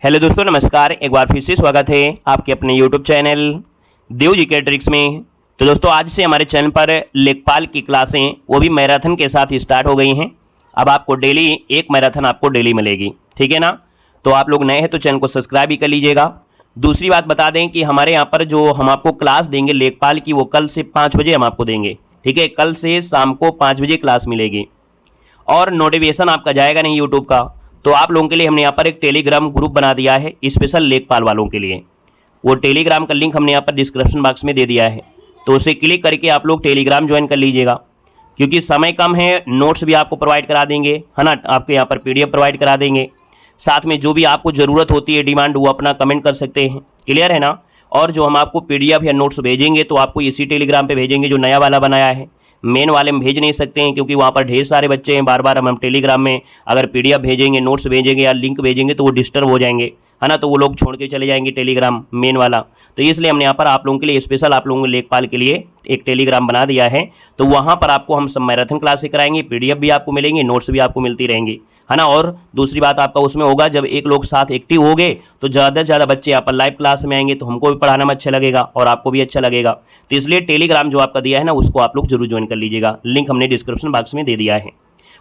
Hello दोस्तों, नमस्कार। एक बार फिर से स्वागत है आपके अपने यूट्यूब चैनल देव जी के ट्रिक्स में। तो दोस्तों, आज से हमारे चैनल पर लेखपाल की क्लासें वो भी मैराथन के साथ स्टार्ट हो गई हैं। अब आपको डेली एक मैराथन आपको डेली मिलेगी, ठीक है ना। तो आप लोग नए हैं तो चैनल को सब्सक्राइब भी कर लीजिएगा। दूसरी बात बता दें कि हमारे यहाँ पर जो हम आपको क्लास देंगे लेखपाल की, वो कल से 5 बजे हम आपको देंगे, ठीक है। कल से शाम को 5 बजे क्लास मिलेगी और नोटिफिकेशन आपका जाएगा नहीं यूट्यूब का। तो आप लोगों के लिए हमने यहाँ पर एक टेलीग्राम ग्रुप बना दिया है स्पेशल लेखपाल वालों के लिए। वो टेलीग्राम का लिंक हमने यहाँ पर डिस्क्रिप्शन बॉक्स में दे दिया है, तो उसे क्लिक करके आप लोग टेलीग्राम ज्वाइन कर लीजिएगा। क्योंकि समय कम है, नोट्स भी आपको प्रोवाइड करा देंगे, है ना। आपके यहाँ पर PDF प्रोवाइड करा देंगे। साथ में जो भी आपको ज़रूरत होती है डिमांड, वो अपना कमेंट कर सकते हैं, क्लियर है ना। और जो हम आपको PDF या नोट्स भेजेंगे तो आपको इसी टेलीग्राम पर भेजेंगे जो नया वाला बनाया है। मेन वाले में भेज नहीं सकते हैं क्योंकि वहाँ पर ढेर सारे बच्चे हैं। बार बार हम टेलीग्राम में अगर PDF भेजेंगे, नोट्स भेजेंगे या लिंक भेजेंगे तो वो डिस्टर्ब हो जाएंगे, है ना। तो वो लोग छोड़ के चले जाएंगे टेलीग्राम मेन वाला। तो इसलिए हमने यहाँ पर आप लोगों के लिए स्पेशल, आप लोगों के लेखपाल के लिए एक टेलीग्राम बना दिया है। तो वहाँ पर आपको हम सब मैराथन क्लासें कराएंगे, PDF भी आपको मिलेंगे, नोट्स भी आपको मिलती रहेंगी, है ना। और दूसरी बात आपका उसमें होगा, जब एक लोग साथ एक्टिव हो गए तो ज़्यादा से ज़्यादा बच्चे यहाँ पर लाइव क्लास में आएंगे, तो हमको भी पढ़ाना में अच्छा लगेगा और आपको भी अच्छा लगेगा। तो इसलिए टेलीग्राम जो आपका दिया है ना, उसको आप लोग जरूर ज्वाइन कर लीजिएगा। लिंक हमने डिस्क्रिप्शन बॉक्स में दे दिया है।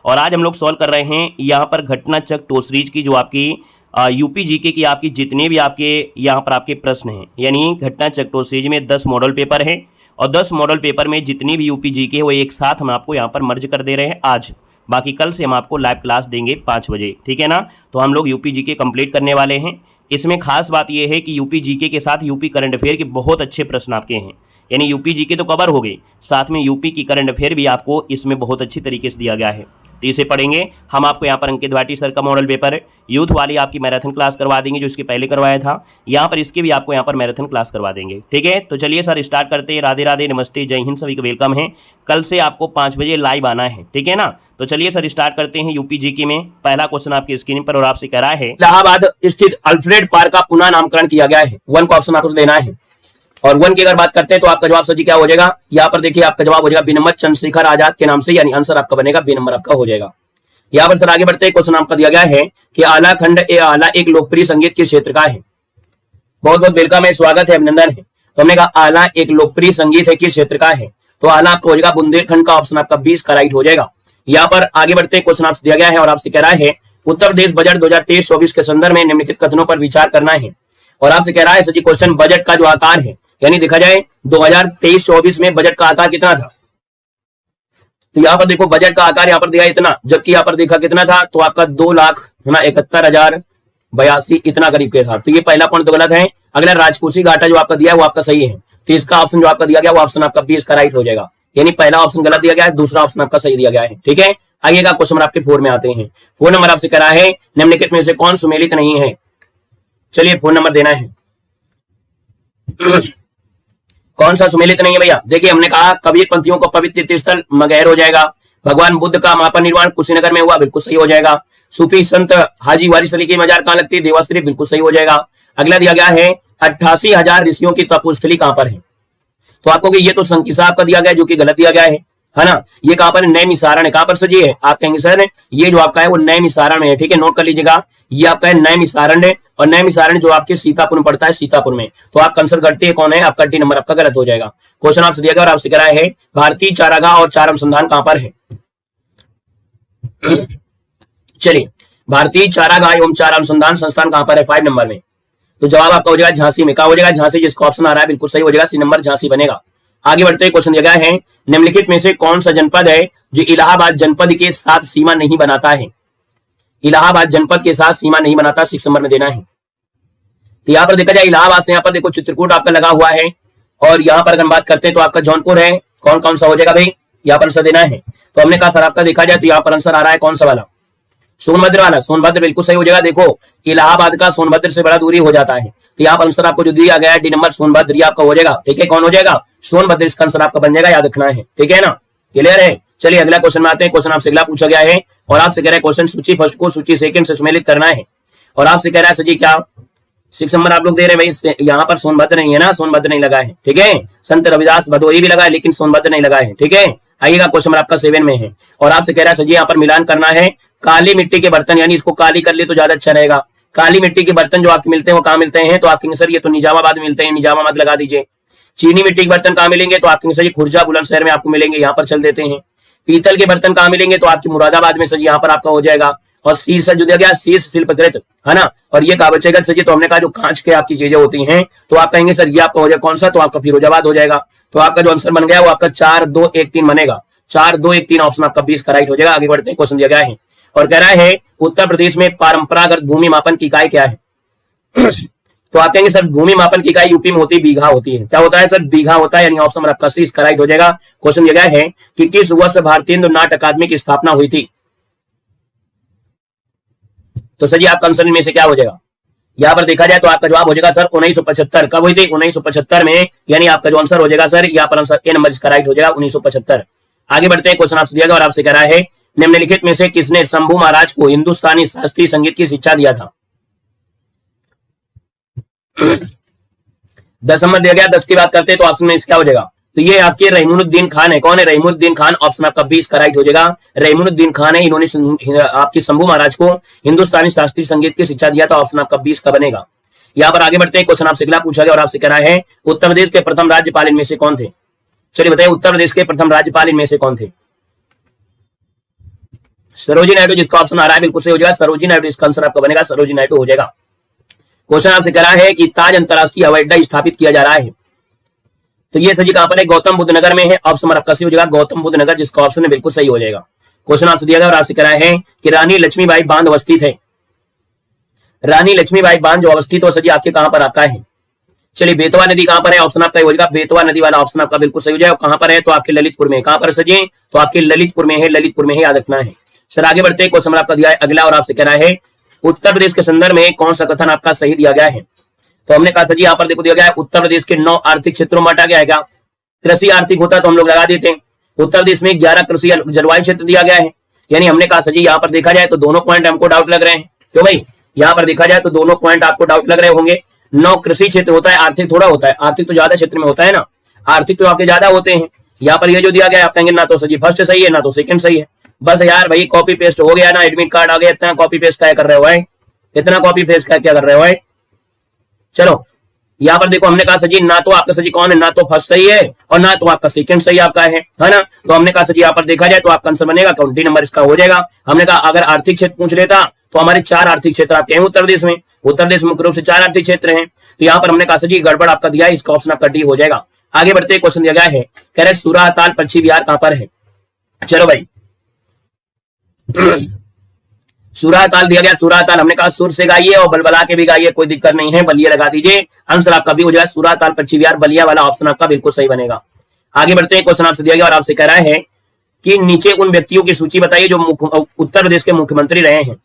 और आज हम लोग सॉल्व कर रहे हैं यहाँ पर घटना चक्र टो सीरीज की, जो आपकी यूपी जीके की आपकी जितने भी आपके यहाँ पर आपके प्रश्न हैं, यानी घटना चक्र टो सीरीज में 10 मॉडल पेपर है और 10 मॉडल पेपर में जितनी भी यूपी जीके है वो एक साथ हम आपको यहाँ पर मर्ज कर दे रहे हैं आज। बाकी कल से हम आपको लाइव क्लास देंगे 5 बजे, ठीक है ना। तो हम लोग यूपी जीके कंप्लीट करने वाले हैं। इसमें खास बात यह है कि यूपी जीके के साथ यूपी करंट अफेयर के बहुत अच्छे प्रश्न आपके हैं। यानी यूपी जीके तो कवर हो गई, साथ में यूपी की करंट अफेयर भी आपको इसमें बहुत अच्छी तरीके से दिया गया है। तो इसे पढ़ेंगे हम। आपको यहाँ पर अंकित भाटी सर का मॉडल पेपर यूथ वाली आपकी मैराथन क्लास करवा देंगे, जो इसके पहले करवाया था। यहाँ पर इसके भी आपको यहाँ पर मैराथन क्लास करवा देंगे, ठीक है। तो चलिए सर स्टार्ट करते हैं। राधे राधे, नमस्ते, जय हिंद, सभी को वेलकम है। कल से आपको 5 बजे लाइव आना है, ठीक है ना। तो चलिए सर स्टार्ट करते हैं यूपी जीके में। पहला क्वेश्चन आपकी स्क्रीन पर और आपसे कह रहा है, इलाहाबाद स्थित अल्फ्रेड पार्क का पुनः नामकरण किया गया है। 1 का ऑप्शन आपको देना है। और 1 की अगर बात करते हैं तो आपका जवाब सर क्या हो जाएगा। यहाँ पर देखिए आपका जवाब हो जाएगा बिनमत चंद्रशेखर आजाद के नाम से, यानी आंसर आपका बनेगा बी नंबर आपका हो जाएगा। यहाँ पर सर आगे बढ़ते हैं। क्वेश्चन आपका दिया गया है कि आला खंड ए आला एक लोकप्रिय संगीत के क्षेत्र का है। बहुत बहुत वेलकम है, स्वागत है, अभिनंदन है। तो हमने कहा आला एक लोकप्रिय संगीत है किस क्षेत्र का है, तो आला आपका हो जाएगा बुंदेलखंड का ऑप्शन आपका 20 का राइट हो जाएगा। यहाँ पर आगे बढ़ते हैं। क्वेश्चन आपसे दिया गया है और आपसे कह रहा है उत्तर प्रदेश बजट 2023-24 के संदर्भ में निम्नलिखित कथनों पर विचार करना है। और आपसे कह रहा है सर जी क्वेश्चन बजट का जो आकार है, यानी देखा जाए 2023-24 में बजट का आकार कितना था। तो यहाँ पर देखो बजट का आकार यहाँ पर दिया इतना, जबकि यहाँ पर देखा कितना था, तो आपका 2,71,082 इतना करीब के था। तो ये पहला पॉइंट तो गलत है। अगला राजकोषीय घाटा जो आपका दिया है वो आपका सही है। तो इसका ऑप्शन जो आपका दिया गया वो ऑप्शन आपका 20 का राइट हो जाएगा। यानी पहला ऑप्शन गलत दिया गया है, दूसरा ऑप्शन आपका सही दिया गया है, ठीक है। आइएगा क्वेश्चन नंबर आपके 4 में आते हैं। 4 नंबर आपसे कह रहा है निम्नलिखित में से कौन सुमेलित नहीं है। चलिए 4 नंबर देना है। कौन सा सुमेलित नहीं है भैया। देखिए हमने कहा कबीर पंथियों को पवित्र तीर्थस्थल मगहर हो जाएगा। भगवान बुद्ध का महापरिनिर्वाण कुशीनगर में हुआ, बिल्कुल सही हो जाएगा। सूफी संत हाजी वारिस अली की मजार कहां लगती है, देवाश्री, बिल्कुल सही हो जाएगा। अगला दिया गया है 88,000 ऋषियों की तपोस्थली कहां पर है। तो आपको ये तो संकिसा आपका दिया गया जो कि गलत दिया गया है ना। ये कहां पर, नैमिषारण्य कहां पर सजी है। आप कहेंगे सर ये जो आपका है वो नैमिषारण्य में है, ठीक है, नोट कर लीजिएगा। ये आपका है नैमिषारण्य, और नैमिषारण्य जो आपके सीतापुर में पड़ता है, सीतापुर में। तो आप कंसर करते हैं कौन है, आपका डी नंबर आपका गलत हो जाएगा। क्वेश्चन आपसे दिया गया और आपसे कह रहा है भारतीय चारागाह और चारा अनुसंधान कहां पर है। चलिए भारतीय चारागाह एवं चारा अनुसंधान संस्थान कहां पर है, 5 नंबर में। तो जवाब आपका हो जाएगा झांसी में। कहा हो जाएगा झांसी, जिसका ऑप्शन आ रहा है बिल्कुल सही हो जाएगा, सी नंबर झांसी बनेगा। आगे बढ़ते हैं। क्वेश्चन दिया गया है निम्नलिखित में से कौन सा जनपद है जो इलाहाबाद जनपद के साथ सीमा नहीं बनाता है। इलाहाबाद जनपद के साथ सीमा नहीं बनाता, 6 नंबर में देना है। तो यहाँ पर देखा जाए इलाहाबाद से यहाँ पर देखो चित्रकूट आपका लगा हुआ है, और यहाँ पर अगर बात करते हैं तो आपका जौनपुर है। कौन कौन सा हो जाएगा भाई, यहाँ पर आंसर देना है। तो हमने कहा सर आपका देखा जाए तो यहाँ पर आंसर आ रहा है कौन सा वाला, सोनभद्र वाला। सोनभद्र बिल्कुल सही हो जाएगा। देखो इलाहाबाद का सोनभद्र से बड़ा दूरी हो जाता है, तो यहाँ पर आंसर आपको जो दिया गया है डी नंबर सोनभद्र, ये आपका हो जाएगा, ठीक है। कौन हो जाएगा, सोनभद्र, इसका आंसर आपका बन जाएगा, याद रखना है, ठीक है ना, क्लियर है। चलिए अगला क्वेश्चन में आते हैं। क्वेश्चन आपसे अगला पूछा गया है और आपसे कह रहा है क्वेश्चन सूची फर्स्ट को सूची सेकंड से सुमेलित करना है। और आपसे कह रहा है सर जी क्या 6 नंबर आप लोग दे रहे हैं भाई। यहाँ पर सोनभद्र नहीं है ना, सोनभद्र नहीं लगा है, ठीक है। संत रविदास भदोही भी लगा है लेकिन सोनभद्र नहीं लगा है, ठीक है। आइएगा क्वेश्चन नंबर आपका 7 में है और आपसे कह रहा है सर जी यहाँ पर मिलान करना है काली मिट्टी के बर्तन, यानी इसको काली कर ले तो ज्यादा अच्छा रहेगा। काली मिट्टी के बर्तन जो आपके मिलते हैं वो कहाँ मिलते हैं, तो आपके सर ये तो निजामाबाद में मिलते हैं, निजामाबाद लगा दीजिए। चीनी मिट्टी के बर्तन कहाँ मिलेंगे, तो आपके सर ये खुर्जा बुलंदशहर में आपको मिलेंगे, यहाँ पर चल देते हैं। पीतल के बर्तन कहाँ मिलेंगे, तो आपकी मुरादाबाद में सर यहाँ पर आपका हो जाएगा। और शीर्ष जो दिया गया शीर्ष शिल्पकृत है ना, और ये कहा बचेगा सर जी, तो हमने कहा जो कांच के आपकी चीजें होती हैं, तो आप कहेंगे सर ये आपका हो जाएगा कौन सा, तो आपका फिरोजाबाद हो जाएगा। तो आपका जो आंसर बन गया वो आपका 4 2 1 3 बनेगा। 4 2 1 3 ऑप्शन आपका 20 का राइट हो जाएगा। आगे बढ़ते हैं, क्वेश्चन दिया गया है और कह रहा है उत्तर प्रदेश में परंपरागत भूमि मापन की इकाई क्या है। तो आप कहेंगे सर भूमि मापन की इकाई यूपी में होती बीघा होती है। क्या होता है सर, बीघा होता है, यानी ऑप्शन आपका सी इसका राइट हो जाएगा। क्वेश्चन दिया गया है कि किस वर्ष भारतीय नाट्य अकादमी की स्थापना हुई थी। तो सर जी आपका आंसर में से क्या हो जाएगा, यहाँ पर देखा जाए तो आपका जवाब हो जाएगा सर 1975। कब हुई थी, 1975 में, यानी आपका जो आंसर हो जाएगा सर यहाँ पर आंसर ए नंबर इसका राइट हो जाएगा 1975। आगे बढ़ते हैं, क्वेश्चन आपसे दिया गया और आपसे कह रहा है निम्नलिखित में से किसने शंभू महाराज को हिंदुस्तानी शास्त्रीय संगीत की शिक्षा दिया था। 10 नंबर दिया गया, 10 की बात करते हैं तो ऑप्शन में क्या हो जाएगा, तो ये आपके रहीमुद्दीन खान है। कौन है, रहीमुद्दीन खान, ऑप्शन आपका 20 का राइट हो जाएगा। रहीमुद्दीन खान है, इन्होंने आपकी शंभू महाराज को हिंदुस्तानी शास्त्रीय संगीत की शिक्षा दिया था, ऑप्शन आपका 20 का बनेगा। यहाँ पर आगे बढ़ते हैं, क्वेश्चन आपसे अगला पूछा गया और आपसे कह रहा है उत्तर प्रदेश के प्रथम राज्यपाल इनमें से कौन थे। चलिए बताइए उत्तर प्रदेश के प्रथम राज्यपाल इनमें से कौन थे। सरोजिनी नायडू, जिसका ऑप्शन आ रहा है बिल्कुल सही हो जाएगा, सरोजिनी नायडू इसका आंसर आपका बनेगा, सरोजिनी नायडू हो जाएगा। क्वेश्चन आपसे कह रहा है कि ताज अंतरराष्ट्रीय हवाई अड्डा स्थापित किया जा रहा है, तो ये सर जी कहां पर है, गौतम बुद्ध नगर में है, ऑप्शन आपका सही हो जाएगा गौतम बुद्ध नगर, जिसका ऑप्शन है बिल्कुल सही हो जाएगा। क्वेश्चन आपसे दिया गया और आपसे कह रहा है कि रानी लक्ष्मीबाई बांध अवस्थित है। रानी लक्ष्मीबाई बांध जो अवस्थित हो सर जी आपके कहां पर आता है। चलिए बेतवा नदी कहां पर है, ऑप्शन आपका हो जाएगा बेतवा नदी वाला ऑप्शन आपका बिल्कुल सही हो जाएगा। कहां पर है, तो आपके ललितपुर में। कहां पर सर जी, तो आपके ललितपुर में है, ललितपुर में है, याद रखना है। सर आगे बढ़ते हैं, क्वेश्चन आपका दिया है अगला और आपसे कह रहा है उत्तर प्रदेश के संदर्भ में कौन सा कथन आपका सही दिया गया है। तो हमने कहा सर जी यहाँ पर देखो दिया गया है उत्तर प्रदेश के 9 आर्थिक क्षेत्रों में बांटा गया है। क्या कृषि आर्थिक होता तो हम लोग लगा देते हैं। उत्तर प्रदेश में 11 कृषि जलवायु क्षेत्र दिया गया है, यानी हमने कहा सर जी यहाँ पर देखा जाए तो दोनों पॉइंट हमको डाउट लग रहे हैं। क्यों भाई, यहाँ पर देखा जाए तो दोनों पॉइंट आपको डाउट लग रहे होंगे। 9 कृषि क्षेत्र होता है, आर्थिक थोड़ा होता है, आर्थिक तो ज्यादा क्षेत्र में होता है ना, आर्थिक तो आपके ज्यादा होते हैं। यहाँ पर ये जो दिया गया है आप कहेंगे ना तो सर जी फर्स्ट सही है ना तो सेकंड सही है। बस यार भाई कॉपी पेस्ट हो गया ना, एडमिट कार्ड आ गया, इतना कॉपी पेस्ट क्या कर रहे हो भाई, इतना कॉपी पेस्ट क्या कर रहे हो भाई। चलो यहाँ पर देखो हमने कहा सर जी ना तो आपका सर जी कौन है, ना तो फर्स्ट सही है और ना तो आपका सेकंड सही आपका है ना। तो हमने कहा सर जी यहाँ पर देखा जाए तो आपका आंसर बनेगा 20 नंबर इसका हो जाएगा। हमने कहा अगर आर्थिक क्षेत्र पूछ लेता तो हमारे 4 आर्थिक क्षेत्र आपके हैं उत्तर प्रदेश में, उत्तर प्रदेश मुख्य रूप से 4 आर्थिक क्षेत्र हैं। तो यहाँ पर हमने कहा सर जी गड़बड़ आपका दिया है, इसका ऑप्शन आपका डी हो जाएगा। आगे बढ़ते क्वेश्चन दिया गया है, कह रहे सूराताल पश्चिम बिहार कहां पर है। चलो भाई सूराताल दिया गया, सूराताल हमने कहा सुर से गाइए और बलबला के भी गाइए, कोई दिक्कत नहीं है, बलिया लगा दीजिए, आंसर आपका भी हो जाएगा सूराताल पश्चिम बिहार, बलिया वाला ऑप्शन आपका बिल्कुल सही बनेगा। आगे बढ़ते हैं, क्वेश्चन आपसे दिया गया और आपसे कह रहा है कि नीचे उन व्यक्तियों की सूची बताइए जो उत्तर प्रदेश के मुख्यमंत्री रहे हैं।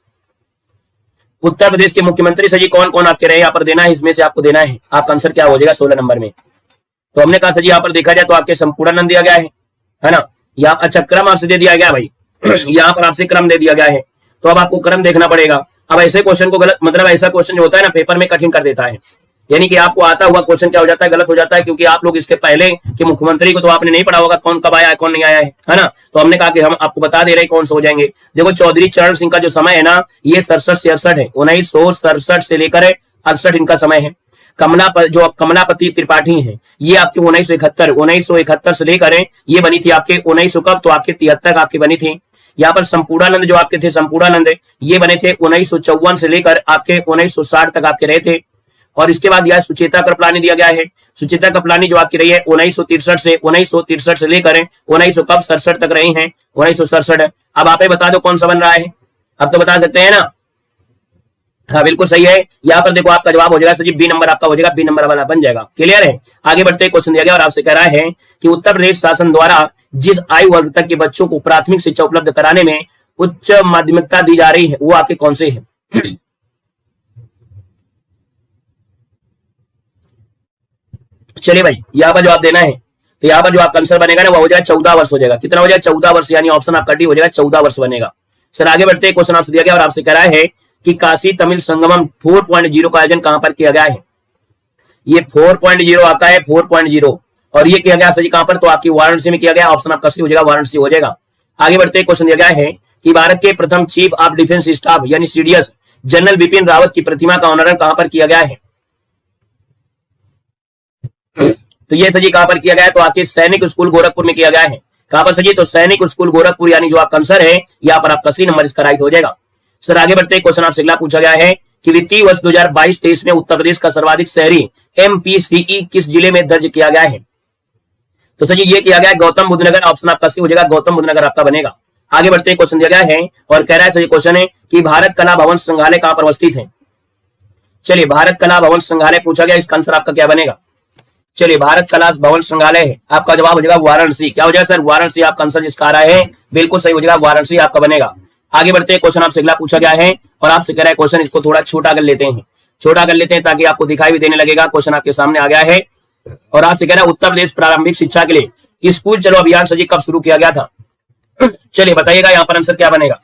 उत्तर प्रदेश के मुख्यमंत्री सर जी कौन कौन आपके रहे यहाँ पर देना है, इसमें से आपको देना है, आपका आंसर क्या हो जाएगा 16 नंबर में। तो हमने कहा सर जी यहाँ पर देखा जाए तो आपके संपूर्णानंद दिया गया है ना, यहाँ अच्छा क्रम आपसे दे दिया गया भाई यहाँ पर आपसे क्रम दे दिया गया है, तो अब आपको क्रम देखना पड़ेगा। अब ऐसे क्वेश्चन को गलत, मतलब ऐसा क्वेश्चन जो होता है ना पेपर में कठिन कर देता है, यानी कि आपको आता हुआ क्वेश्चन क्या हो जाता है, गलत हो जाता है, क्योंकि आप लोग इसके पहले के मुख्यमंत्री को तो आपने नहीं पढ़ा होगा कौन कब आया है कौन नहीं आया है ना। तो हमने कहा कि हम आपको बता दे रहे हैं कौन से हो जाएंगे। देखो चौधरी चरण सिंह का जो समय है ना ये 67 से 68 है, 1967 से लेकर 68 इनका समय है। जो कमलापति त्रिपाठी हैं ये आपके 1971 से लेकर ये बनी थी आपके 1900 कब, तो आपके 73 आपकी बनी थी। यहाँ पर संपूर्णानंद जो आपके थे, संपूर्णानंद ये बने थे 1954 से लेकर आपके 1960 तक आपके रहे थे। और इसके बाद यह सुचेता कृपलानी दिया गया है, सुचेता कृपलानी जो आपकी रही है 1963 से लेकर 1900 कब 67 तक रही हैं, 1967। अब आप बता दो कौन सा बन रहा है, अब तो बता सकते हैं ना। हाँ बिल्कुल सही है, यहाँ पर देखो आपका जवाब हो जाएगा सर जी बी नंबर आपका हो जाएगा, बी नंबर वाला बन जाएगा। क्लियर है। आगे बढ़ते क्वेश्चन दिया गया और आपसे कह रहा है कि उत्तर प्रदेश शासन द्वारा जिस आयु वर्ग तक के बच्चों को प्राथमिक शिक्षा उपलब्ध कराने में उच्च माध्यमिकता दी जा रही है वो आपके कौन से है। चलिए भाई यहाँ पर जवाब देना है, तो यहाँ पर जो आपका आंसर बनेगा ना वो हो जाएगा 14 वर्ष हो जाएगा। कितना हो जाएगा 14 वर्ष, यानी ऑप्शन आपका डी हो जाएगा 14 वर्ष बनेगा। सर आगे बढ़ते क्वेश्चन आपसे दिया गया और आपसे कह रहा है कि काशी तमिल संगमम 4.0 का आयोजन कहां पर किया गया है। ये 4.0 आपका है 4.0 और ये किया गया सर जी कहां पर, तो आपकी वाराणसी में किया गया, ऑप्शन आपका सी हो जाएगा वाराणसी हो जाएगा। आगे बढ़ते क्वेश्चन दिया गया है कि भारत के प्रथम चीफ ऑफ डिफेंस स्टाफ यानी सीडीएस जनरल बिपिन रावत की प्रतिमा का अनावरण कहां पर किया गया है? तो ये सर जी कहां पर किया गया है? तो आपके सैनिक स्कूल गोरखपुर में किया गया है। कहां पर सर जी? तो सैनिक स्कूल गोरखपुर, यानी जो आपका आंसर है यहाँ पर आपका सी नंबर इसका राइट हो जाएगा। सर आगे बढ़ते क्वेश्चन आपसे अगला पूछा गया है कि वित्तीय वर्ष 2022-23 में उत्तर प्रदेश का सर्वाधिक शहरी एमपीसीई किस जिले में दर्ज किया गया है? तो सर जी ये किया गया है गौतम बुद्ध नगर, ऑप्शन आपका सी हो जाएगा, गौतम बुद्ध नगर आपका बनेगा। आगे बढ़ते क्वेश्चन दिया गया है और कह रहा है सर ये क्वेश्चन है कि भारत कला भवन संग्रहालय कहां पर अवस्थित है? चलिए भारत कला भवन संग्रहालय पूछा गया, इसका आंसर आपका क्या बनेगा? चलिए भारत कला भवन संग्रहालय है, आपका जवाब हो जाएगा वाराणसी। क्या हो जाएगा सर? वाराणसी आपका आंसर जिसका आ रहा है बिल्कुल सही हो जाएगा, वाराणसी आपका बनेगा। आगे बढ़ते क्वेश्चन आपसे अगला पूछा गया है और आपसे कह रहा है क्वेश्चन इसको थोड़ा छोटा कर लेते हैं, छोटा कर लेते हैं ताकि आपको दिखाई भी देने लगेगा। क्वेश्चन आपके सामने आ गया है और आपसे कह रहा है उत्तर प्रदेश प्रारंभिक शिक्षा के लिए स्कूल चलो अभियान सर जी कब शुरू किया गया था? चलिए बताइएगा यहाँ पर आंसर क्या बनेगा।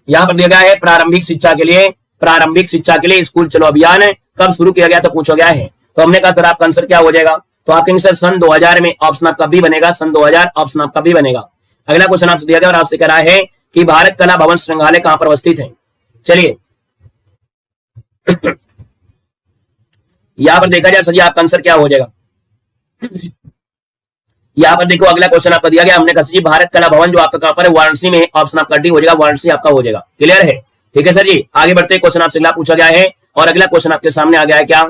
यहाँ पर दिया गया है प्रारंभिक शिक्षा के लिए स्कूल चलो अभियान कब शुरू किया गया तो पूछा गया है। तो हमने कहा सर आपका आंसर क्या हो जाएगा? तो आपके आंसर सन 2000 में, ऑप्शन आपका बी बनेगा, सन 2000 ऑप्शन आपका बी बनेगा। अगला क्वेश्चन आपसे दिया गया और आपसे कह रहा है कि भारत कला भवन संग्रहालय कहां पर अवस्थित है? चलिए यहां पर देखा जाए सर आपका आंसर क्या हो जाएगा। यहाँ पर देखो अगला क्वेश्चन आपका दिया गया, हमने कहा जी भारत कला भवन जो आपका कहां पर है? वाराणसी में, ऑप्शन आपका डी हो जाएगा, वाराणसी आपका हो जाएगा। क्लियर है? ठीक है सर जी। आगे बढ़ते क्वेश्चन आपसे अगला पूछा गया है और अगला क्वेश्चन आपके सामने आ गया है क्या,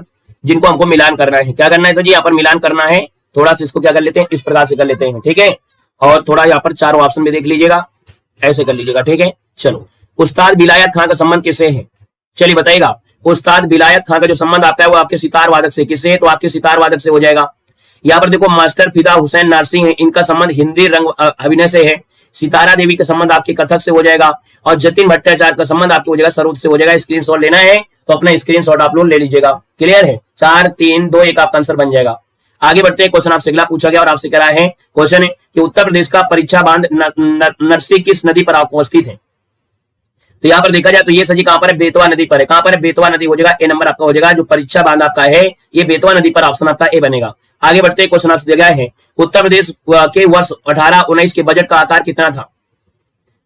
जिनको हमको मिलान करना है। क्या करना है सर जी? यहाँ पर मिलान करना है, थोड़ा सा इसको क्या कर लेते हैं, इस प्रकार से कर लेते हैं, ठीक है। और थोड़ा यहाँ पर चारों ऑप्शन भी देख लीजिएगा, ऐसे कर लीजिएगा, ठीक है। चलो उस्ताद विलायत खां का संबंध किससे है? चलिए बताइएगा। उस्ताद विलायत खां का जो संबंध आपका है वो आपके सितार वादक से, किससे है? तो आपके सितार वादक से हो जाएगा। यहाँ पर देखो मास्टर फिदा हुसैन नारसी हैं, इनका संबंध हिंदी रंग अभिनय से है। सितारा देवी का संबंध आपके कथक से हो जाएगा और जतिन भट्टाचार्य का संबंध आपके हो जाएगा सरोद से हो जाएगा। स्क्रीनशॉट लेना है तो अपना स्क्रीनशॉट आप लोग ले लीजिएगा। क्लियर है? 4 3 2 1 आपका आंसर बन जाएगा। आगे बढ़ते हैं, क्वेश्चन आपसे अगला पूछा गया और आपसे कह रहा है क्वेश्चन है कि उत्तर प्रदेश का परीक्षा बांध नरसी किस नदी पर आपको स्थित है? तो यहाँ पर देखा जाए तो ये सजी कहां पर है? बेतवा नदी पर है। कहां पर है? बेतवा नदी हो जाएगा, ए नंबर आपका हो जाएगा। जो परीक्षा बांध आपका है ये बेतवा नदी पर, ऑप्शन आपका ए बनेगा। आगे बढ़ते क्वेश्चन आपसे दिया गया है उत्तर प्रदेश के वर्ष 18-19 के बजट का आकार कितना था?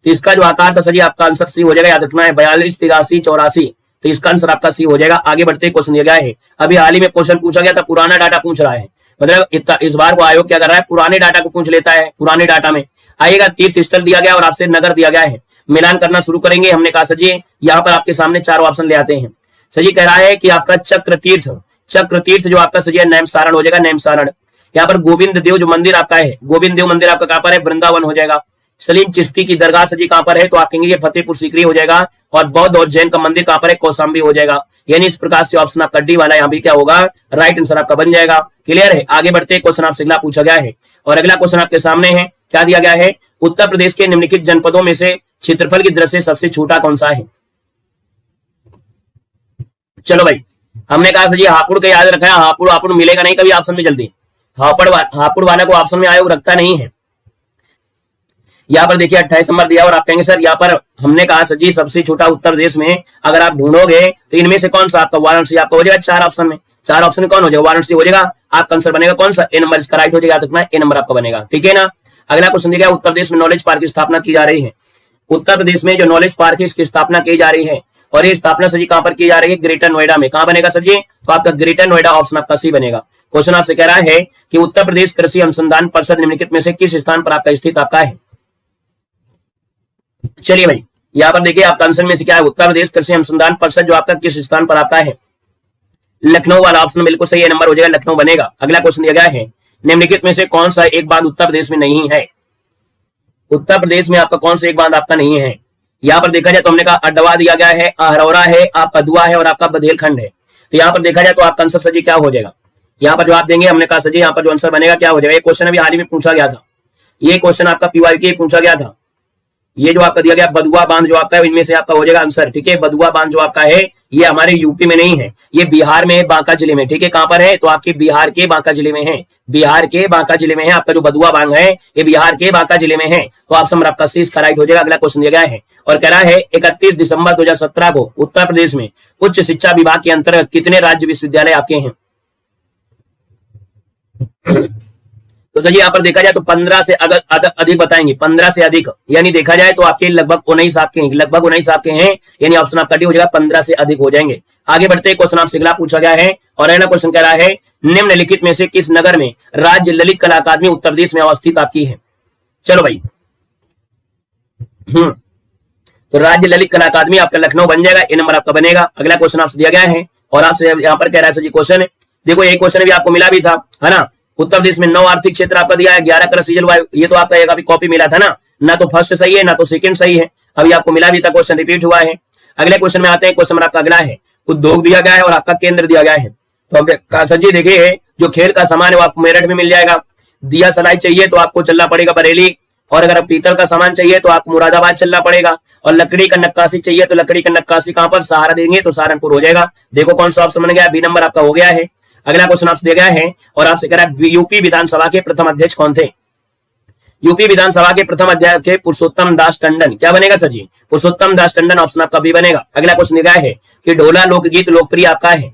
तो इसका जो आकार था सजी आपका आंसर सी हो जाएगा, याद रखना है 42 83 84। तो इसका आंसर आपका सी हो जाएगा। आगे बढ़ते क्वेश्चन दिया गया है, अभी हाल ही में क्वेश्चन पूछा गया था, पुराना डाटा पूछ रहा है, मतलब इस बार को आयोग क्या कर रहा है, पुराने डाटा को पूछ लेता है। पुराने डाटा में आइएगा तीर्थ स्थल दिया गया और आपसे नगर दिया गया है, मिलान करना शुरू करेंगे। हमने कहा सर जी यहाँ पर आपके सामने चार ऑप्शन ले आते हैं। सर जी कह रहा है कि आपका चक्र तीर्थ जो आपका सर जी नैम सारण हो जाएगा, नैम सारण। यहाँ पर गोविंद देव जो मंदिर आपका है, गोविंद देव मंदिर आपका कहां पर है? वृंदावन हो जाएगा। सलीम चिश्ती की दरगाह सर जी कहां पर है? तो आप कहेंगे फतेहपुर सीकरी हो जाएगा। और बौद्ध और जैन का मंदिर कहां पर है? कौशाम्बी हो जाएगा। यानी इस प्रकार से ऑप्शन आपका डी वाला यहाँ भी क्या होगा? राइट आंसर आपका बन जाएगा। क्लियर है? आगे बढ़ते क्वेश्चन आपसे अगला पूछा गया है और अगला क्वेश्चन आपके सामने है, क्या दिया गया है? उत्तर प्रदेश के निम्नलिखित जनपदों में से क्षेत्रफल की दृष्टि से सबसे छोटा कौन सा है? चलो भाई, हमने कहा जी हापुड़ का याद रखा है, हापुड़ मिलेगा नहीं कभी ऑप्शन में जल्दी। हापुड़ वाला को ऑप्शन में आयोग रखता नहीं है। यहाँ पर देखिए 28 नंबर दिया और आप कहेंगे सर यहाँ पर हमने कहा सर जी सबसे छोटा उत्तर प्रदेश में अगर आप ढूंढोगे तो इनमें से कौन सा आपका? वाराणसी आपका हो जाएगा। चार ऑप्शन में कौन हो जाएगा? वाराणसी हो जाएगा। आपका आंसर बनेगा कौन सा? ए नंबर इसका राइट हो जाएगा, ए नंबर आपका बनेगा। ठीक है ना। अगला क्वेश्चन दिया, उत्तर प्रदेश में नॉलेज पार्क की स्थापना की जा रही है। उत्तर प्रदेश में जो नॉलेज पार्क है इसकी स्थापना की जा रही है और ये स्थापना सर जी कहां पर की जा रही है? ग्रेटर नोएडा में। कहां बनेगा सर जी? तो आपका ग्रेटर नोएडा ऑप्शन आपका सी बनेगा। क्वेश्चन आपसे कह रहा है कि उत्तर प्रदेश कृषि अनुसंधान परिषद निम्नलिखित में से किस स्थान पर आपका स्थित आपका है? चलिए भाई यहाँ पर देखिए आपका आंसर में से क्या है? उत्तर प्रदेश कृषि अनुसंधान परिषद जो आपका किस स्थान पर आपका है? लखनऊ वाला ऑप्शन बिल्कुल सही है, नंबर हो जाएगा, लखनऊ बनेगा। अगला क्वेश्चन दिया गया है, निम्नलिखित में से कौन सा एक बांध उत्तर प्रदेश में नहीं है? उत्तर प्रदेश में आपका कौन सा एक बांध आपका नहीं है? यहाँ पर देखा जाए तो हमने कहा अडवा दिया गया है, अहरौरा है, आप अदुआ है और आपका बघेलखंड है। तो यहाँ पर देखा जाए तो आपका आंसर सर जी क्या हो जाएगा? यहाँ पर जवाब देंगे, हमने कहा सर जी यहाँ पर जो आंसर बनेगा क्या हो जाएगा? ये क्वेश्चन अभी हाल ही में पूछा गया था, ये क्वेश्चन आपका पीवाईक्यू पूछा गया था। ये जो आपका दिया गया बदुआ बांध जो आपका है इनमें से आपका हो जाएगा आंसर। ठीक है, बदुआ बांध जो आपका है ये हमारे यूपी में नहीं है, ये बिहार में है, बांका जिले में। ठीक है, कहां पर है? तो आपके बिहार के बांका जिले में है, बिहार के बांका जिले में है। आपका जो बदुआ बांध है ये बिहार के बांका जिले में है। तो ऑप्शन आपका सी इसका राइट हो जाएगा। अगला क्वेश्चन दिया गया है और कह रहा है 31 दिसंबर 2017 को उत्तर प्रदेश में उच्च शिक्षा विभाग के अंतर्गत कितने राज्य विश्वविद्यालय आपके हैं? तो चलिए यहाँ पर देखा जाए तो 15 से अधिक बताएंगे, 15 से अधिक, यानी देखा जाए तो आपके लगभग 19 आपके हैं, लगभग 19 आपके हैं, यानी ऑप्शन आपका डी हो जाएगा, 15 से अधिक हो जाएंगे। आगे बढ़ते क्वेश्चन आपसे अगला पूछा गया है और अगला क्वेश्चन कह रहा है निम्नलिखित में से किस नगर में राज्य ललित कला अकादमी उत्तर प्रदेश में अवस्थित आपकी है। चलो भाई, तो राज्य ललित कला अकादमी आपका लखनऊ बन जाएगा, ये नंबर आपका बनेगा। अगला क्वेश्चन आपसे दिया गया है और आपसे यहाँ पर कह रहा है सर जी क्वेश्चन है, देखो ये क्वेश्चन भी आपको मिला भी था, है ना। उत्तर प्रदेश में 9 आर्थिक क्षेत्र आपका दिया है, 11 कृषि जलवायु, ये तो आपका एक अभी कॉपी मिला था ना तो फर्स्ट सही है ना तो सेकंड सही है, अभी आपको मिला भी था, क्वेश्चन रिपीट हुआ है। अगले क्वेश्चन में आते हैं, क्वेश्चन आपका अगला है, उद्योग दिया गया है और आपका केंद्र दिया गया है। तो सर जी देखिए, जो खेल का सामान है वो आपको मेरठ में मिल जाएगा, दिया सलाई चाहिए तो आपको चलना पड़ेगा बरेली, और अगर पीतल का सामान चाहिए तो आपको मुरादाबाद चलना पड़ेगा, और लकड़ी का नक्काशी चाहिए तो लकड़ी का नक्काशी कहां पर, सहारा देंगे तो सहारनपुर हो जाएगा। देखो कौन सा ऑप्शन बन गया, बी नंबर आपका हो गया है। अगला क्वेश्चन आपसे दिया गया है और आपसे कह रहा है यूपी विधानसभा के प्रथम अध्यक्ष कौन थे। यूपी विधानसभा के प्रथम अध्यक्ष थे पुरुषोत्तम दास टंडन, क्या बनेगा सर जी, पुरुषोत्तम दास टंडन, ऑप्शन आपका बी बनेगा। अगला क्वेश्चन दिया गया है कि ढोला लोकगीत लोकप्रिय आपका है।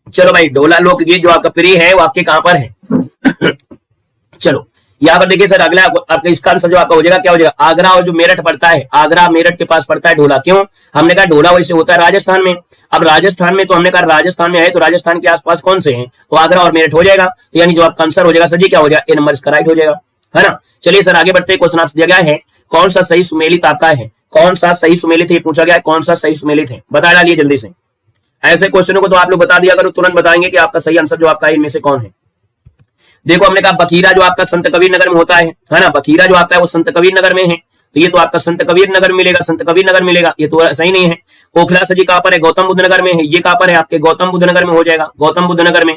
चलो भाई, ढोला लोकगीत जो आपका प्रिय है वो आपके कहां पर है। चलो यहाँ पर देखिए सर, अगला आपका इसका आंसर जो आपका हो जाएगा क्या हो जाएगा, आगरा और जो मेरठ पड़ता है, आगरा मेरठ के पास पड़ता है ढोला। क्यों, हमने कहा ढोला वैसे होता है राजस्थान में, अब राजस्थान में तो हमने कहा राजस्थान में है तो राजस्थान के आसपास कौन से हैं, तो आगरा और मेरठ हो जाएगा, तो यानी जो आपका आंसर हो जाएगा सर जी क्या हो जाएगा, ए नंबर इसका राइट हो जाएगा, है ना। चलिए सर आगे बढ़ते, क्वेश्चन आपसे दिया गया है कौन सा सही सुमेलित आपका है, कौन सा सही सुमेलित है, पूछा गया है कौन सा सही सुमेलित है, बता डालिए जल्दी से। ऐसे क्वेश्चनों को तो आप लोग बता दिया करो, तुरंत बताएंगे कि आपका सही आंसर जो आपका इनमें से कौन है। देखो हमने कहा बखीरा जो आपका संत कबीर नगर में होता है ना, बखीरा जो आपका है वो संत कबीर नगर में है, तो ये तो आपका संत कबीर नगर मिलेगा, संत कबीर नगर मिलेगा, ये तो सही नहीं है। ओखला सजी कहां पर है, गौतम बुद्ध नगर में है, ये कहां पर है आपके गौतम बुद्ध नगर में हो जाएगा, गौतम बुद्ध नगर में।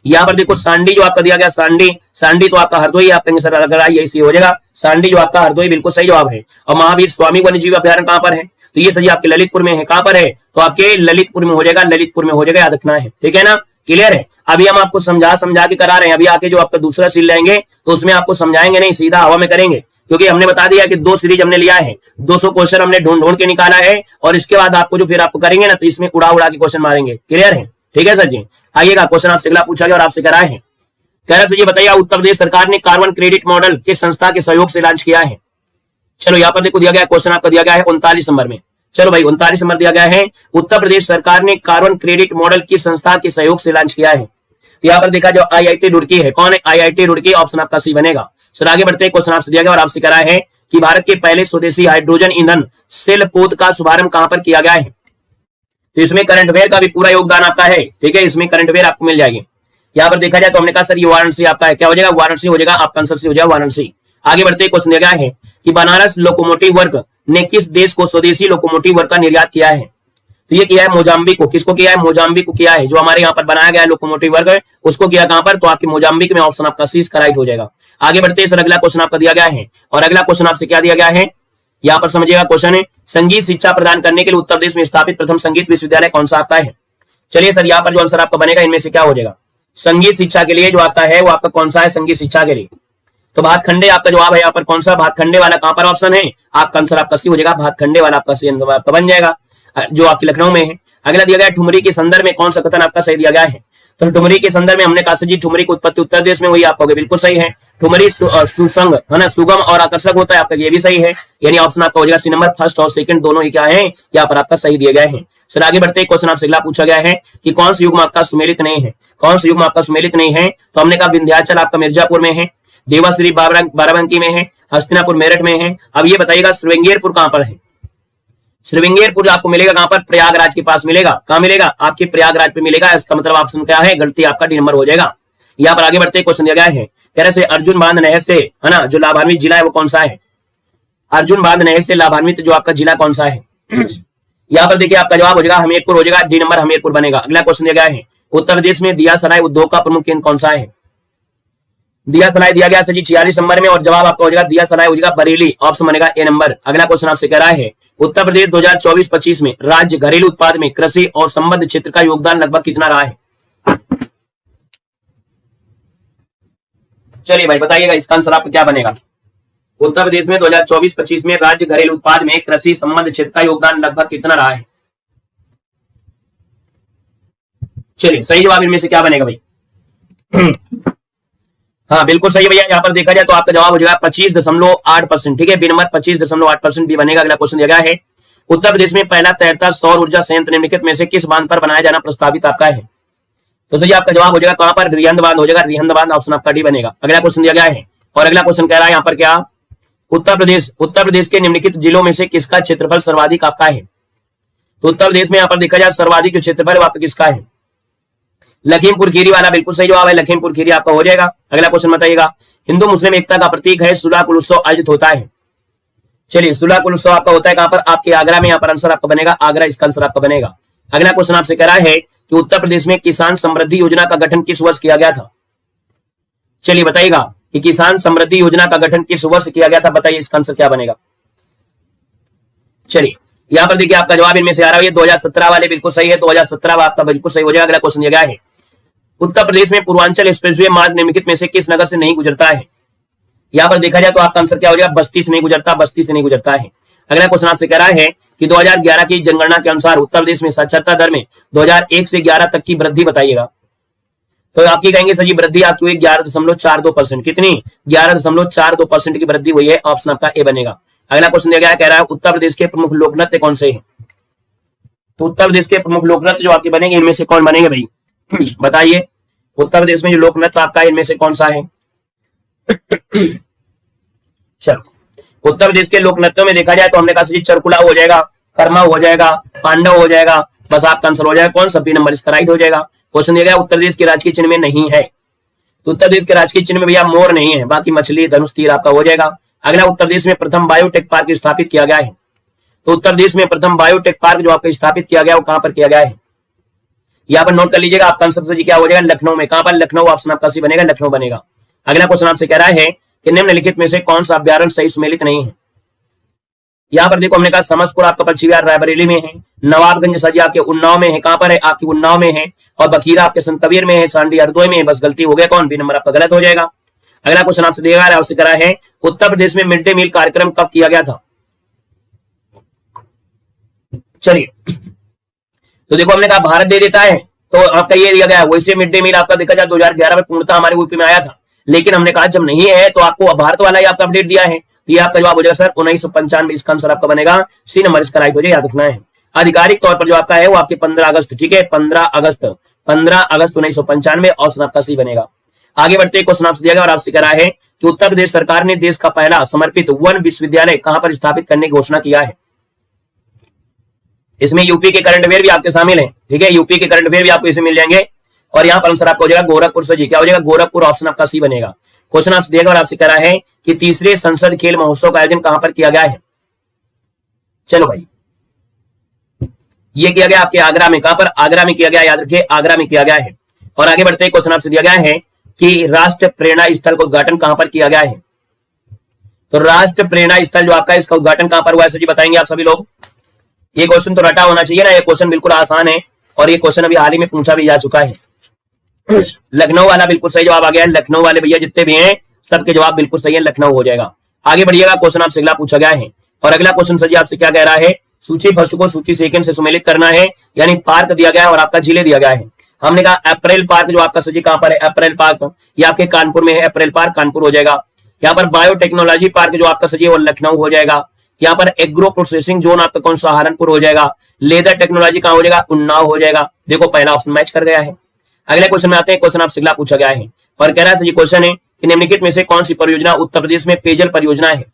यहाँ पर देखो सांडी जो आपका दिया गया, सांडी, सांडी तो आपका हरदोई, आप कहेंगे सर अगर आई ऐसी हो जाएगा, सांडी जो आपका हरदोई बिल्कुल सही जवाब है। और महावीर स्वामी वन्यजीव अभ्यारण्य कहां पर है, तो ये सही आपके ललितपुर में है, कहां पर है, तो आपके ललितपुर में हो जाएगा, ललितपुर में हो जाएगा, याद रखना है, ठीक है ना, क्लियर है। अभी हम आपको समझा के करा रहे हैं, अभी आके जो आपका दूसरा सील लेंगे तो उसमें आपको समझाएंगे नहीं, सीधा हवा में करेंगे, क्योंकि हमने बता दिया कि 2 सीरीज हमने लिया है, 200 क्वेश्चन हमने ढूंढ के निकाला है, और इसके बाद आपको जो फिर आपको करेंगे ना तो इसमें उड़ा के क्वेश्चन मारेंगे, क्लियर है, ठीक है सर जी। आइएगा, क्वेश्चन आपसे अगला पूछा गया और आपसे करा है, कह रहे थे ये बताइए उत्तर प्रदेश सरकार ने कार्बन क्रेडिट मॉडल किस संस्था के सहयोग से लॉन्च किया है। चलो यहाँ पर देखो दिया गया क्वेश्चन आपका दिया गया है 39 नंबर में, चलो भाई 39 नंबर दिया गया है, उत्तर प्रदेश सरकार ने कार्बन क्रेडिट मॉडल किस संस्था के सहयोग से लॉन्च किया है। यहाँ पर देखा जो आईआईटी रुड़की है, कौन है, आईआईटी रुड़की, ऑप्शन आपका सी बनेगा। सर आगे बढ़ते क्वेश्चन आपसे दिया गया और आपसे करा है कि भारत के पहले स्वदेशी हाइड्रोजन ईंधन सेल पोत का शुभारंभ कहां पर किया गया है। तो इसमें करंट अफेयर का भी पूरा योगदान आपका है, ठीक है, इसमें करंट अफेयर आपको मिल जाएगी। यहाँ पर देखा जाए तो हमने कहा सर ये वाराणसी आपका है, क्या हो जाएगा, वाराणसी हो जाएगा, आपका आंसर सी हो जाएगा वाराणसी। आगे बढ़ते क्वेश्चन दिया गया है कि बनारस लोकोमोटिव वर्क ने किस देश को स्वदेशी लोकोमोटिव वर्क का निर्यात किया है। तो ये किया है मोजाम्बिक को, किसको किया है, मोजाम्बिक को किया है, जो हमारे यहाँ पर बनाया गया है लोकोमोटिव वर्क है उसको किया कहां पर, तो आपके मोजाम्बिक में, ऑप्शन आपका सी राइट हो जाएगा। आगे बढ़ते सर अगला क्वेश्चन आपका दिया गया है और अगला क्वेश्चन आपसे क्या दिया गया है, यहाँ पर समझिएगा क्वेश्चन है संगीत शिक्षा प्रदान करने के लिए उत्तर प्रदेश में स्थापित प्रथम संगीत विश्वविद्यालय कौन सा आपका है। चलिए सर यहाँ पर जो आंसर आपका बनेगा इनमें से क्या हो जाएगा, संगीत शिक्षा के लिए जो आपका है वो आपका कौन सा है, संगीत शिक्षा के लिए, तो भातखंडे आपका जवाब है यहाँ पर कौन सा, भातखंडे वाला कहां पर ऑप्शन है, आपका आंसर आपका सी हो जाएगा, भातखंडे वाला आपका सी आपका बन जाएगा, जो आपके लखनऊ में है। अगला दिया गया ठुमरी के संदर्भ में कौन सा कथन आपका सही दिया गया है। तो ठुमरी के संदर्भ में हमने कहा जी ठुमरी की उत्पत्ति उत्तर प्रदेश में हुई, आपका बिल्कुल सही है, ठुमरी सुसंग है ना, सुगम और आकर्षक होता है, आपका ये भी सही है, यानी ऑप्शन आपका हो जाएगा सी नंबर, फर्स्ट और सेकंड दोनों ही क्या है यहाँ पर आपका सही दिए गए हैं। सर आगे बढ़ते क्वेश्चन आपसे अगला पूछा गया है कि कौन सा युग्म आपका सुमेलित नहीं है, कौन सा युग्म आपका सुमेलित नहीं है, तो हमने कहा विंध्याचल आपका मिर्जापुर में है, देवाश्री बाराबंकी में है, हस्तिनापुर मेरठ में है। अब ये बताइएगा श्रृंगेरपुर कहां पर है, श्रृंगेरपुर आपको मिलेगा कहां पर, प्रयागराज के पास मिलेगा, कहां मिलेगा, आपके प्रयागराज पे मिलेगा, इसका मतलब ऑप्शन क्या है, गलती आपका डी नंबर हो जाएगा। यहाँ पर आगे बढ़ते क्वेश्चन दिया गया है, कह रहे से अर्जुन बांध नहर से है ना जो लाभान्वित जिला है वो कौन सा है, अर्जुन बांध नहर से लाभान्वित जो आपका जिला कौन सा है। यहाँ पर देखिए आपका जवाब हो जाएगा हमीरपुर हो जाएगा, डी नंबर हमीरपुर बनेगा। अगला क्वेश्चन दिया गया है उत्तर प्रदेश में दिया सराय उद्योग का प्रमुख केंद्र कौन सा है। दिया सराय दिया गया जी 46 नंबर में और जवाब आपका हो जाएगा दिया सराय हो जाएगा बरेली, ऑप्शन बनेगा ए नंबर। अगला क्वेश्चन आपसे कह रहा है उत्तर प्रदेश 2024-25 में राज्य घरेलू उत्पाद में कृषि और संबद्ध क्षेत्र का योगदान लगभग कितना रहा है। चलिए भाई बताइएगा इसका आंसर आपका क्या बनेगा। उत्तर प्रदेश में 2024-25 में राज्य घरेलू उत्पाद में कृषि संबंध क्षेत्र का योगदान लगभग कितना रहा है। चलिए सही जवाब इनमें से क्या बनेगा भाई। हाँ बिल्कुल सही है भैया, यहाँ पर देखा जाए तो आपका जवाब हो जाएगा 25.8%। ठीक है, बी नंबर 25.8% भी बनेगा। अगला क्वेश्चन दिया गया है, उत्तर प्रदेश में पहला तैरता सौर ऊर्जा संयंत्र निम्नलिखित में से किस बांध पर बनाया जाना प्रस्तावित आपका है? तो सही आपका जवाब हो जाएगा कहां पर? रिहंद बांध हो जाएगा, रिहंद बांध, ऑप्शन आपका डी बनेगा। अगला क्वेश्चन दिया गया है और अगला क्वेश्चन कह रहा है यहाँ पर क्या, उत्तर प्रदेश के निम्नलिखित जिलों में से किसका क्षेत्रफल सर्वाधिक आपका है? तो उत्तर प्रदेश में यहाँ पर देखा जाए सर्वाधिक जो क्षेत्रफल आपका किसका है? लखीमपुर खीरी वाला बिल्कुल सही जवाब है, लखीमपुर खीरी आपका हो जाएगा। अगला क्वेश्चन बताइएगा, हिंदू मुस्लिम एकता का प्रतीक है सुलह कुल उत्सव आयोजित होता है। चलिए, सुलह कुल उत्सव आपका होता है कहां पर? आपके आगरा में। यहाँ पर आंसर आपका बनेगा आगरा, इसका आंसर आपका बनेगा। अगला क्वेश्चन आपसे कह रहा है कि उत्तर प्रदेश में किसान समृद्धि योजना का गठन किस वर्ष किया गया था? चलिए बताइएगा कि किसान समृद्धि योजना का गठन किस वर्ष किया गया था, बताइए इसका आंसर क्या बनेगा। चलिए यहाँ पर देखिए आपका जवाब इनमें से आ रहा है 2017 वाले बिल्कुल सही है, 2017 आपका बिल्कुल सही हो जाएगा। अगला क्वेश्चन दिया गया है, उत्तर प्रदेश में पूर्वांचल एक्सप्रेसवे मार्ग निम्नलिखित में से किस नगर से नहीं गुजरता है? यहाँ पर देखा जाए तो आपका आंसर क्या हो जाएगा? बस्ती से नहीं गुजरता, बस्ती से नहीं गुजरता है। अगला क्वेश्चन आपसे कह रहा है कि 2011 की जनगणना के अनुसार उत्तर प्रदेश में साक्षरता दर में 2001 से 11 तक की वृद्धि बताइएगा। तो आपकी कहेंगे सर जी वृद्धि आपकी हुई 11.42%। कितनी? 11.42% की वृद्धि हुई है, ऑप्शन आपका ए बनेगा। अगला क्वेश्चन दिया गया कह रहा है उत्तर प्रदेश के प्रमुख लोक नृत्य कौन से हैं? तो उत्तर प्रदेश के प्रमुख लोक नृत्य जो आपके बनेंगे इनमें से कौन बनेंगे भाई? बताइए, उत्तर प्रदेश में जो लोक नृत्य आपका इनमें से कौन सा है? चलो, उत्तर प्रदेश के लोक नृत्यों में देखा जाए तो हमने कहा जी चरकुला हो जाएगा, कर्मा हो जाएगा, पांडव हो जाएगा, बस आपका आंसर हो जाएगा कौन सा? बी नंबर इसका राइट हो जाएगा। क्वेश्चन दिया गया उत्तर प्रदेश के राजकीय चिन्ह में नहीं है, तो उत्तर प्रदेश के राजकीय चिन्ह में भैया मोर नहीं है, बाकी मछली धनुष तीर आपका हो जाएगा। अगला, उत्तर प्रदेश में प्रथम बायोटेक पार्क स्थापित किया गया है, तो उत्तर प्रदेश में प्रथम बायोटेक पार्क जो आपका स्थापित किया गया वो कहां पर किया गया है? यहाँ पर नोट कर लीजिएगा, आपका आंसर जी क्या हो जाएगा? लखनऊ में। कहां पर? लखनऊ, ऑप्शन आपका सी बनेगा, लखनऊ बनेगा। अगला क्वेश्चन आपसे कह रहा है कि निम्नलिखित में से कौन सा अभ्यारण्य सही सुमेलित नहीं है? यहाँ पर देखो हमने कहा समस्तपुर आपका पक्षी विहार रायबरेली में है, नवाबगंज सजी आपके उन्नाव में है, कहां पर है? आपकी उन्नाव में है, और बखीरा आपके संत कबीर में है, सांडी हरदोई में है। बस गलती हो गया कौन? बी नंबर आपका गलत हो जाएगा। अगला क्वेश्चन आपसे दिया गया आपसे करा है उत्तर प्रदेश में मिड डे मील कार्यक्रम कब किया गया था? चलिए, तो देखो हमने कहा भारत दे देता है तो आपका ये दिया गया है। वैसे मिड डे मील आपका देखा जाए 2011 में पूर्णतः हमारे यूपी में आया था, लेकिन हमने कहा जब नहीं है तो आपको भारत वाला ही आपका अपडेट दिया है, तो ये आपका जवाब हो जाएगा सर 1995। इसका आंसर आपका बनेगा सी नंबर, इसका राइट हो जाएगा, याद रखना है। आधिकारिक तौर पर जो आपका है वो आपके 15 अगस्त, ठीक है, 15 अगस्त 1995, ऑप्शन आपका सी बनेगा। आगे बढ़ते क्वेश्चन आपसे दिया गया और आपसे करा है कि उत्तर प्रदेश सरकार ने देश का पहला समर्पित वन विश्वविद्यालय कहां पर स्थापित करने की घोषणा किया है? इसमें यूपी के करंट अफेयर भी आपके शामिल हैं, ठीक है, यूपी के करंट अफेयर भी आपको इसमें मिल जाएंगे। और यहाँ पर आंसर आपका हो जाएगा गोरखपुर से जी, क्या हो जाएगा? गोरखपुर, ऑप्शन आपका सी बनेगा। क्वेश्चन आपसे दिया गया और आपसे करा है कि तीसरे संसद खेल महोत्सव का आयोजन कहां पर किया गया है? चलो भाई, ये किया गया आपके आगरा में। कहां पर? आगरा में किया गया, याद रखिए आगरा में किया गया है। और आगे बढ़ते क्वेश्चन आपसे दिया गया है कि राष्ट्र प्रेरणा स्थल का उद्घाटन कहां पर किया गया है? तो राष्ट्र प्रेरणा स्थल जो आपका इसका उद्घाटन कहां पर हुआ है सर जी बताएंगे आप सभी लोग? ये क्वेश्चन तो रटा होना चाहिए ना, ये क्वेश्चन बिल्कुल आसान है और ये क्वेश्चन अभी हाल ही में पूछा भी जा चुका है। लखनऊ वाला बिल्कुल सही जवाब आ गया है। लखनऊ वाले भैया जितने भी हैं सबके जवाब बिल्कुल सही है, लखनऊ हो जाएगा। आगे बढ़िएगा, क्वेश्चन आपसे अगला पूछा गया है और अगला क्वेश्चन सर जी आपसे क्या कह रहा है? सूची फर्स्ट को सूची सेकंड से सुमेलित करना है, यानी पार्क दिया गया है और आपका जिले दिया गया है। हमने कहा अप्रैल पार्क जो आपका सर जी कहां पर है? अप्रैल पार्क ये आपके कानपुर में है, अप्रैल पार्क कानपुर हो जाएगा। यहाँ पर बायोटेक्नोलॉजी पार्क जो आपका सर जी वो लखनऊ हो जाएगा। यहाँ पर एग्रो प्रोसेसिंग जोन आपका कौन सा? सहारनपुर हो जाएगा। लेदर टेक्नोलॉजी कहां हो जाएगा? उन्नाव हो जाएगा। देखो पहला ऑप्शन मैच कर गया है। अगले क्वेश्चन में आते हैं, क्वेश्चन आपसे अगला पूछा गया है और कह रहा है क्वेश्चन है कि निम्नलिखित में से कौन सी परियोजना उत्तर प्रदेश में पेयजल परियोजना है?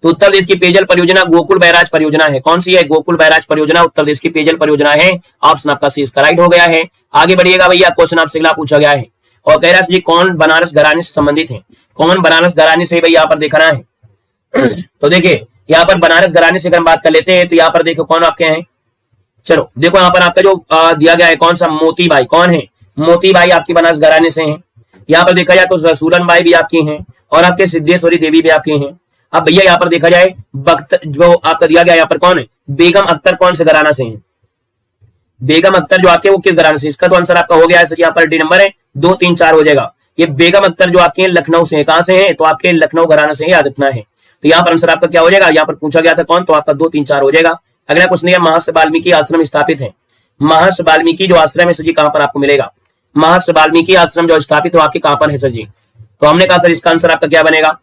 तो उत्तर प्रदेश की पेयजल परियोजना गोकुल बैराज परियोजना है। कौन सी है? गोकुल बैराज परियोजना उत्तर प्रदेश की पेयजल परियोजना है, ऑप्शन आपका सी इसका राइट हो गया है। आगे बढ़िएगा भैया, क्वेश्चन आपसे अगला पूछा गया है और कह रहा है कौन बनारस घराने से संबंधित है? कौन बनारस घराने से भैया यहाँ पर देखना है। तो देखिए यहाँ पर बनारस घराने से अगर बात कर लेते हैं तो यहाँ पर देखो कौन आपके हैं। चलो देखो यहाँ पर आपका जो दिया गया है कौन सा? मोती बाई। कौन है? मोती बाई आपकी बनारस घराने से हैं। यहाँ पर देखा जाए तो रसूलन बाई भी आपकी हैं और आपके सिद्धेश्वरी देवी भी आपकी हैं। अब भैया यहाँ पर देखा जाए वक्त जो आपका दिया गया यहाँ पर कौन है? बेगम अख्तर कौन से घराना से हैं? बेगम अख्तर जो आपके वो किस घराने से? इसका तो आंसर आपका हो गया है यहाँ पर डी नंबर है 2 3 4 हो जाएगा। ये बेगम अख्तर जो आपके लखनऊ से है, कहां से है? तो आपके लखनऊ घराना से याद रखना है। तो यहाँ पर आंसर आपका क्या हो जाएगा? यहाँ पर पूछा गया था कौन, तो आपका 2 3 4 हो जाएगा। अगला क्वेश्चन है महर्षि वाल्मीकि आश्रम स्थापित है। महर्षि वाल्मीकि जो आश्रम है सर जी कहां पर आपको मिलेगा? महर्षि वाल्मीकि आश्रम जो स्थापित हो आपके कहां पर है सर जी? तो हमने कहा सर इसका आंसर आपका क्या बनेगा,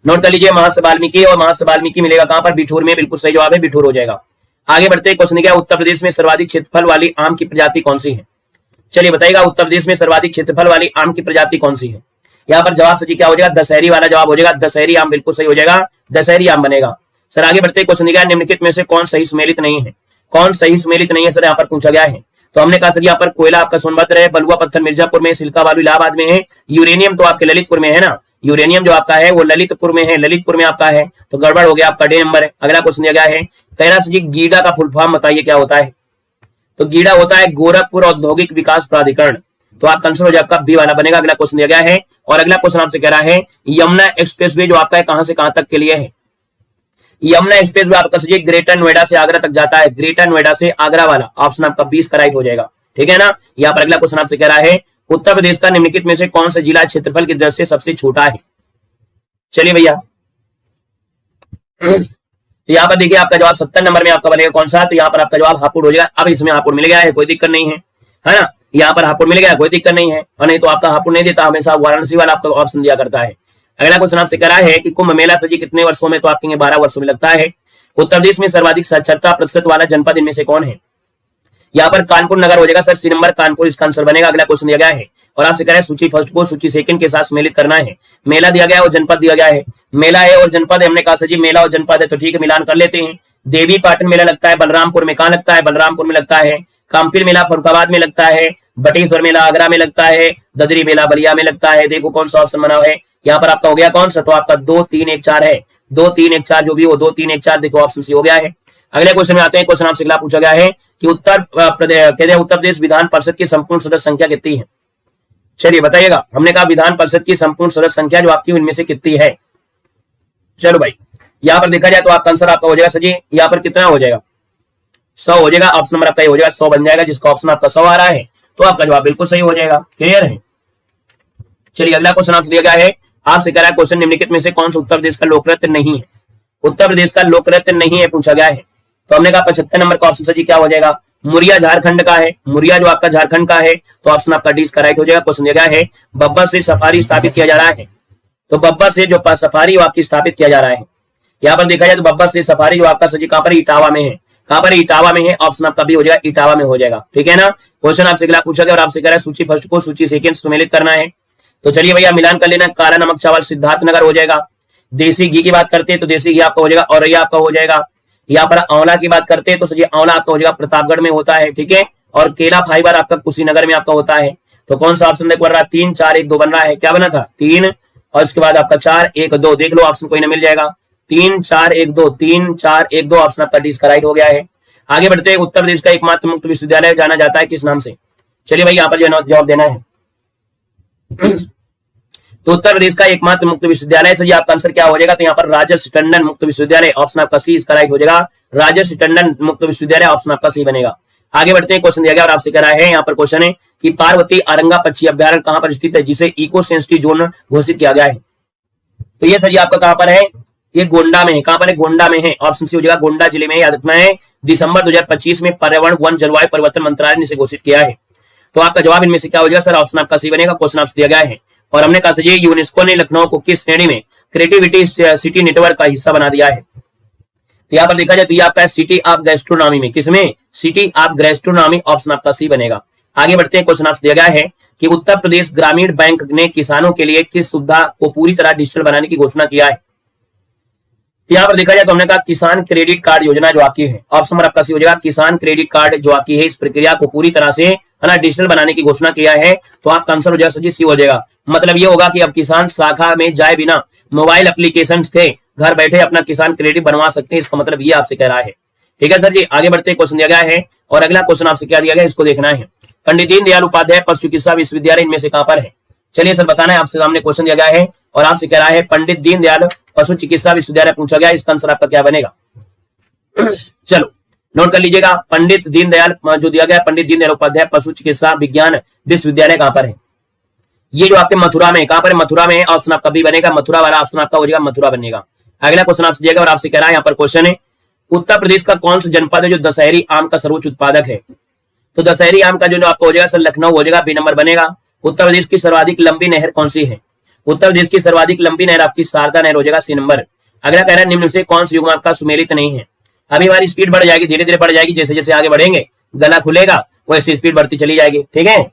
नोट कर लीजिए, महर्षि वाल्मीकि, और महर्षि वाल्मीकि मिलेगा कहां पर, बिठूर में, बिल्कुल सही जवाब है, बिठूर हो जाएगा। आगे बढ़ते हैं, क्वेश्चन क्या, उत्तर प्रदेश में सर्वाधिक क्षेत्रफल वाली आम की प्रजाति कौन सी है, चलिए बताइएगा, उत्तर प्रदेश में सर्वाधिक क्षेत्रफल वाली आम की प्रजाति कौन सी है। यहाँ पर जवाब सही क्या हो जाएगा, दशहरी वाला जवाब हो जाएगा, दशहरी आम बिल्कुल सही हो जाएगा, दशहरी आम बनेगा। सर आगे बढ़ते क्वेश्चन क्या, निम्नलिखित में से कौन सही सम्मिलित नहीं है, कौन सही सम्मिलित नहीं है सर यहाँ पर पूछा गया है। तो हमने कहा सर यहाँ पर कोयला आपका सोनभद्र है, बलुआ पत्थर मिर्जापुर में, सिल्का बालू इलाहाबाद में है, यूरेनियम तो आपके ललितपुर में है ना, यूरेनियम जो आपका है वो ललितपुर में है, ललितपुर में आपका है, तो गड़बड़ हो गया आपका, डी नंबर है। अगला क्वेश्चन दिया गया है, कैलाश जी गीडा का फुल फॉर्म बताइए क्या होता है। तो गीडा होता है गोरखपुर औद्योगिक विकास प्राधिकरण, तो आपका आंसर हो जाए आपका बी वाला बनेगा। अगला क्वेश्चन दिया गया है, और अगला क्वेश्चन आपसे कह रहा है यमुना एक्सप्रेसवे जो आपका है कहां से कहां तक के लिए है। यमुना एक्सप्रेसवे आपका सही ग्रेटर नोएडा से आगरा तक जाता है, ग्रेटर नोएडा से आगरा वाला ऑप्शन आपका 20 का राइट हो जाएगा, ठीक है ना। यहाँ पर अगला क्वेश्चन आपसे कह रहा है उत्तर प्रदेश का निम्नलिखित में से कौन सा जिला क्षेत्रफल की दृष्टि से सबसे छोटा है। चलिए भैया, तो यहाँ पर देखिए आपका जवाब 70 नंबर में आपका बनेगा कौन सा, तो यहाँ पर आपका जवाब हापुड़ हो जाएगा। अब इसमें हापुड़ मिल गया है, कोई दिक्कत नहीं है ना, यहाँ पर हापुड़ मिल गया, कोई दिक्कत नहीं है, और नहीं तो आपका हापुड़ नहीं देता, हमेशा वाराणसी वाला आपका ऑप्शन दिया करता है। अगला क्वेश्चन आपसे कह रहा है कि कुंभ मेला सजी कितने वर्षों में, तो आपके 12 वर्षों में लगता है। उत्तर प्रदेश में सर्वाधिक साक्षरता प्रतिशत वाला जनपद इनमें से कौन है। यहाँ पर कानपुर नगर हो जाएगा सर, सी नंबर कानपुर इसका आंसर बनेगा। अगला क्वेश्चन दिया गया है, और आपसे कह रहा है सूची फर्स्ट को सूची सेकंड के साथ सम्मिलित करना है। मेला दिया गया है और जनपद दिया गया है, मेला है और जनपद है, हमने कहा सर जी मेला और जनपद है, तो ठीक है मिलान कर लेते हैं। देवी पाटन मेला लगता है बलरामपुर में, कहां लगता है, बलरामपुर में लगता है। काम्पिल मेला फरुखाबाद में लगता है, बटेश्वर मेला आगरा में लगता है, ददरी मेला बलिया में लगता है। देखो कौन सा ऑप्शन बना है, यहाँ पर आपका हो गया कौन सा, तो आपका 2 3 1 4 है, 2 3 1 4 जो भी हो 2 3 1 4 देखो ऑप्शन सी हो गया है। अगले क्वेश्चन में आते हैं, क्वेश्चन आपसे पूछा गया है कि उत्तर प्रदेश विधान परिषद की संपूर्ण सदस्य संख्या कितनी है। चलिए बताइएगा, हमने कहा विधान परिषद की संपूर्ण सदस्य संख्या जो आपकी उनमें से कितनी है। चलो भाई यहाँ पर देखा जाए तो आपका आंसर आपका हो जाएगा सजी, यहाँ पर कितना हो जाएगा 100 हो जाएगा, ऑप्शन नंबर आपका हो जाएगा 100 बन जाएगा, जिसका ऑप्शन आपका 100 आ रहा है, तो आपका जवाब बिल्कुल सही हो जाएगा। क्लियर है। चलिए अगला क्वेश्चन आपसे दिया गया है, आपसे कह रहा है क्वेश्चन निम्नलिखित में से कौन सा उत्तर प्रदेश का लोकनृत्य नहीं है। उत्तर प्रदेश का लोकनृत्य नहीं है पूछा गया है, तो हमने कहा 75 नंबर का ऑप्शन सजी क्या हो जाएगा, मुरिया झारखंड का है, मुरिया जो आपका झारखंड का है, तो ऑप्शन आपका डी का राइट हो जाएगा। क्वेश्चन दिया गया है बब्बर से सफारी स्थापित किया जा रहा है, तो बब्बर से जो सफारी आपकी स्थापित किया जा रहा है, यहाँ पर देखा जाए तो बब्बर से सफारी जो आपका सजी कहां पर, इटावा में है, कहां पर, इटावा में है, ऑप्शन आपका भी हो जाएगा, इटावा में हो जाएगा, ठीक है ना। क्वेश्चन आपसे अगला पूछा गया और आपसे कह रहा है सूची फर्स्ट को सूची सेकंड सम्मिलित करना है, तो चलिए भैया मिलान कर लेना। काला नमक चावल सिद्धार्थनगर हो जाएगा, देसी घी की बात करते हैं तो देसी घी आपका हो जाएगा, औरैया आपका हो जाएगा। यहाँ पर आंवला की बात करते हैं तो सजी आंवला आपका हो जाएगा प्रतापगढ़ में होता है, ठीक है, और केला फाइबर आपका कुशीनगर में आपका होता है। तो कौन सा ऑप्शन बन रहा है, 3 4 1 2 बन रहा है, क्या बना था 3 और इसके बाद आपका 4 1 2, देख लो ऑप्शन कोई ना मिल जाएगा, 3 4 1 2, 3 4 1 2 ऑप्शन आपका डी का राइट हो गया है। आगे बढ़ते हैं, उत्तर प्रदेश का एकमात्र मुक्त विश्वविद्यालय जाना जाता है किस नाम से। चलिए भाई यहाँ पर जवाब देना है। तो उत्तर प्रदेश का एकमात्र मुक्त विश्वविद्यालय से आपका आंसर क्या हो जाएगा, तो यहाँ पर राजर्षि टंडन मुक्त विश्वविद्यालय, ऑप्शन आपका सी इसका राइट हो जाएगा, राजर्षि टंडन मुक्त विश्वविद्यालय, ऑप्शन आपका सी बनेगा। आगे बढ़ते हैं, क्वेश्चन दिया गया और आपसे कह रहा है यहाँ पर क्वेश्चन है कि पार्वती आरंगा पक्षी अभ्यारण्य कहां पर स्थित है, जिसे इको सेंसिटिव जोन घोषित किया गया है। तो ये सर आपका कहां पर है, ये गोंडा में है, कहां पर है, गोंडा में है, ऑप्शन सी हो जाएगा, गोंडा जिले में। याद रखना है दिसंबर 2025 में पर्यावरण वन जलवायु परिवर्तन मंत्रालय ने इसे घोषित किया है, तो आपका जवाब इनमें से क्या हो जाएगा सर, ऑप्शन आपका सी बनेगा। क्वेश्चन आपसे दिया गया है और हमने कहा ये यूनेस्को ने लखनऊ को किस श्रेणी में क्रिएटिविटी सिटी नेटवर्क का हिस्सा बना दिया है। तो यहाँ पर देखा जाए तो ये आपका सिटी ऑफ गैस्ट्रोनॉमी में, किसमें, सिटी ऑफ गैस्ट्रोनॉमी, ऑप्शन आपका सी बनेगा। आगे बढ़ते हैं, क्वेश्चन आपसे दिया गया है कि उत्तर प्रदेश ग्रामीण बैंक ने किसानों के लिए किस सुविधा को पूरी तरह डिजिटल बनाने की घोषणा किया है। यहाँ पर देखा जाए तो हमने कहा किसान क्रेडिट कार्ड योजना जो आपकी है, ऑप्शन नंबर आपका सी हो जाएगा, किसान क्रेडिट कार्ड जो आपकी है इस प्रक्रिया को पूरी तरह से है ना डिजिटल बनाने की घोषणा किया है, तो आपका आंसर हो जाएगा सी हो जाएगा। मतलब ये होगा कि अब किसान शाखा में जाए बिना मोबाइल एप्लीकेशन के घर बैठे अपना किसान क्रेडिट बनवा सकते हैं, इसका मतलब ये आपसे कह रहा है, ठीक है सर जी। आगे बढ़ते क्वेश्चन दिया गया है और अगला क्वेश्चन आपसे क्या दिया गया इसको देखना है, पंडित दीनदयाल उपाध्याय पशु चिकित्सा विश्वविद्यालय इनमें से कहां पर है। चलिए सर बताना है, आपसे सामने क्वेश्चन दिया गया है और आपसे कह रहा है पंडित दीनदयाल पशु चिकित्सा विश्वविद्यालय पूछा गया, इसका आंसर आपका क्या बनेगा। चलो नोट कर लीजिएगा, पंडित दीनदयाल जो दिया गया पंडित दीनदयाल उपाध्याय पशु चिकित्सा विज्ञान विश्वविद्यालय कहां पर है, ये जो आपके मथुरा में, कहां पर है, मथुरा में, ऑप्शन आपका बी बनेगा, मथुरा वाला ऑप्शन आपका हो जाएगा, मथुरा बनेगा। अगला क्वेश्चन आपसे दिया गया और आपसे कह रहा है यहाँ पर क्वेश्चन है उत्तर प्रदेश का कौन सा जनपद है जो दशहरी आम का सर्वोच्च उत्पादक है। तो दशहरी आम का जो आपका हो जाएगा सर लखनऊ हो जाएगा, बी नंबर बनेगा। उत्तर प्रदेश की सर्वाधिक लंबी नहर कौन सी है, उत्तर प्रदेश की सर्वाधिक लंबी नहर आपकी शारदा नहर हो जाएगा सी नंबर। अगला कह रहा है निम्न से कौन सा युग्म आपका सुमेलित नहीं है। अभी हमारी स्पीड बढ़ जाएगी, धीरे धीरे बढ़ जाएगी, जैसे जैसे आगे बढ़ेंगे गला खुलेगा वैसे स्पीड बढ़ती चली जाएगी। ठीक है,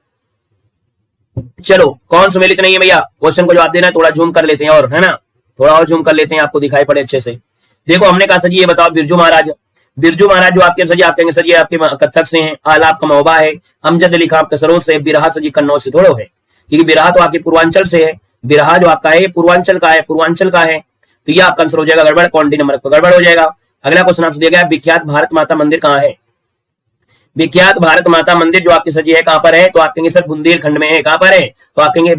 चलो कौन सुमेलित नहीं है भैया, क्वेश्चन को जवाब देना है। थोड़ा जूम कर लेते हैं और, है ना, थोड़ा और जूम कर लेते हैं, आपको दिखाई पड़े अच्छे से। देखो हमने कहा सर जी ये बताओ बिरजू महाराज, बिरजू महाराज जो आपके सर जी आप कहेंगे सर ये आपके कत्थक से हैं, आला आपका महोबा है, अमजद अली खां आपका सरोज से, बिरहा सर जी कन्नौज से थोड़ो है, क्योंकि बिरहा तो आपके पूर्वांचल से है, बिरहा जो आपका है ये पूर्वांचल का है, पूर्वांचल का है, तो ये आपका आंसर हो जाएगा गड़बड़, क्वांटिटी नंबर आपका गड़बड़ हो जाएगा। अगला क्वेश्चन आपसे दिया गया विख्यात भारत माता मंदिर कहाँ है। विख्यात भारत माता मंदिर जो आपकी सजी है कहां पर है, तो आप कहेंगे सर बुंदेलखंड में है। कहां पर है, तो आप कहेंगे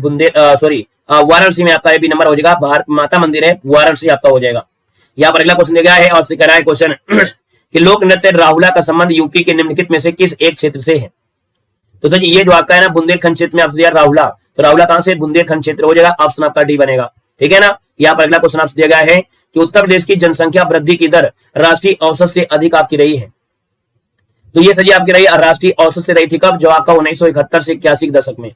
वाराणसी में आपका ये भी नंबर हो जाएगा, भारत माता मंदिर है वाराणसी आपका हो जाएगा। यहाँ पर अगला क्वेश्चन दिया गया है, आपसे कह रहा है क्वेश्चन कि लोक नृत्य राहुला का संबंध यूपी के निम्नलिखित में से किस एक क्षेत्र से है। तो सर ये जो आपका है ना बुंदेलखंड क्षेत्र में आपसे दिया राहुला, तो राहुला कहां से, बुंदेलखंड क्षेत्र हो जाएगा, ऑप्शन आपका डी बनेगा। ठीक है ना। यहाँ पर अगला क्वेश्चन आपसे दिया गया है कि उत्तर प्रदेश की जनसंख्या वृद्धि की दर राष्ट्रीय औसत से अधिक आपकी रही है। तो ये सजी आपकी रही राष्ट्रीय औसत से रही थी कब, जो आपका 1971 से 81 के दशक में।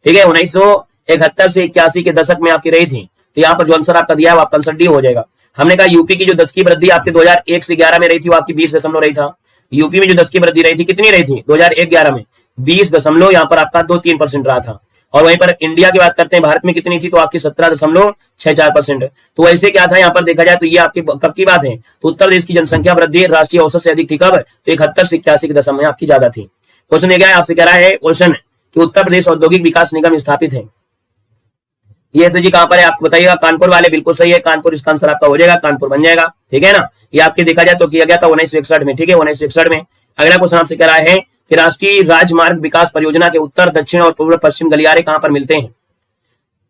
ठीक है, 1971 से 81 के दशक में आपकी रही थी। तो यहाँ पर जो आंसर आपका दिया है वो आपका आंसर डी हो जाएगा। हमने कहा यूपी की जो 10 की वृद्धि आपके 2001 से 11 में रही थी वो आपकी 20 दशमलव रही था। यूपी में जो 10 की वृद्धि रही थी कितनी रही थी 2001-11 में 20 दशमलव यहाँ पर आपका 2-3% रहा था। और वहीं पर इंडिया की बात करते हैं भारत में कितनी थी, तो आपकी 17.64%। तो वैसे क्या था यहाँ पर देखा जाए तो ये आपकी कब की बात है, तो उत्तर प्रदेश की जनसंख्या वृद्धि राष्ट्रीय औसत से अधिक थी कब, तो 71 से 81 के दशक में आपकी ज्यादा थी। क्वेश्चन ये क्या है आपसे कह रहा है क्वेश्चन कि उत्तर प्रदेश औद्योगिक विकास निगम स्थापित है, ये सर जी कहां पर है आपको बताइएगा। कानपुर वाले बिल्कुल सही है, कानपुर इसका आंसर आपका हो जाएगा, कानपुर बन जाएगा। ठीक है ना, ये आपके देखा जाए तो किया गया था 1961 में। ठीक है, 1961 में। अगला क्वेश्चन आपसे कह रहा है कि राष्ट्रीय राजमार्ग विकास परियोजना के उत्तर दक्षिण और पूर्व पश्चिम गलियारे कहां पर मिलते हैं।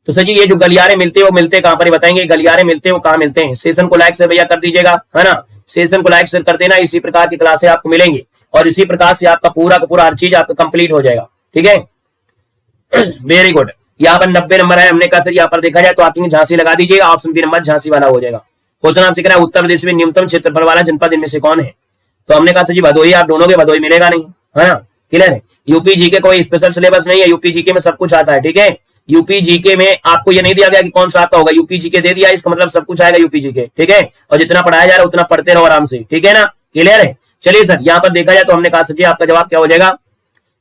तो सर जी ये जो गलियारे मिलते हैं वो मिलते कहां पर बताएंगे, गलियारे मिलते हैं वो कहां मिलते हैं। सेशन को लाइक से भैया कर दीजिएगा, है ना, सेशन को लाइक से कर देना, इसी प्रकार की क्लासें आपको मिलेंगी और इसी प्रकार से आपका पूरा का पूरा हर चीज आपका कंप्लीट हो जाएगा। ठीक है, वेरी गुड। यहाँ पर 90 नंबर है, हमने कहा सर यहाँ पर देखा जाए तो आपकी झांसी लगा दीजिएगा, ऑप्शन बी नंबर झांसी वाला हो जाएगा। क्वेश्चन आपसे कह रहा है उत्तर प्रदेश में न्यूनतम क्षेत्रफल वाला जनपद इनमें से कौन है। तो हमने कहा सर जी भदोही, आप ढूंढोगे भदोही मिलेगा नहीं, है ना, क्लियर है। यूपी जीके कोई स्पेशल सिलेबस नहीं है, यूपी जीके में सब कुछ आता है। ठीक है, यूपी जीके में आपको ये नहीं दिया गया कि कौन सा आपका होगा, यूपी जीके दे दिया, इसका मतलब सब कुछ आएगा यूपी जीके। ठीक है, और जितना पढ़ाया जा रहा है उतना पढ़ते रहो आराम से। ठीक है ना, क्लियर है। चलिए सर यहाँ पर देखा जाए तो हमने कहा सर जी आपका जवाब क्या हो जाएगा,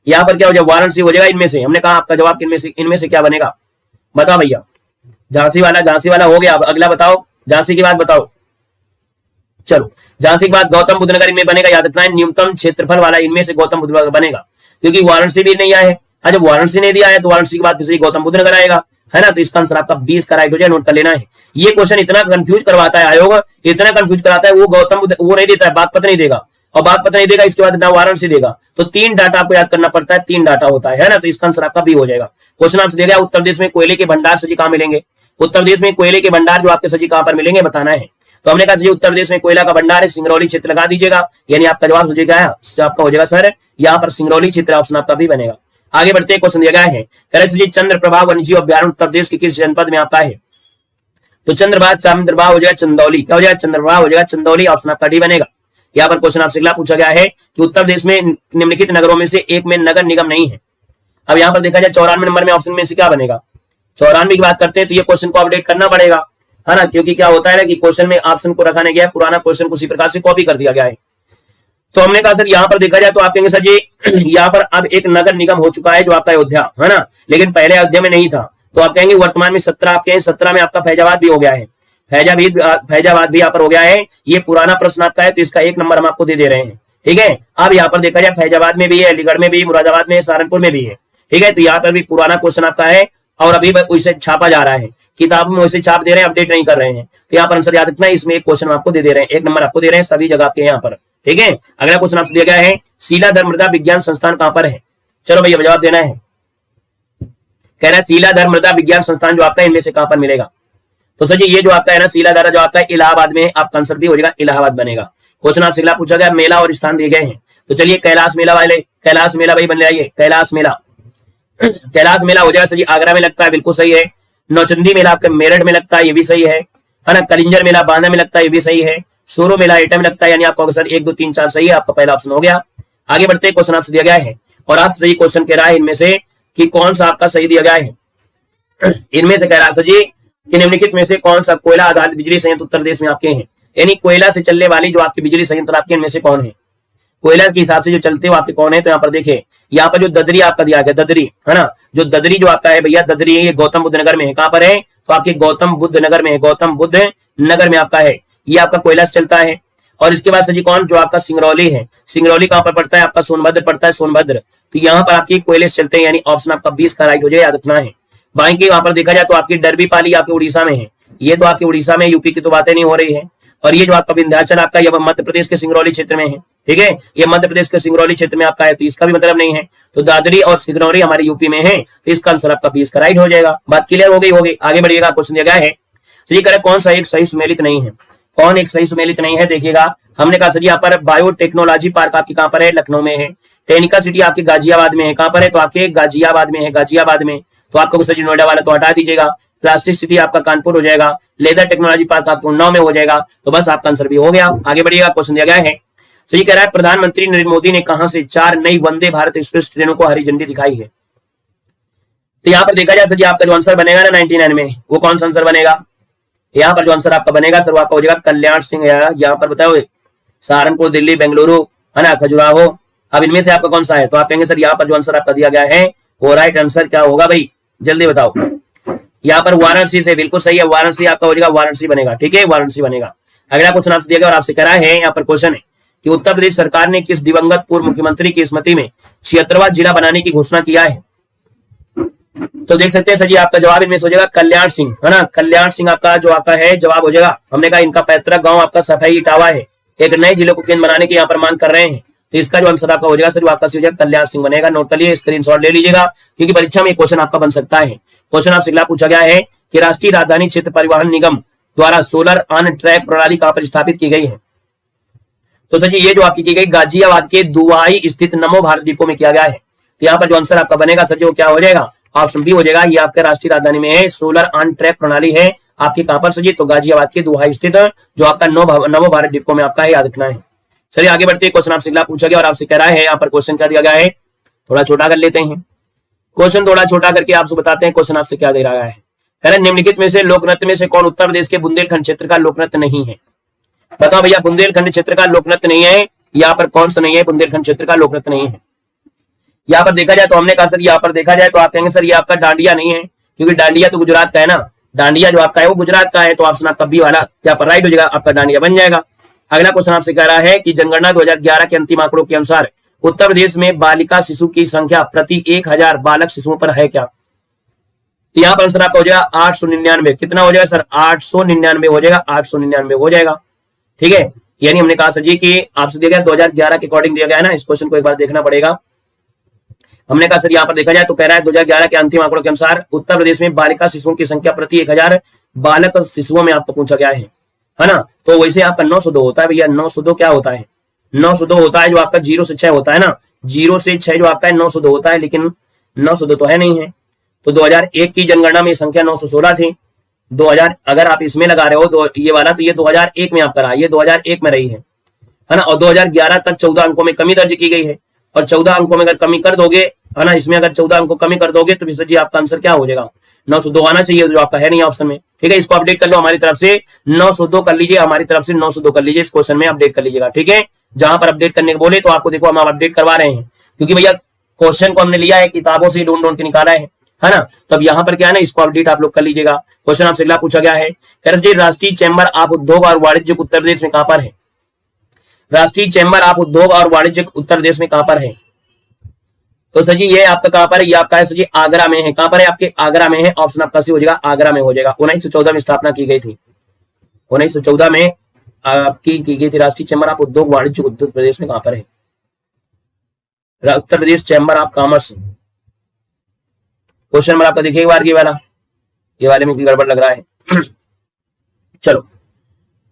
यहाँ पर क्या हो जाएगा, वाराणसी हो जाएगा इनमें से। हमने कहा आपका जवाब इनमें से क्या बनेगा, बताओ भैया। झांसी वाला हो गया। अगला बताओ, झांसी की बात बताओ। चलो झांसी के बाद गौतम बुद्ध नगर इनमें बनेगा, याद रखना है न्यूनतम क्षेत्रफल वाला इनमें से गौतम बुद्ध नगर बनेगा, क्योंकि वाराणसी भी नहीं आया है। जब वाराणसी नहीं दिया है तो वाराणसी के बाद फिर गौतम बुद्ध नगर आएगा, है ना। तो इसका आंसर आपका 20 का राइट हो जाए, नोट कर लेना है। ये क्वेश्चन इतना कंफ्यूज करवाता है आयोग, इतना कंफ्यूज कराता है, वो गौतम बुद्ध वो नहीं देता है, बात पता नहीं देगा, और बात पता नहीं देगा इसके बाद ना वाराणसी देगा। तो 3 डाटा आपको याद करना पड़ता है, 3 डाटा होता है ना। तो इसका आंसर आपका बी हो जाएगा। क्वेश्चन आपसे देगा उत्तर प्रदेश में कोयले के भंडार सजी कहां मिलेंगे। उत्तर प्रदेश में कोयले के भंडार जो आपके सजी कहां पर मिलेंगे बताना है। तो हमने कहा उत्तर प्रदेश में कोयला का भंडार है, सिंगरौली क्षेत्र लगा दीजिएगा, यानी आपका जवाब हो जाएगा आपका हो जाएगा सर यहाँ पर सिंगरौली क्षेत्र, ऑप्शन आपका भी बनेगा। आगे बढ़ते हैं, क्वेश्चन दिया गया है जी चंद्रप्रभा वन्यजीव अभ्यारण्य उत्तर प्रदेश के किस जनपद में आपका है। तो चंद्रप्रभा हो जाएगा चंदौली, क्या हो जाएगा, चंद्रप्रभा हो जाएगा चंदौली, ऑप्शन आपका डी बनेगा। यहाँ पर क्वेश्चन आपसे अगला पूछा गया है कि उत्तर प्रदेश में निम्नलिखित नगरों में से एक में नगर निगम नहीं है। अब यहाँ पर देखा जाए 94 नंबर में ऑप्शन में से क्या बनेगा। 94 की बात करते हैं तो ये क्वेश्चन को अपडेट करना पड़ेगा, है ना, क्योंकि क्या होता है ना कि क्वेश्चन में ऑप्शन को रखा नहीं गया, पुराना क्वेश्चन उसी प्रकार से कॉपी कर दिया गया है। तो हमने कहा सर यहाँ पर देखा जाए तो आप कहेंगे सर जी यहाँ पर अब एक नगर निगम हो चुका है जो आपका अयोध्या, है ना, लेकिन पहले अयोध्या में नहीं था। तो आप कहेंगे वर्तमान में 17 आपके 17 में आपका फैजाबाद भी हो गया है, फैजाबाद भी यहाँ पर हो गया है। ये पुराना प्रश्न आपका है तो इसका 1 नंबर हम आपको दे रहे हैं। ठीक है, अब यहाँ पर देखा जाए फैजाबाद में भी है, अलीगढ़ में भी, मुरादाबाद में, सहारनपुर में भी है। ठीक है, तो यहाँ पर भी पुराना क्वेश्चन आपका है और अभी उसे छापा जा रहा है, किताबों में वैसे छाप दे रहे हैं, अपडेट नहीं कर रहे हैं। तो यहाँ पर आंसर याद रखना है, इसमें एक क्वेश्चन आपको दे रहे हैं, 1 नंबर आपको दे रहे हैं सभी जगह के यहाँ पर। ठीक है, अगला क्वेश्चन आपसे दिया गया है शीलाधर मृदा विज्ञान संस्थान कहां पर है। चलो भैया जवाब देना है। कह रहा है शीलाधर मृदा विज्ञान संस्थान जो आपका इनमें से कहां पर मिलेगा। तो सर जी ये जो आपका है ना शीलाधर जो आपका इलाहाबाद में, आपका आंसर भी हो जाएगा इलाहाबाद बनेगा। क्वेश्चन आपसे अगला पूछा गया मेला और स्थान दिए गए हैं। तो चलिए कैलाश मेला वाले, कैलाश मेला भाई बन जाइए, कैलाश मेला कैलाश मेला हो जाएगा सर जी आगरा में लगता है, बिल्कुल सही है। नौचंदी मेला आपके मेरठ में लगता है, ये भी सही है ना। कलिंजर मेला बांदा में लगता है, ये भी सही है। सोरो मेला एटा में लगता है, यानी आपका सर 1 2 3 4 सही है, आपका पहला ऑप्शन हो गया। आगे बढ़ते क्वेश्चन आपसे दिया गया है और आपसे सही क्वेश्चन कह रहा है इनमें से कि कौन सा आपका सही दिया गया है। इनमें से कह रहा है सर जी कि निम्नलिखित में से कौन सा कोयला आधारित बिजली संयंत्र उत्तर प्रदेश में आपके हैं। यानी कोयला से चलने वाली जो आपकी बिजली संयंत्र आपके इनमें से कौन है, कोयला के हिसाब से जो चलते हो आपके कौन है। तो यहाँ पर देखिए, यहाँ पर जो ददरी आपका दिया गया, ददरी है ना, जो ददरी जो आपका है भैया, ददरी ये गौतम बुद्ध नगर में है। कहां पर है, तो आपके गौतम बुद्ध नगर में है, गौतम बुद्ध नगर में आपका है, ये आपका कोयला से चलता है। और इसके बाद सजी कौन, जो आपका सिंगरौली है, सिंगरौली कहां पर पड़ता है, आपका सोनभद्र पड़ता है, सोनभद्र। तो यहाँ पर आपकी कोयले से चलते हैं, यानी ऑप्शन आपका 20 का राइट हो जाए, याद रखना है। बाकी वहां पर देखा जाए तो आपकी डरबी पाली आपके उड़ीसा में है, ये तो आपके उड़ीसा में, यूपी की तो बातें नहीं हो रही है। और ये जो आपका विंध्याचल आपका ये मध्य प्रदेश के सिंगरौली क्षेत्र में है, ठीक है, ये मध्य प्रदेश के सिंगरौली क्षेत्र में आपका है, तो इसका भी मतलब नहीं है। तो दादरी और सिंगरौली हमारे यूपी में है, तो इसका आंसर आपका 20 का राइट हो जाएगा। बात क्लियर हो गई। आगे बढ़िएगा, क्वेश्चन दिया गया है, सही करें कौन सा एक सही सुमेलित नहीं है, कौन एक सही सुमेलित नहीं है। देखिएगा, हमने कहा सर यहाँ पर बायोटेक्नोलॉजी पार्क आपकी कहां पर है, लखनऊ में है। टेक्निकल सिटी आपके गाजियाबाद में है, कहां पर है, तो आपके गाजियाबाद में है, गाजियाबाद में। तो आपको सर नोएडा वाला तो हटा दीजिएगा। प्लास्टिक सिटी आपका कानपुर हो जाएगा, लेदर टेक्नोलॉजी पार्क आपको उन्नाव में हो जाएगा। तो बस आपका आंसर भी हो गया। आगे बढ़िएगा, क्वेश्चन दिया गया है, सही कह रहा है, प्रधानमंत्री नरेंद्र मोदी ने कहां से 4 नई वंदे भारत एक्सप्रेस ट्रेनों को हरी झंडी दिखाई है। तो यहाँ पर देखा जाए सर, आपका जो आंसर बनेगा ना 99 में, वो कौन सा आंसर बनेगा, यहाँ पर जो आंसर आपका बनेगा सर, आपका हो जाएगा कल्याण सिंह। यहाँ पर बताओ, सहारनपुर, दिल्ली, बेंगलुरु, है ना, खजुराहो। अब इनमें से आपका कौन सा है, तो आप कहेंगे सर यहाँ पर जो आंसर आपका दिया गया है वो राइट आंसर क्या होगा भाई, जल्दी बताओ। यहाँ पर वाराणसी से, बिल्कुल सही है, वाराणसी आपका हो जाएगा, वाराणसी बनेगा, ठीक है, वाराणसी बनेगा। अगला क्वेश्चन आपसे दिया गया और आपसे कह रहा है, यहाँ पर क्वेश्चन है कि उत्तर प्रदेश सरकार ने किस दिवंगत पूर्व मुख्यमंत्री की स्मृति में 76वां जिला बनाने की घोषणा किया है। तो देख सकते हैं सर जी, आपका जवाब इनमें से हो जाएगा कल्याण सिंह, है ना, कल्याण सिंह आपका जो आपका है जवाब हो जाएगा। हमने कहा इनका पैतृक गांव आपका सफाई इटावा है, एक नए जिले को केंद्र बनाने की यहाँ पर मांग कर रहे हैं। तो इसका जो आंसर आपका हो जाएगा सर, आपका कल्याण सिंह बनेगा। नोट कर लिए, स्क्रीनशॉट ले लीजिएगा, क्योंकि परीक्षा में क्वेश्चन आपका बन सकता है। क्वेश्चन आपसे अगला पूछा गया है कि राष्ट्रीय राजधानी क्षेत्र परिवहन निगम द्वारा सोलर ऑन ट्रैक प्रणाली कहां पर स्थापित की गई है। तो सर जी ये जो आपकी की गई गाजियाबाद के दुवाई स्थित नमो भारत डिपो में किया गया है। तो यहाँ पर जो आंसर आपका बनेगा सर जी वो क्या हो जाएगा, ऑप्शन बी हो जाएगा। ये आपके राष्ट्रीय राजधानी में है, सोलर ऑन ट्रैक प्रणाली है आपकी कहां पर सर जी, तो गाजियाबाद के दुहाई स्थित जो आपका नमो भारत डिपो में आपका है, याद रखना है। चलिए आगे बढ़ते हैं, क्वेश्चन आपसे अगला पूछा गया और आपसे कह रहा है, यहाँ पर क्वेश्चन क्या दिया गया है, थोड़ा छोटा कर लेते हैं क्वेश्चन, थोड़ा छोटा करके आपसे बताते हैं क्वेश्चन आपसे क्या दे रहा है। कह रहे निम्नलिखित में से लोक नृत्य में से कौन उत्तर प्रदेश के बुंदेलखंड क्षेत्र का लोक नृत्य नहीं है। बताओ भैया, बुंदेलखंड क्षेत्र का लोक नृत्य नहीं है, यहाँ पर कौन सा नहीं है, बुंदेलखंड क्षेत्र का लोक नृत्य नहीं है। यहाँ पर देखा जाए तो हमने कहा सर, यहाँ पर देखा जाए तो आप कहेंगे सर ये आपका डांडिया नहीं है, क्योंकि डांडिया तो गुजरात का है ना, डांडिया जो आपका है वो गुजरात का है। तो ऑप्शन आपका बी वाला यहाँ पर राइट हो जाएगा, आपका डांडिया बन जाएगा। अगला क्वेश्चन आपसे कह रहा है कि जनगणना 2011 के अंतिम आंकड़ों के अनुसार उत्तर प्रदेश में बालिका शिशु की संख्या प्रति 1000 बालक शिशुओं पर है क्या। तो यहाँ पर आंसर आपका हो जाएगा 899। कितना हो जाएगा सर, 899 हो जाएगा, 899 हो जाएगा, ठीक है। यानी हमने कहा सर जी कि आपसे दिया गया 2011 के अकॉर्डिंग दिया गया है ना, इस क्वेश्चन को एक बार देखना पड़ेगा। हमने कहा सर यहाँ पर देखा जाए तो कह रहा है 2011 के अंतिम आंकड़ों के अनुसार उत्तर प्रदेश में बालिका शिशुओं की संख्या प्रति 1000 बालक शिशुओं में आपको पूछा गया है ना। तो वैसे आपका 902 होता है भैया, 902 क्या होता है, 902 होता है जो आपका 0 से 6 होता है ना, 0 से 6 जो आपका है 902 होता है, लेकिन 902 तो है नहीं है। तो 2001 की जनगणना में संख्या 916 थी। 2000 अगर आप इसमें लगा रहे हो तो ये वाला, तो ये 2001 में आपका रहा, ये 2001 में रही है ना। और 2011 तक 14 अंकों में कमी दर्ज की गई है, और 14 अंकों में अगर कमी कर दोगे है ना, इसमें अगर 14 अंकों कमी कर दोगे तो जी आपका आंसर क्या हो जाएगा, 902 आना चाहिए, जो आपका है नहीं ऑप्शन में, ठीक है। इसको अपडेट कर लो हमारी तरफ से, 902 कर लीजिए, हमारी तरफ से 902 कर लीजिए, इस क्वेश्चन में अपडेट कर लीजिएगा, ठीक है। जहां पर अपडेट करने को बोले तो आपको देखो हम अपडेट करवा रहे हैं, क्योंकि भैया क्वेश्चन को हमने लिया है किताबों से ढूंढ के निकाला है ना। तो अब यहाँ पर क्या है ना, इसको अपडेट आप लोग कर लीजिएगा। क्वेश्चन आपसे अगला पूछा गया है, राष्ट्रीय चैम्बर ऑफ उद्योग और वाणिज्य उत्तर प्रदेश में कहां पर है। राष्ट्रीय चैम्बर ऑफ उद्योग और वाणिज्य उत्तर प्रदेश में कहां पर है। तो सर जी ये आपका कहां पर है, ये आपका है सर जी आगरा में है। कहां पर है, आपके आगरा में है, ऑप्शन आपका सी हो जाएगा, आगरा में हो जाएगा। 1914 में स्थापना की गई थी, 1914 में आपकी की गई थी राष्ट्रीय चैम्बर ऑफ उद्योग वाणिज्य उत्तर प्रदेश में कहां पर है, Uttar Pradesh chamber of commerce. Question number आपका देखिए एक बार, ये वाले में गड़बड़ लग रहा है। चलो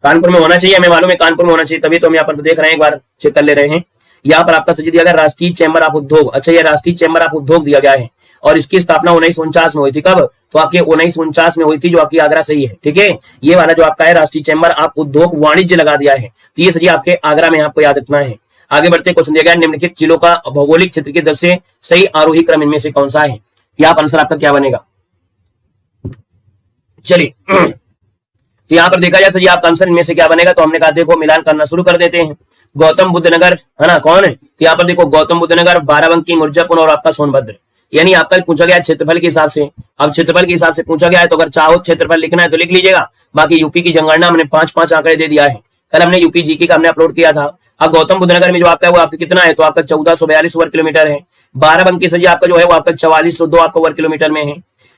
कानपुर में होना चाहिए, हमें मालूम है कानपुर में होना चाहिए, तभी तो हम यहाँ पर देख रहे हैं, एक बार चेक कर ले रहे हैं। यहाँ पर आपका सजी दिया गया राष्ट्रीय चैम्बर ऑफ उद्योग। अच्छा ये राष्ट्रीय चैम्बर ऑफ उद्योग दिया गया है, और इसकी स्थापना 1949 में हुई थी। कब, तो आपके 1949 में हुई थी, जो आपकी आगरा से ही है, ठीक है। ये वाला जो आपका है राष्ट्रीय चैम्बर ऑफ उद्योग वाणिज्य लगा दिया है, तो ये सजी आपके आगरा में, आपको याद रखना है। आगे बढ़ते क्वेश्चन दिया गया, निम्नलिखित जिलों का भौगोलिक क्षेत्र की दर से सही आरोही क्रम इनमें से कौन सा है। यहाँ पर आंसर आपका क्या बनेगा, चलिए तो यहाँ पर देखा जाए सर आपका आंसर इनमें से क्या बनेगा, तो हमने कहा देखो मिलान करना शुरू कर देते हैं। गौतम बुद्ध नगर है ना, कौन है, तो यहाँ पर देखो गौतम बुद्ध नगर, बाराबंकी, मिर्जापुर और आपका सोनभद्र। यानी आपका पूछा गया क्षेत्रफल के हिसाब से। अब क्षेत्रफल के हिसाब से पूछा गया है, तो अगर चाहो क्षेत्रफल लिखना है तो लिख लीजिएगा। बाकी यूपी की जनगणना हमने 5-5 आंकड़े दे दिया है, कल हमने यूपी जीके का हमने अपलोड किया था। अब गौतम बुद्ध नगर में जो आपका है वो आपका कितना है, तो आपका 1442 वर्ग किलोमीटर है। बाराबंकी से आपका जो है वो आपका 4402 आपका वर्ग किलोमीटर में है।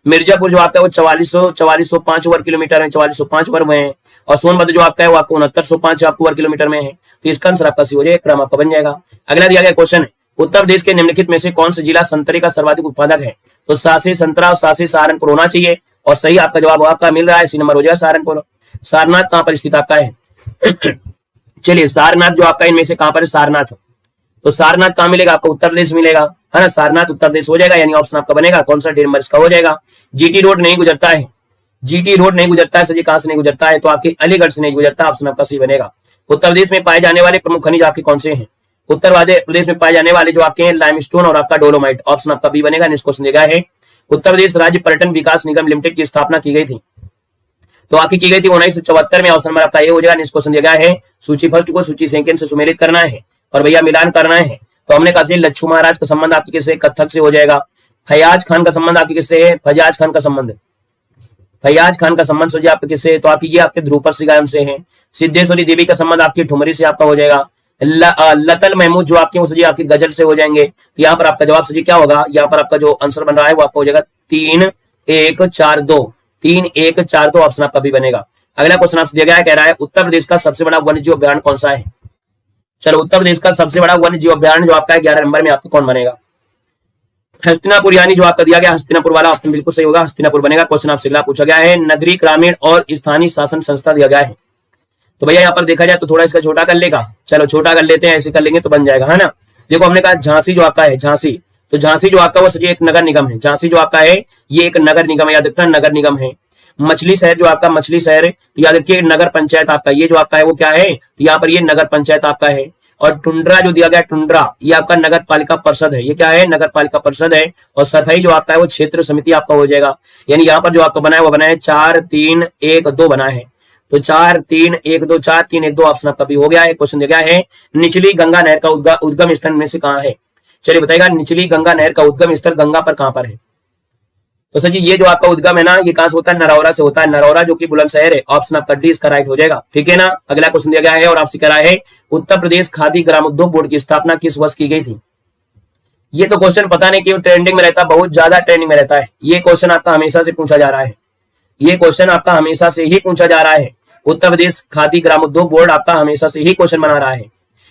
मिर्जापुर जो आपका वो 4405 वर्ग किलोमीटर है, 4405 वर्ग में है। और सोनभद्र जो आपका है वो आपको 6905 आपको वर्ग किलोमीटर में है। तो इसका आंसर आपका सी हो जाएगा, क्रम आपका बन जाएगा। अगला दिया गया क्वेश्चन है, उत्तर प्रदेश के निम्नलिखित में से कौन सा जिला संतरे का सर्वाधिक उत्पादक है, तो सासे संतरा और सासे सहारनपुर होना चाहिए। और सही आपका जवाब आपका मिल रहा है, सी नंबर हो जाएगा सहारनपुर। सारनाथ कहां पर स्थित आपका है चलिए सारनाथ जो आपका इनमें से कहां पर है, सारनाथ। तो सारनाथ कहां मिलेगा आपको, उत्तर प्रदेश मिलेगा, है ना। सारनाथ उत्तर प्रदेश हो जाएगा, यानी ऑप्शन आपका बनेगा कौन सा, डी नंबर इसका हो जाएगा। जीटी रोड नहीं गुजरता है, जीटी रोड नहीं गुजरता है सर, कहां से नहीं गुजरता है, तो आपके अलीगढ़ से नहीं गुजरता, ऑप्शन आपका सी बनेगा। उत्तर प्रदेश में पाए जाने वाले प्रमुख खनिज आपके कौन से हैं, उत्तर प्रदेश में पाए जाने वाले जो आपके हैं लाइमस्टोन और आपका डोलोमाइट, ऑप्शन आपका बी बनेगा। नेक्स्ट क्वेश्चन दिया है, उत्तर प्रदेश राज्य पर्यटन विकास निगम लिमिटेड की स्थापना की गई थी, तो आपकी की गई थी 1974 में, ऑप्शन नंबर आपका ये हो जाएगा। नेक्स्ट क्वेश्चन दिया है, सूची फर्स्ट को सूची सेकंड से सुमेलित करना है और भैया मिलान करना है। तो हमने कहा लच्छू महाराज का संबंध आपके किससे, कथक से हो जाएगा। फयाज खान का संबंध आपके किससे है, फयाज खान का संबंध, फयाज खान का संबंध सोचिए आपके किससे, तो आपकी ये आपके ध्रुपद से गायन से है। सिद्धेश्वरी देवी का संबंध आपकी ठुमरी से आपका हो जाएगा। लतल महमूद जो आपके सजी आपकी गजल से हो जाएंगे। तो यहाँ पर आपका जवाब सजी क्या होगा, यहाँ पर आपका जो आंसर बन रहा है वो आपका हो जाएगा 3-1-4-2, 3-1-4-2 ऑप्शन आपका भी बनेगा। अगला क्वेश्चन आपसे दिया गया है, कह रहा है उत्तर प्रदेश का सबसे बड़ा वन्य जीव अभ्यारण्य कौन सा है। चलो उत्तर प्रदेश का सबसे बड़ा वन्य जीव अभ्यारण्य जो आपका है 11 नंबर में आपको कौन बनेगा, हस्तिनापुर, यानी जो आपका दिया गया हस्तिनापुर वाला ऑप्शन बिल्कुल सही होगा, हस्तिनापुर बनेगा। क्वेश्चन आपसे अगला पूछा गया है, नगरीय ग्रामीण और स्थानीय शासन संस्था दिया गया है, तो भैया यहाँ पर देखा जाए तो थोड़ा इसका छोटा कर लेगा, चलो छोटा कर लेते हैं, ऐसे कर लेंगे तो बन जाएगा, है ना। देखो हमने कहा झांसी जो आपका है, झांसी, तो झांसी जो आपका वो सही एक नगर निगम है, झांसी जो आपका है ये एक नगर निगम है, याद रखना नगर निगम है। मछली शहर जो आपका मछली शहर है, तो याद रखिए नगर पंचायत आपका ये जो आपका है वो क्या है, तो यहाँ पर ये नगर पंचायत आपका है। और टुंड्रा जो दिया गया टुंड्रा ये आपका नगर पालिका परिषद है, ये क्या है नगर पालिका परिषद है। और सफाई जो आपका है वो क्षेत्र समिति आपका हो जाएगा। यानी यहाँ पर जो आपका बना है वो बना है 4-3-1-2 बना है, तो 4-3-1-2, 4-3-1-2 ऑप्शन आपका भी हो गया है। क्वेश्चन दिया गया है, निचली गंगा नहर का उद्गम स्थल में से कहाँ है, चलिए बताएगा निचली गंगा नहर का उद्गम स्थल गंगा पर कहां पर है। तो सर जी ये जो आपका उद्गम है ना ये कहां से होता है, नरौरा से होता है, नरौरा जो कि बुलंदशहर है, ऑप्शन आपका डी इसका राइट हो जाएगा, ठीक है ना। अगला क्वेश्चन दिया गया है और आपसे कह रहा है, उत्तर प्रदेश खादी ग्रामोद्योग बोर्ड की स्थापना किस वर्ष की गई थी। ये तो क्वेश्चन पता नहीं क्यों ट्रेंडिंग में रहता है, बहुत ज्यादा ट्रेंडिंग में रहता है। ये क्वेश्चन आपका हमेशा से पूछा जा रहा है, ये क्वेश्चन आपका हमेशा से ही पूछा जा रहा है। उत्तर प्रदेश खादी ग्रामोद्योग बोर्ड आपका हमेशा से ही क्वेश्चन बना रहा है।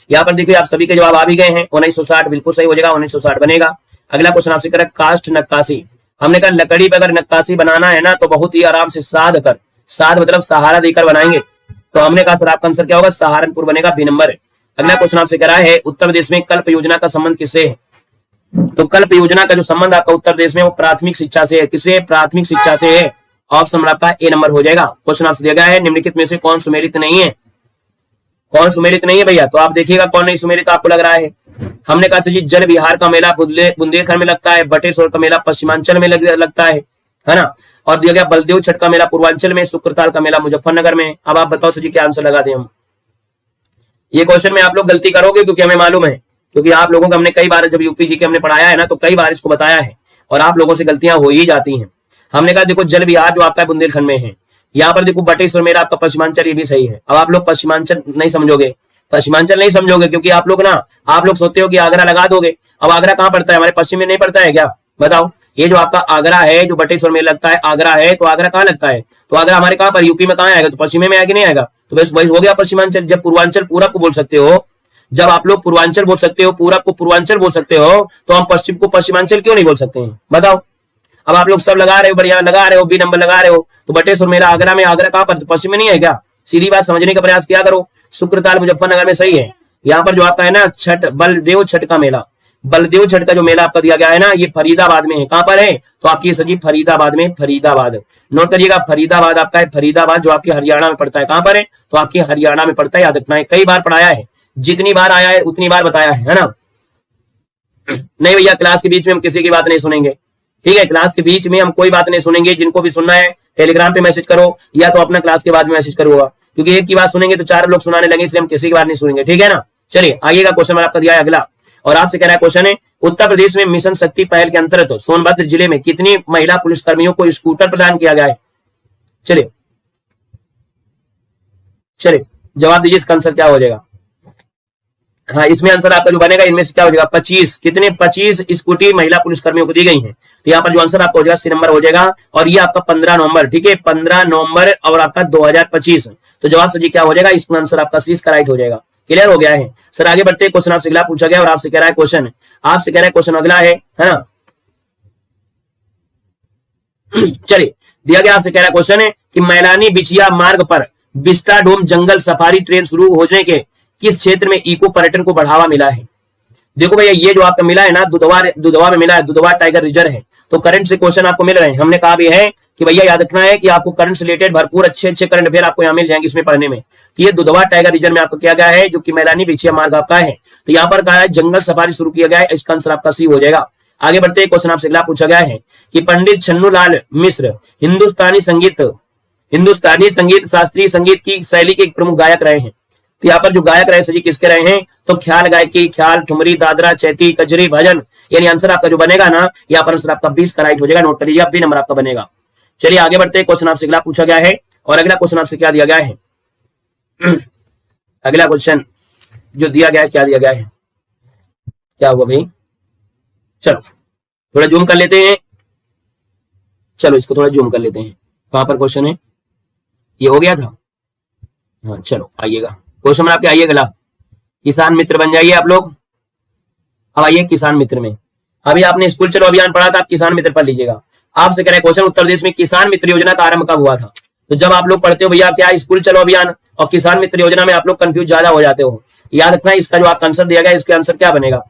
यहाँ पर देखिए आप सभी के जवाब आ भी गए हैं, 1960 बिल्कुल सही हो जाएगा, 1960 बनेगा। अगला क्वेश्चन आपसे करें, कास्ट नक्काशी, हमने कहा लकड़ी पे अगर नक्काशी बनाना है ना तो बहुत ही आराम से साध कर, साध मतलब सहारा देकर बनाएंगे, तो हमने कहा सर आपका आंसर क्या होगा, सहारनपुर बनेगा, बी नंबर है। अगला क्वेश्चन आपसे करा है, उत्तर प्रदेश में कल्प योजना का संबंध किससे है, तो कल्प योजना का जो संबंध आपका उत्तर प्रदेश में वो प्राथमिक शिक्षा से है, किसे, प्राथमिक शिक्षा से है, ऑप्शन आपका ए नंबर हो जाएगा। क्वेश्चन आपसे दिया गया है, निम्नलिखित में से कौन सुमेलित नहीं है, कौन सुमेलित नहीं है भैया, तो आप देखिएगा कौन नहीं सुमेलित आपको लग रहा है। हमने कहा जी जल विहार का मेला बुंदेलखंड में लगता है, बटेश्वर का मेला पश्चिमांचल में लगता है ना। और दिया गया बलदेव छठ का मेला पूर्वांचल में, शुक्रताल का मेला मुजफ्फरनगर में। अब आप बताओ जी क्या आंसर लगा दें हम। ये क्वेश्चन में आप लोग गलती करोगे क्योंकि हमें मालूम है, क्योंकि आप लोगों को हमने कई बार जब यूपी जी के हमने पढ़ाया है ना तो कई बार इसको बताया है और आप लोगों से गलतियां हो ही जाती हैं। हमने कहा देखो जल विहार जो आपका बुंदेलखंड में है, यहाँ पर देखो बटेश्वर मेला आपका पश्चिमांचल, ये भी सही है। अब आप लोग पश्चिमांचल नहीं समझोगे, पश्चिमांचल नहीं समझोगे क्योंकि आप लोग सोचते हो कि आगरा लगा दोगे। अब आगरा कहाँ पड़ता है, हमारे पश्चिम में नहीं पड़ता है क्या, बताओ। ये जो आपका आगरा है जो बटेश्वर में लगता है, आगरा है तो आगरा कहाँ लगता है, तो आगरा हमारे कहाँ पर यूपी में कहाँ आएगा, तो पश्चिम में आएगा नहीं आएगा, तो बस वही हो गया पश्चिमांचल। जब पूर्वांचल पूरब को बोल सकते हो, जब आप लोग पूर्वांचल बोल सकते हो, पूरब को पूर्वांचल बोल सकते हो, तो हम पश्चिम को पश्चिमांचल क्यों नहीं बोल सकते हैं, बताओ। अब आप लोग सब लगा रहे हो, बढ़िया लगा रहे हो, बी नंबर लगा रहे हो, तो बटेश्वर मेला आगरा में, आगरा कहाँ पर, पश्चिम में नहीं है क्या, सीधी बात समझने का प्रयास किया करो। शुक्रताल मुजफ्फरनगर में सही है। यहाँ पर जो आपका है ना छठ, बलदेव छठ का मेला, बलदेव छठ का जो मेला आपका दिया गया है ना ये फरीदाबाद में है, कहां पर है, तो आपकी सजी फरीदाबाद में, फरीदाबाद नोट करिएगा, फरीदाबाद आपका है, फरीदाबाद जो आपके हरियाणा में पड़ता है, कहां पर है, तो आपके हरियाणा में पड़ता है, याद रखना है। कई बार पढ़ाया है, जितनी बार आया है उतनी बार बताया है ना। नहीं भैया क्लास के बीच में हम किसी की बात नहीं सुनेंगे, ठीक है, क्लास के बीच में हम कोई बात नहीं सुनेंगे, जिनको भी सुनना है टेलीग्राम पे मैसेज करो या तो अपना क्लास के बाद में मैसेज करो, क्योंकि एक की बात सुनेंगे तो चार लोग सुनाने लगे, इसलिए हम किसी की बात नहीं सुनेंगे, ठीक है ना। चलिए आगे का क्वेश्चन आपका दिया है अगला, और आपसे कह रहा है क्वेश्चन है, उत्तर प्रदेश में मिशन शक्ति पहल के अंतर्गत सोनभद्र जिले में कितनी महिला पुलिसकर्मियों को स्कूटर प्रदान किया गया है। चलिए चलिए जवाब दीजिए, इसका आंसर क्या हो जाएगा। हाँ, इसमें आंसर आपका जो बनेगा, इनमें से क्या हो जाएगा, 25, कितने 25 स्कूटी महिला पुलिसकर्मियों को दी गई हैं। तो यहाँ पर जो आंसर आपका हो जाएगा सी नंबर हो जाएगा, और ये आपका 15 नवंबर, ठीक है, 15 नवंबर और आपका 2025। तो जवाब सही क्या हो जाएगा, इसका आंसर आपका सी का राइट हो जाएगा। क्लियर हो गया है सर। आगे बढ़ते क्वेश्चन आपसे अगला पूछा गया, और आपसे कह रहा है क्वेश्चन, आपसे कह रहा है क्वेश्चन अगला है ना। चलिए दिया गया, आपसे कह रहा है क्वेश्चन है कि मैलानी बिछिया मार्ग पर विस्टाडोम जंगल सफारी ट्रेन शुरू होने के किस क्षेत्र में इको पर्यटन को बढ़ावा मिला है। देखो भैया, ये जो आपका मिला है ना, दुधवा में मिला है, दुधवा टाइगर रिजर्व है। तो करंट से क्वेश्चन आपको मिल रहे हैं। हमने कहा भी है कि भैया याद रखना है कि आपको करंट से रिलेटेड भरपूर अच्छे अच्छे करंट अफेयर आपको यहाँ मिल जाएंगे इसमें पढ़ने में। तो ये दुधवा टाइगर रिजर्व में आपको किया गया है, जो कि मैलानी बिछिया मार्ग आपका है। तो यहाँ पर कहा है जंगल सफारी शुरू किया गया है, इसका आंसर आपका सी हो जाएगा। आगे बढ़ते क्वेश्चन आपसे अगला पूछा गया है कि पंडित छन्नूलाल मिश्र हिंदुस्तानी संगीत शास्त्रीय संगीत की शैली के एक प्रमुख गायक रहे हैं। तो यहाँ पर जो गायक रहे सजी किसके रहे हैं, तो ख्याल गायकी, ख्याल, ठुमरी, दादरा, चैती, कजरी, भजन, यानी आंसर आपका जो बनेगा ना, यहाँ पर आंसर आपका 20 का राइट हो जाएगा। नोट कर लीजिए, बी नंबर आपका बनेगा। चलिए आगे बढ़ते क्वेश्चन आपसे अगला पूछा गया है, और अगला क्वेश्चन आपसे क्या दिया गया है। अगला क्वेश्चन जो दिया गया है, क्या दिया गया है, क्या हुआ भाई, चलो थोड़ा जूम कर लेते हैं। चलो इसको थोड़ा जूम कर लेते हैं, कहां पर क्वेश्चन है, ये हो गया था। हाँ चलो आइएगा, क्वेश्चन में आपके आइए अगला, किसान मित्र बन जाइए आप लोग। अब आइए किसान मित्र में, अभी आपने स्कूल चलो अभियान पढ़ा था, आप किसान मित्र पढ़ लीजिएगा। आपसे कह रहे क्वेश्चन, उत्तर प्रदेश में किसान मित्र योजना का आरंभ कब हुआ था। तो जब आप लोग पढ़ते हो भैया क्या स्कूल चलो अभियान और किसान मित्र योजना में आप लोग कंफ्यूज ज्यादा हो जाते हो। याद रखना इसका जो आपका आंसर दिया गया, इसके आंसर क्या बनेगा।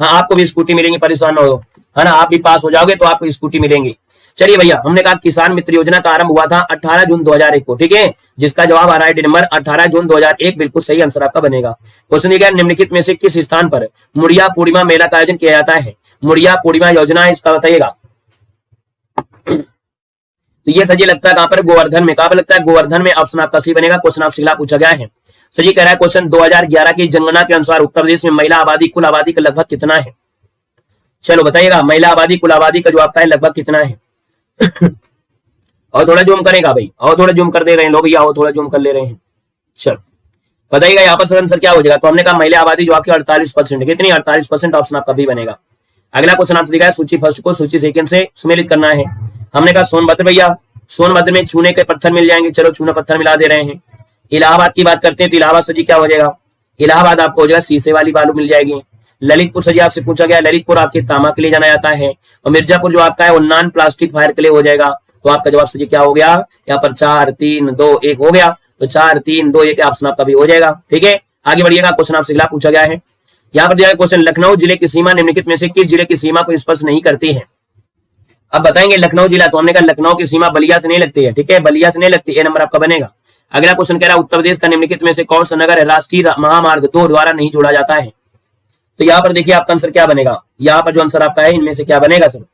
हाँ, आपको भी स्कूटी मिलेंगी, परेशान हो, है ना, आप भी पास हो जाओगे तो आपको स्कूटी मिलेंगी। चलिए भैया, हमने कहा किसान मित्र योजना का आरंभ हुआ था 18 जून 2001 को, ठीक है, जिसका जवाब आ रहा है डी नंबर 18 जून 2001, बिल्कुल सही आंसर आपका बनेगा। क्वेश्चन दिया गया, निम्नलिखित में से किस स्थान पर मुड़िया पूर्णिमा मेला का आयोजन किया जाता है। मुड़िया पूर्णिमा योजना है, इसका बताइएगा। तो ये सजी लगता है कहां पर, गोवर्धन में। कहां पर लगता है, गोवर्धन में। ऑप्शन आपका सी बनेगा। क्वेश्चन आपसे अगला पूछा गया है, सजी कह रहा है क्वेश्चन 2011 की जनगणना के अनुसार उत्तर प्रदेश में महिला आबादी कुल आबादी का लगभग कितना है। चलो बताइएगा, महिला आबादी कुल आबादी का जो आपका है लगभग कितना है। और थोड़ा जूम करेगा भाई, और थोड़ा जूम कर दे रहे हैं लोग, या और थोड़ा जूम कर ले रहे हैं। चलो बताइएगा यहाँ पर आंसर क्या हो जाएगा। तो हमने कहा महिला आबादी जो आपकी 48%, कितनी 48%, ऑप्शन आपका भी बनेगा। अगला क्वेश्चन आपसे दिखा है, सूची फर्स्ट को सूची सेकंड से सुमेलित करना है। हमने कहा सोनभद्र भैया, सोनभद्र में चूने के पत्थर मिल जाएंगे, चलो चूना पत्थर मिला दे रहे हैं। इलाहाबाद की बात करते हैं तो इलाहाबाद सजी क्या हो जाएगा, इलाहाबाद आपको हो जाएगा शीशे वाली बालू मिल जाएगी। ललितपुर सजी आपसे पूछा गया, ललितपुर आपके तांबा के लिए जाना जाता है। और मिर्जापुर जो आपका है वो नॉन प्लास्टिक फायर के लिए हो जाएगा। तो आपका जवाब सजी क्या हो गया, यहाँ पर 4 3 2 1 हो गया। तो 4 3 2 1 ऑप्शन आपका भी हो जाएगा, ठीक है। आगे बढ़िएगा, क्वेश्चन आपसे अगला पूछा गया है, यहाँ पर दिया गया क्वेश्चन, लखनऊ जिले की सीमा निम्नलिखित में से किस जिले की सीमा को स्पर्श नहीं करती है। अब बताएंगे लखनऊ जिला, तो हमने कहा लखनऊ की सीमा बलिया से नहीं लगती है, ठीक है, बलिया से नहीं लगती, ए नंबर आपका बनेगा। अगला क्वेश्चन कह रहा है, उत्तर प्रदेश का निम्नलिखित में से कौन सा नगर राष्ट्रीय महामार्ग 2 द्वारा नहीं जोड़ा जाता है। तो यहाँ पर देखिए आपका आंसर क्या बनेगा, यहाँ पर जो आंसर आपका है इनमें से क्या बनेगा सर।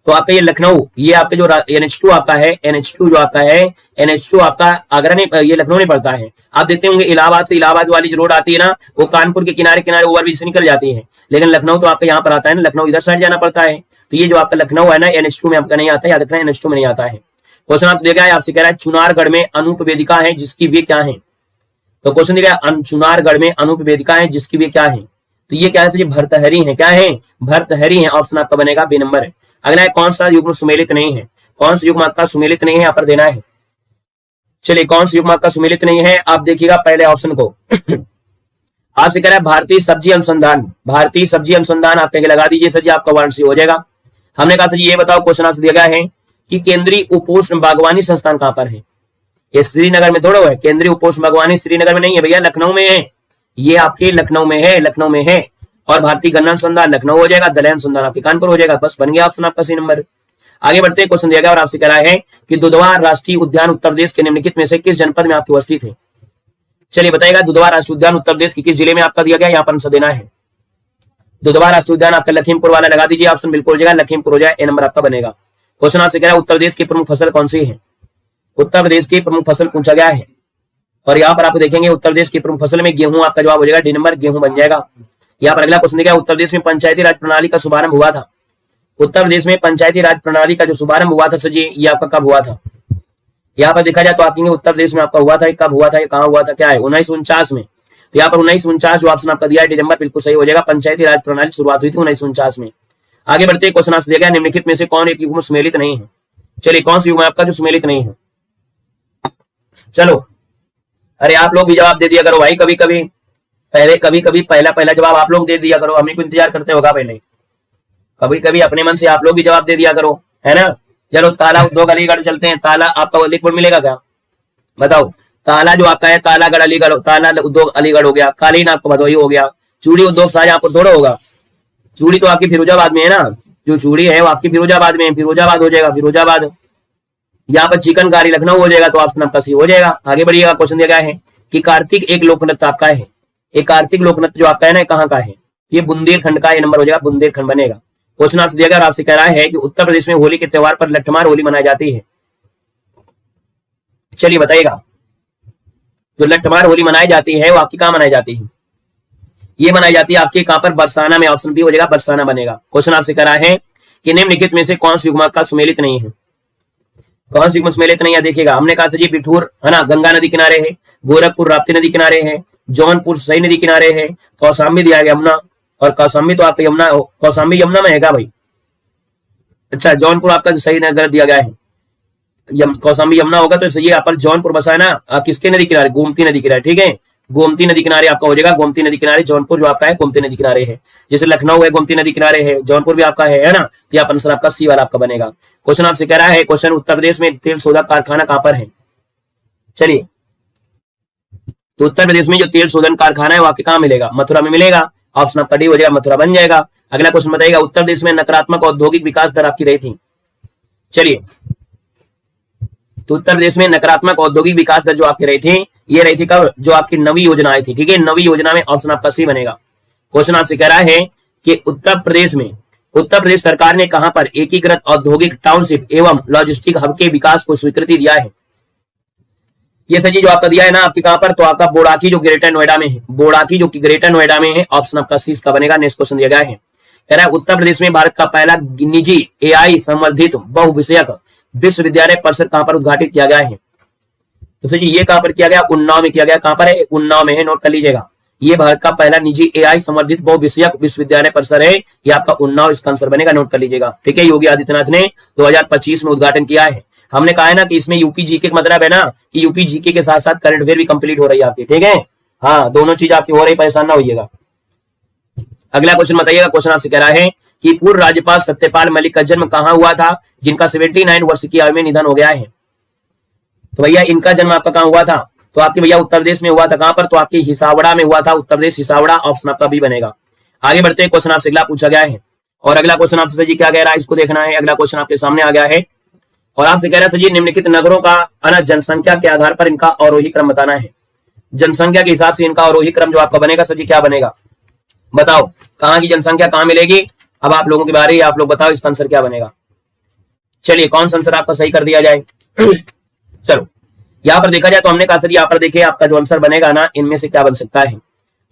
तो आपका ये लखनऊ, ये आपके जो NH2 आपका है, NH2 जो आपका है, NH2 आपका आगरा नहीं, ये लखनऊ नहीं पड़ता है। आप देखते होंगे इलाहाबाद से, इलाहाबाद वाली जो रोड आती है ना, वो कानपुर के किनारे किनारे ओवरब्रिज से निकल जाती है, लेकिन लखनऊ तो आपका यहाँ पर आता है ना, लखनऊ इधर साइड जाना पड़ता है। तो ये जो आपका लखनऊ है ना, NH2 में आपका नहीं आता है, याद रखना NH2 में नहीं आता है। क्वेश्चन आपसे देखा है, आपसे कह रहा है चुनारगढ़ में अनूप वेदिका है जिसकी वे क्या है। तो क्वेश्चन देखा है, चुनारगढ़ में अनूप वेदिका है जिसकी वे क्या है। तो ये क्या है, भर्तहरी है, क्या है, भर्तहरी है, ऑप्शन आपका बनेगा बी नंबर है। अगला है, कौन सा युग्म सुमेलित नहीं है, कौन सा युग्म आपका सुमेलित नहीं है, यहाँ पर देना है। चलिए कौन सा युग्म आपका सुमेलित नहीं है, आप देखिएगा पहले ऑप्शन को। आपसे कह रहा है भारतीय सब्जी अनुसंधान, भारतीय सब्जी अनुसंधान आप कहीं लगा दीजिए सर जी, आपका वन सी हो जाएगा। हमने कहा सर ये बताओ, क्वेश्चन आपसे दिया गया है कि केंद्रीय उपोष्ण बागवानी संस्थान कहां पर है। ये श्रीनगर में थोड़ा है, केंद्रीय उपोष्ण बागवानी श्रीनगर में नहीं है भैया, लखनऊ में है। ये आपके लखनऊ में है, लखनऊ में है। और भारतीय गन्ना अनुसंधान लखनऊ हो जाएगा, दलहन अनुसंधान आपके कानपुर हो जाएगा। बस बन गया ऑप्शन आपका सी नंबर। आगे बढ़ते क्वेश्चन दिया गया और आपसे कह रहा है कि दुधवा राष्ट्रीय उद्यान उत्तर प्रदेश के निम्नलिखित में से किस जनपद में आपकी अवस्थित है। चलिए बताइएगा, दुधवा राष्ट्रीय उद्यान उत्तर प्रदेश के किस जिले में आपका दिया गया, यहाँ पर आंसर देना है। दुधवा राष्ट्रीय उद्यान आपका लखीमपुर वाला लगा दीजिए, ऑप्शन बिल्कुल हो जाएगा, लखीमपुर हो जाए, ए नंबर आपका बनेगा। क्वेश्चन आपसे कह रहा है उत्तर प्रदेश की प्रमुख फसल कौन सी है। उत्तर प्रदेश की प्रमुख फसल पूछा गया है। और यहाँ पर आप देखेंगे उत्तर प्रदेश की प्रमुख फसल में गेहूं आपका जवाब हो जाएगा, डी नंबर गेहूं बन जाएगा। यहाँ पर अगला क्वेश्चन देखिए, उत्तर प्रदेश में पंचायती राज प्रणाली का शुभारंभ हुआ था। उत्तर प्रदेश में पंचायती राज प्रणाली का जो शुभारंभ हुआ था सर जी, ये आपका कब हुआ था? यहाँ पर देखा जाए तो आपके उत्तर प्रदेश में आपका हुआ था, कब हुआ था, कहाँ हुआ था, क्या है, 1949 में। तो यहाँ पर 1949 जो ऑप्शन आपका दिया है, डी नंबर बिल्कुल सही हो जाएगा। पंचायती राज प्रणाली शुरुआत हुई थी 1949 में। आगे बढ़ते क्वेश्चन आपसे दिया गया, निम्नलिखित में से कौन एक युग में सुमेलित नहीं है? चलिए, कौन सा युग है आपका जो सुमेलित नहीं है? चलो, अरे आप लोग भी जवाब दे दिया करो भाई, कभी कभी पहला जवाब आप लोग दे दिया करो, हमें को इंतजार करते होगा पहले। कभी कभी अपने मन से आप लोग भी जवाब दे दिया करो, है ना। चलो, ताला उद्योग अलीगढ़ चलते हैं। ताला आपका लिखित मिलेगा क्या, बताओ? ताला जो आपका है, तालागढ़ अलीगढ़, ताला उद्योग अलीगढ़ हो गया। कालीन आपका भदोही हो गया। चूड़ी उद्योग शाहजहांपुर थोड़ा होगा। चूड़ी तो आपकी फिरोजाबाद में है ना, जो चूड़ी है वो आपकी फिरोजाबाद में है, फिरोजाबाद हो जाएगा, फिरोजाबाद। यहाँ पर चिकनकारी लखनऊ हो जाएगा, तो ऑप्शन आपका सी हो जाएगा। आगे बढ़िएगा, क्वेश्चन दिया गया है कि कार्तिक एक लोक नृत्य आपका है। एक कार्तिक लोक नृत्य जो आपका है ना, कहाँ का है? ये बुंदेलखंड का, ये नंबर हो जाएगा, बुंदेलखंड बनेगा। क्वेश्चन आपसे दिया गया, आपसे कह रहा है कि उत्तर प्रदेश में होली के त्योहार पर लठमार होली मनाई जाती है। चलिए बताइएगा, जो लठमार होली मनाई जाती है वो आपकी कहाँ मनाई जाती है? ये मनाई जाती है आपके कहां पर? बरसाना में, ऑप्शन बी हो जाएगा, बरसाना बनेगा। क्वेश्चन आपसे कह रहा है कि निम्नलिखित में से कौन सी युग्म का सुमेलित नहीं है? कौन सी युग्म सुमेलित नहीं है? देखिएगा, हमने कहा सर जी बिठूर है ना, गंगा नदी किनारे है। गोरखपुर राप्ती नदी किनारे है। जौनपुर सई नदी किनारे है। कौशाम्बी दिया गया यमुना, और कौशाम्बी तो आपका यमुना, कौशाम्बी यमुना में है क्या भाई? अच्छा, जौनपुर आपका सही नगर दिया गया है, कौशाम्बी यमुना होगा, तो ये यहाँ पर जौनपुर बसा है ना, किसके नदी किनारे? गोमती नदी किनारे, ठीक है, गोमती नदी किनारे आपका हो जाएगा। गोमती नदी किनारे जौनपुर जो आपका है गोमती नदी किनारे है। जैसे लखनऊ है गोमती नदी किनारे है, जौनपुर भी आपका है ना, तो यहाँ आंसर आपका सी वाला आपका बनेगा। क्वेश्चन आपसे कह रहा है, क्वेश्चन उत्तर प्रदेश में तेल शोधक कारखाना कहां पर है? चलिए, तो उत्तर प्रदेश में जो तेल शोधन कारखाना है वो आपके कहां मिलेगा? मथुरा में मिलेगा। ऑप्शन आपका डी हो जाएगा, मथुरा बन जाएगा। अगला क्वेश्चन बताइएगा, उत्तर प्रदेश में नकारात्मक औद्योगिक विकास दर आपकी रही थी। चलिए, तो उत्तर प्रदेश में नकारात्मक औद्योगिक विकास दर जो आपकी रही थी, ये रही थी कब? जो आपकी नवी योजना आई थी, ठीक है, नवी योजना में ऑप्शन आपका सी बनेगा। क्वेश्चन आपसे कह रहा है कि उत्तर प्रदेश सरकार ने कहां पर एकीकृत औद्योगिक टाउनशिप एवं लॉजिस्टिक हब के विकास को स्वीकृति दिया है? ये सर जी जो आपका दिया है ना, आपके कहां पर? तो आपका बोड़ाकी जो ग्रेटर नोएडा में है, बोड़ाकी जो ग्रेटर नोएडा में है, ऑप्शन आपका सी का बनेगा। नेक्स्ट क्वेश्चन दिया गया है, कह रहा है उत्तर प्रदेश में भारत का पहला निजी एआई समर्थित बहुविषयक विश्वविद्यालय परिसर कहां पर उद्घाटित किया गया है? तो सर जी ये कहां पर किया गया? उन्नाव में किया गया। कहां पर है? उन्नाव में है, नोट कर लीजिएगा। ये भारत का पहला निजी एआई समर्थित बहुविषयक विश्वविद्यालय परिसर है, ये आपका उन्नाव इसका आंसर बनेगा, नोट कर लीजिएगा, ठीक है। योगी आदित्यनाथ ने 2025 में उद्घाटन किया है। हमने कहा है ना कि इसमें यूपी जीके का मतलब है ना कि यूपी जीके के साथ साथ करंट अफेयर भी कंप्लीट हो रही है आपकी, ठीक है। हाँ, दोनों चीज आपकी हो रही, परेशान ना होइएगा। अगला क्वेश्चन बताइएगा, क्वेश्चन आपसे कह रहा है कि पूर्व राज्यपाल सत्यपाल मलिक का जन्म कहां हुआ था, जिनका 79 वर्ष की आयु में निधन हो गया है? तो भैया इनका जन्म आपका कहां हुआ था? तो आपके भैया उत्तर प्रदेश में हुआ था। कहां पर? तो आपकी हिसावड़ा में हुआ था, उत्तर प्रदेश हिसावड़ा, ऑप्शन आपका भी बनेगा। आगे बढ़ते हैं, क्वेश्चन आपसे अगला पूछा गया है, और अगला क्वेश्चन आपसे जी क्या कह रहा है इसको देखना है। अगला क्वेश्चन आपके सामने आ गया है और आपसे कह रहा है जी निम्नलिखित नगरों का जनसंख्या के आधार पर इनका अवरोही क्रम बताना है। जनसंख्या के हिसाब से इनका अवरोही क्रम जो आपका बनेगा सर जी क्या बनेगा? बताओ, कहां की जनसंख्या कहां मिलेगी? अब आप लोगों की बारी, आप लोग बताओ इसका आंसर क्या बनेगा। चलिए, कौन सा आंसर आपका सही कर दिया जाए। चलो, यहाँ पर देखा जाए तो हमने कहा सर यहाँ पर देखिए आपका जो आंसर बनेगा ना, इनमें से क्या बन सकता है।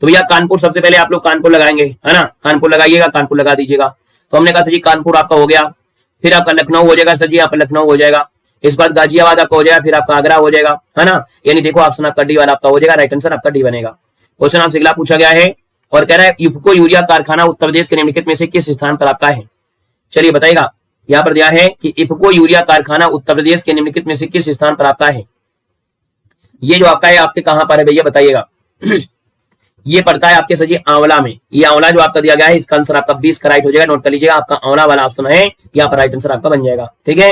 तो भैया कानपुर, सबसे पहले आप लोग कानपुर लगाएंगे, है ना, कानपुर लगाइएगा, कानपुर लगा दीजिएगा। तो हमने कहा सर जी कानपुर आपका हो गया, फिर आपका लखनऊ हो जाएगा सर जी, आपका लखनऊ हो जाएगा, इस बार गाजियाबाद आपका हो जाएगा, फिर आपका आगरा हो जाएगा, है ना। यानी देखो ऑप्शन आपका डी वाला आपका हो जाएगा, राइट आंसर आपका डी बनेगा। क्वेश्चन आपसे अगला पूछा गया है और कह रहा है इफ्को यूरिया कारखाना उत्तर प्रदेश के निम्नलिखित में से किस स्थान पर आपका है? चलिए बताइएगा, यहाँ पर दिया है कि इफ्को यूरिया कारखाना उत्तर प्रदेश के निम्नलिखित में से किस स्थान पर आपका है। ये जो आपका है आपके कहां पर है भैया बताइएगा। ये पड़ता है आपके सर जी आंवला में। ये आंवला जो आपका दिया गया है, इसका आंसर आपका 20 का राइट हो जाएगा, नोट कर लीजिएगा। आपका आंवला वाला ऑप्शन है, यहाँ पर राइट आंसर आपका बन जाएगा, ठीक है।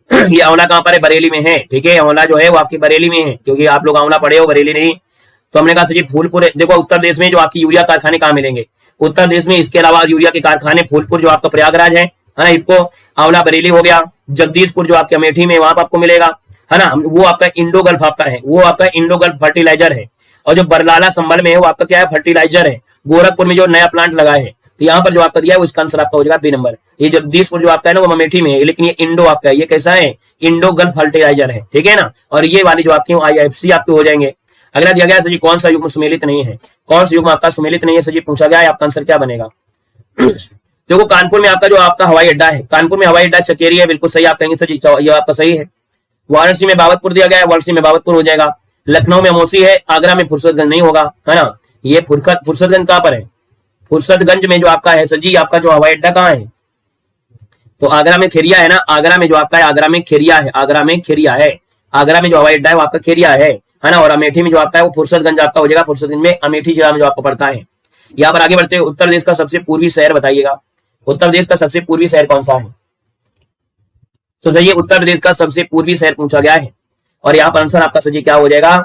ये आंवला कहां पर है? बरेली में है, ठीक है। आंवला जो है वो आपकी बरेली में है, क्योंकि आप लोग आंवला पढ़े हो, बरेली नहीं। तो हमने कहा सर जी फूलपुर। देखो उत्तर प्रदेश में जो आपकी यूरिया कारखाने कहां मिलेंगे? उत्तर प्रदेश में इसके अलावा यूरिया के कारखाने फूलपुर जो आपका प्रयागराज है ना, इसको आंवला बरेली हो गया। जगदीशपुर जो आपके अमेठी में, वहां पर आपको मिलेगा, है ना, वो आपका इंडो गल्फ आपका है, वो आपका इंडो गल्फ फर्टिलाइजर है। और जो बरलाला संभल में है वो आपका क्या है? फर्टिलाइजर है। गोरखपुर में जो नया प्लांट लगा है तो यहाँ पर जो आपका दिया है वो इसका आंसर आपका हो जाएगा बी नंबर। ये जगदीशपुर जो आपका है ना वो अमेठी में है, लेकिन ये इंडो आपका है, ये कैसा है, इंडो गल्फ फर्टिलाइजर है, ठीक है ना। और ये वाली जो आपकी IFC आपके हो जाएंगे। अगला दिया गया है सर जी कौन सा युग्म सुमेलित नहीं है, कौन सा युग्म आपका सुमेलित नहीं है सर जी पूछा गया है, आपका आंसर क्या बनेगा। देखो कानपुर में आपका जो आपका हवाई अड्डा है, कानपुर में हवाई अड्डा चकेरी है, बिल्कुल सही आप कहेंगे सर जी, ये आपका सही है। वाराणसी में बाबतपुर दिया गया है, वाराणसी में बाबतपुर हो जाएगा। लखनऊ में मोसी है, आगरा में फुर्सतगंज नहीं होगा, है ना। ये फुर्सतगंज कहां पर है, फुर्सतगंज में जो आपका है सर जी आपका जो हवाई अड्डा कहाँ है, तो आगरा में खेरिया है ना, आगरा में जो आपका है, आगरा में खेरिया है, आगरा में खेरिया है, आगरा में जो हवाई अड्डा है वो आपका खेरिया है ना। और अमेठी में जो आपका है वो फुर्सतगंज आपका हो जाएगा, फुर्सतगंज में अमेठी जिला में जो आपको पड़ता है। यहाँ पर आगे बढ़ते हैं, उत्तर प्रदेश का सबसे पूर्वी शहर बताइएगा, उत्तर प्रदेश का सबसे पूर्वी शहर कौन सा है। तो सही है, उत्तर प्रदेश का सबसे पूर्वी शहर पूछा गया है, और यहाँ पर आंसर आपका सही क्या हो जाएगा,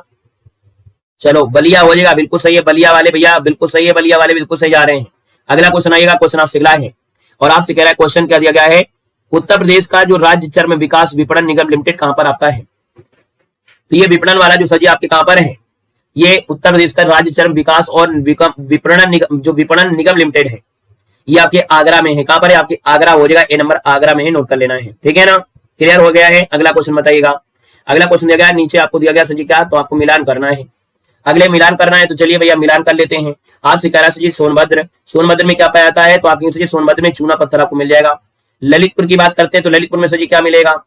चलो बलिया हो जाएगा, बिल्कुल सही है, बलिया वाले भैया बिल्कुल सही है, बलिया वाले बिल्कुल सही जा रहे हैं। अगला क्वेश्चन आइएगा, क्वेश्चन आपसे अगला है और आपसे कह रहा है क्वेश्चन क्या दिया गया है, उत्तर प्रदेश का जो राज्य चर्म विकास विपणन निगम लिमिटेड कहां पर आपका है। तो ये विपणन वाला जो सजी आपके कहां पर है, ये उत्तर प्रदेश का राज्य चर्म विकास और विपणन निगम, जो विपणन निगम लिमिटेड है, ये आपके आगरा में है। कहां पर है, आपके आगरा हो जाएगा, ए नंबर आगरा में है, नोट कर लेना है, ठीक है ना। क्लियर हो गया है। अगला क्वेश्चन बताइएगा, अगला क्वेश्चन दिया गया नीचे आपको दिया गया सजी क्या, तो आपको मिलान करना है, अगले मिलान करना है। तो चलिए भैया मिलान कर लेते हैं। आपसे कह रहा है सोनभद्र, सोनभद्र में क्या पाया जाता है, तो आपके सोनभद्र में चूना पत्थर आपको मिल जाएगा। ललितपुर की बात करते हैं तो ललितपुर में सजी क्या मिलेगा,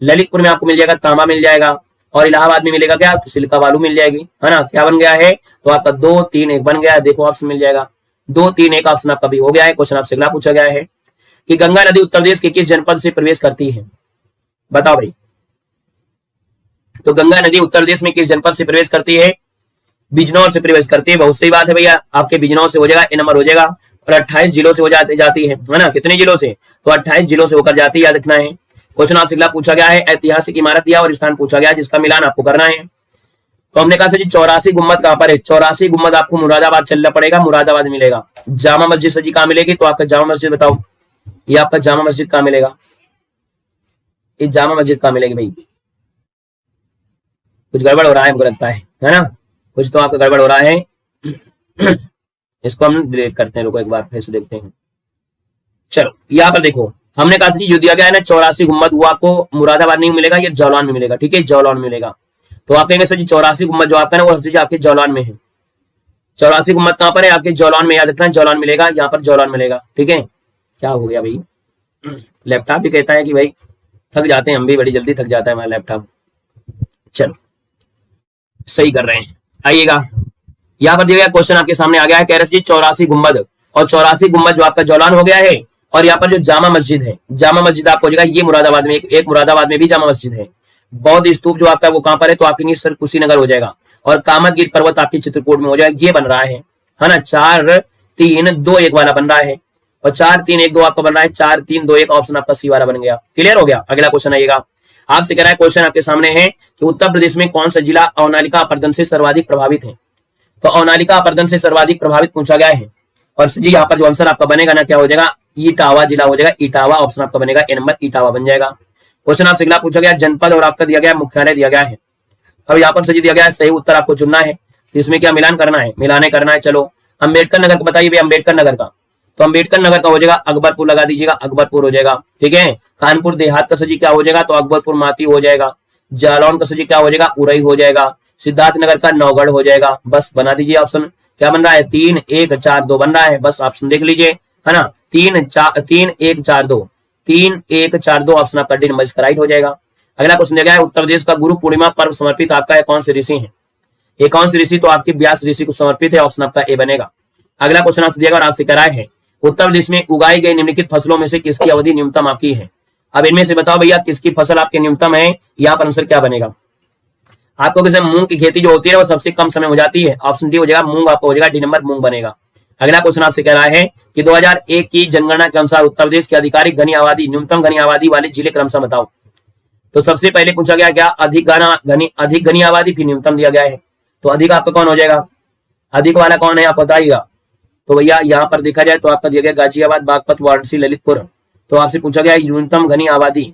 ललितपुर में आपको मिल जाएगा तांबा मिल जाएगा, और इलाहाबाद में मिलेगा क्या, तो सिलिका बालू मिल जाएगी, है ना। क्या बन गया है, तो आपका 2 3 1 बन गया है, देखो ऑप्शन मिल जाएगा 2 3 1 ऑप्शन आपका भी हो गया है। क्वेश्चन आपसे अगला पूछा गया है कि गंगा नदी उत्तर प्रदेश के किस जनपद से प्रवेश करती है, बताओ भाई। तो गंगा नदी उत्तर प्रदेश में किस जनपद से प्रवेश करती है, बिजनौर से प्रवेश करती है। बहुत सही बात है भैया, आपके बिजनौर से हो जाएगा, ए नंबर हो जाएगा। और 28 जिलों से हो जाती है ना, कितने जिलों से, तो 28 जिलों से होकर जाती है, याद रखना है। क्वेश्चन आपसे अगला पूछा गया है, ऐतिहासिक इमारत दिया और स्थान पूछा गया जिसका मिलान आपको करना है। तो हमने कहा सर जी 84 गुम्बद कहां पर है, 84 गुम्बद आपको मुरादाबाद चलना पड़ेगा, मुरादाबाद मिलेगा। जामा मस्जिद सर जी कहां मिलेगी, तो आपका जामा मस्जिद बताओ, ये आपका जामा मस्जिद कहां मिलेगा, ये जामा मस्जिद कहां मिलेगी भाई, कुछ गड़बड़ हो रहा है हमको लगता है ना, कुछ तो आपका गड़बड़ हो रहा है। इसको हम डिलीट करते हैं, रुको एक बार फिर से देखते हैं। चलो यहाँ पर देखो, हमने कहा जो दिया गया है ना 84 गुम्बद, वो आपको मुरादाबाद नहीं मिलेगा, ये जौलान में मिलेगा, ठीक है, जौलान मिलेगा। तो आप कहेंगे सर जी 84 गुम्बद जो आपका ना वो आपके जौलान में है। 84 गुम्बद कहां पर है, आपके जौलान में, याद रखना जौलान मिलेगा, यहाँ पर जौलान मिलेगा, ठीक है। क्या हो गया भाई, लैपटॉप भी कहता है कि भाई थक जाते हैं हम भी, बड़ी जल्दी थक जाता है हमारा लैपटॉप। चलो सही कर रहे हैं, आइएगा यहाँ पर दिया गया क्वेश्चन आपके सामने आ गया है, कह रहे 84 गुम्बद, और 84 गुम्बद जो आपका जौलान हो गया है। और यहाँ पर जो जामा मस्जिद है, जामा मस्जिद आपको हो जाएगा ये मुरादाबाद में, एक मुरादाबाद में भी जामा मस्जिद है। बौद्ध स्तूप जो आपका वो कहां पर है, तो आपके सर कुशीनगर हो जाएगा। और कामतगिरी पर्वत आपकी चित्रकूट में हो जाएगा, ये बन रहा है ना। 4 3 2 1 वाला बन रहा है, और 4 3 1 2 आपका बन रहा है, 4 3 2 1 ऑप्शन आपका सी वाला बन गया। क्लियर हो गया। अगला क्वेश्चन आइएगा, आपसे कह रहा है क्वेश्चन आपके सामने है कि उत्तर प्रदेश में कौन सा जिला अवनालिका अपर्दन से सर्वाधिक प्रभावित है। तो अवनालिका अपर्दन से सर्वाधिक प्रभावित पूछा गया है, और जी यहाँ पर जो आंसर आपका बनेगा ना क्या हो जाएगा, इटावा जिला हो जाएगा, इटावा ऑप्शन आपका बनेगा, ए नंबर इटावा बन जाएगा। क्वेश्चन आपसे अगला पूछा गया, जनपद और आपका दिया गया मुख्यालय दिया गया है। अब यहाँ पर सही दिया गया है, सही उत्तर आपको चुनना है, तो इसमें क्या मिलान करना है, मिलाने करना है। चलो अम्बेडकर नगर को बताइए भैया, अम्बेडकर नगर का, तो अम्बेडकर नगर का हो जाएगा अकबरपुर, लगा दीजिएगा अकबरपुर हो जाएगा, ठीक है। कानपुर देहात का सजी क्या हो जाएगा, तो अकबरपुर माती हो जाएगा। जालौन का सजी क्या हो जाएगा, उरई हो जाएगा। सिद्धार्थनगर का नौगढ़ हो जाएगा। बस बना दीजिए ऑप्शन, क्या बन रहा है, 3 1 4 2 बन रहा है, बस ऑप्शन देख लीजिए, है ना। 3 1 4 2 3 1 4 2 ऑप्शन आपका डी नंबर इसका राइट हो जाएगा। अगला क्वेश्चन दिया गया है, उत्तर प्रदेश का गुरु पूर्णिमा पर्व समर्पित आपका कौन से ऋषि है, ये कौन से ऋषि, तो आपके व्यास ऋषि को समर्पित है, ऑप्शन आपका ए बनेगा। अगला क्वेश्चन आपसे दिया गया और आपसे कह रहा है, उत्तर प्रदेश में उगाई गई निम्नलिखित फसलों में से किसकी अवधि न्यूनतम आपकी है। अब इनमें से बताओ भैया किसकी फसल आपके न्यूनतम है, यहाँ पर आंसर क्या बनेगा। आपको किसी मूंग की खेती जो होती है वो सबसे कम समय हो जाती है, ऑप्शन डी हो जाएगा मूंग, आपको हो जाएगा डी नंबर मूंग बनेगा। अगला क्वेश्चन आपसे कह रहा है कि 2001 की जनगणना के अनुसार उत्तर प्रदेश की आधिकारिक घनी आबादी, न्यूनतम घनी आबादी वाले जिले क्रमशः बताओ। तो सबसे पहले पूछा गया क्या, अधिक घनी आबादी, फिर न्यूनतम दिया गया है। तो अधिक आपका कौन हो जाएगा, अधिक वाला कौन है आप बताइएगा। तो भैया यहाँ पर देखा जाए तो आपका दिया गया गाजियाबाद, बागपत, वाराणसी, ललितपुर। तो आपसे पूछा गया न्यूनतम घनी आबादी,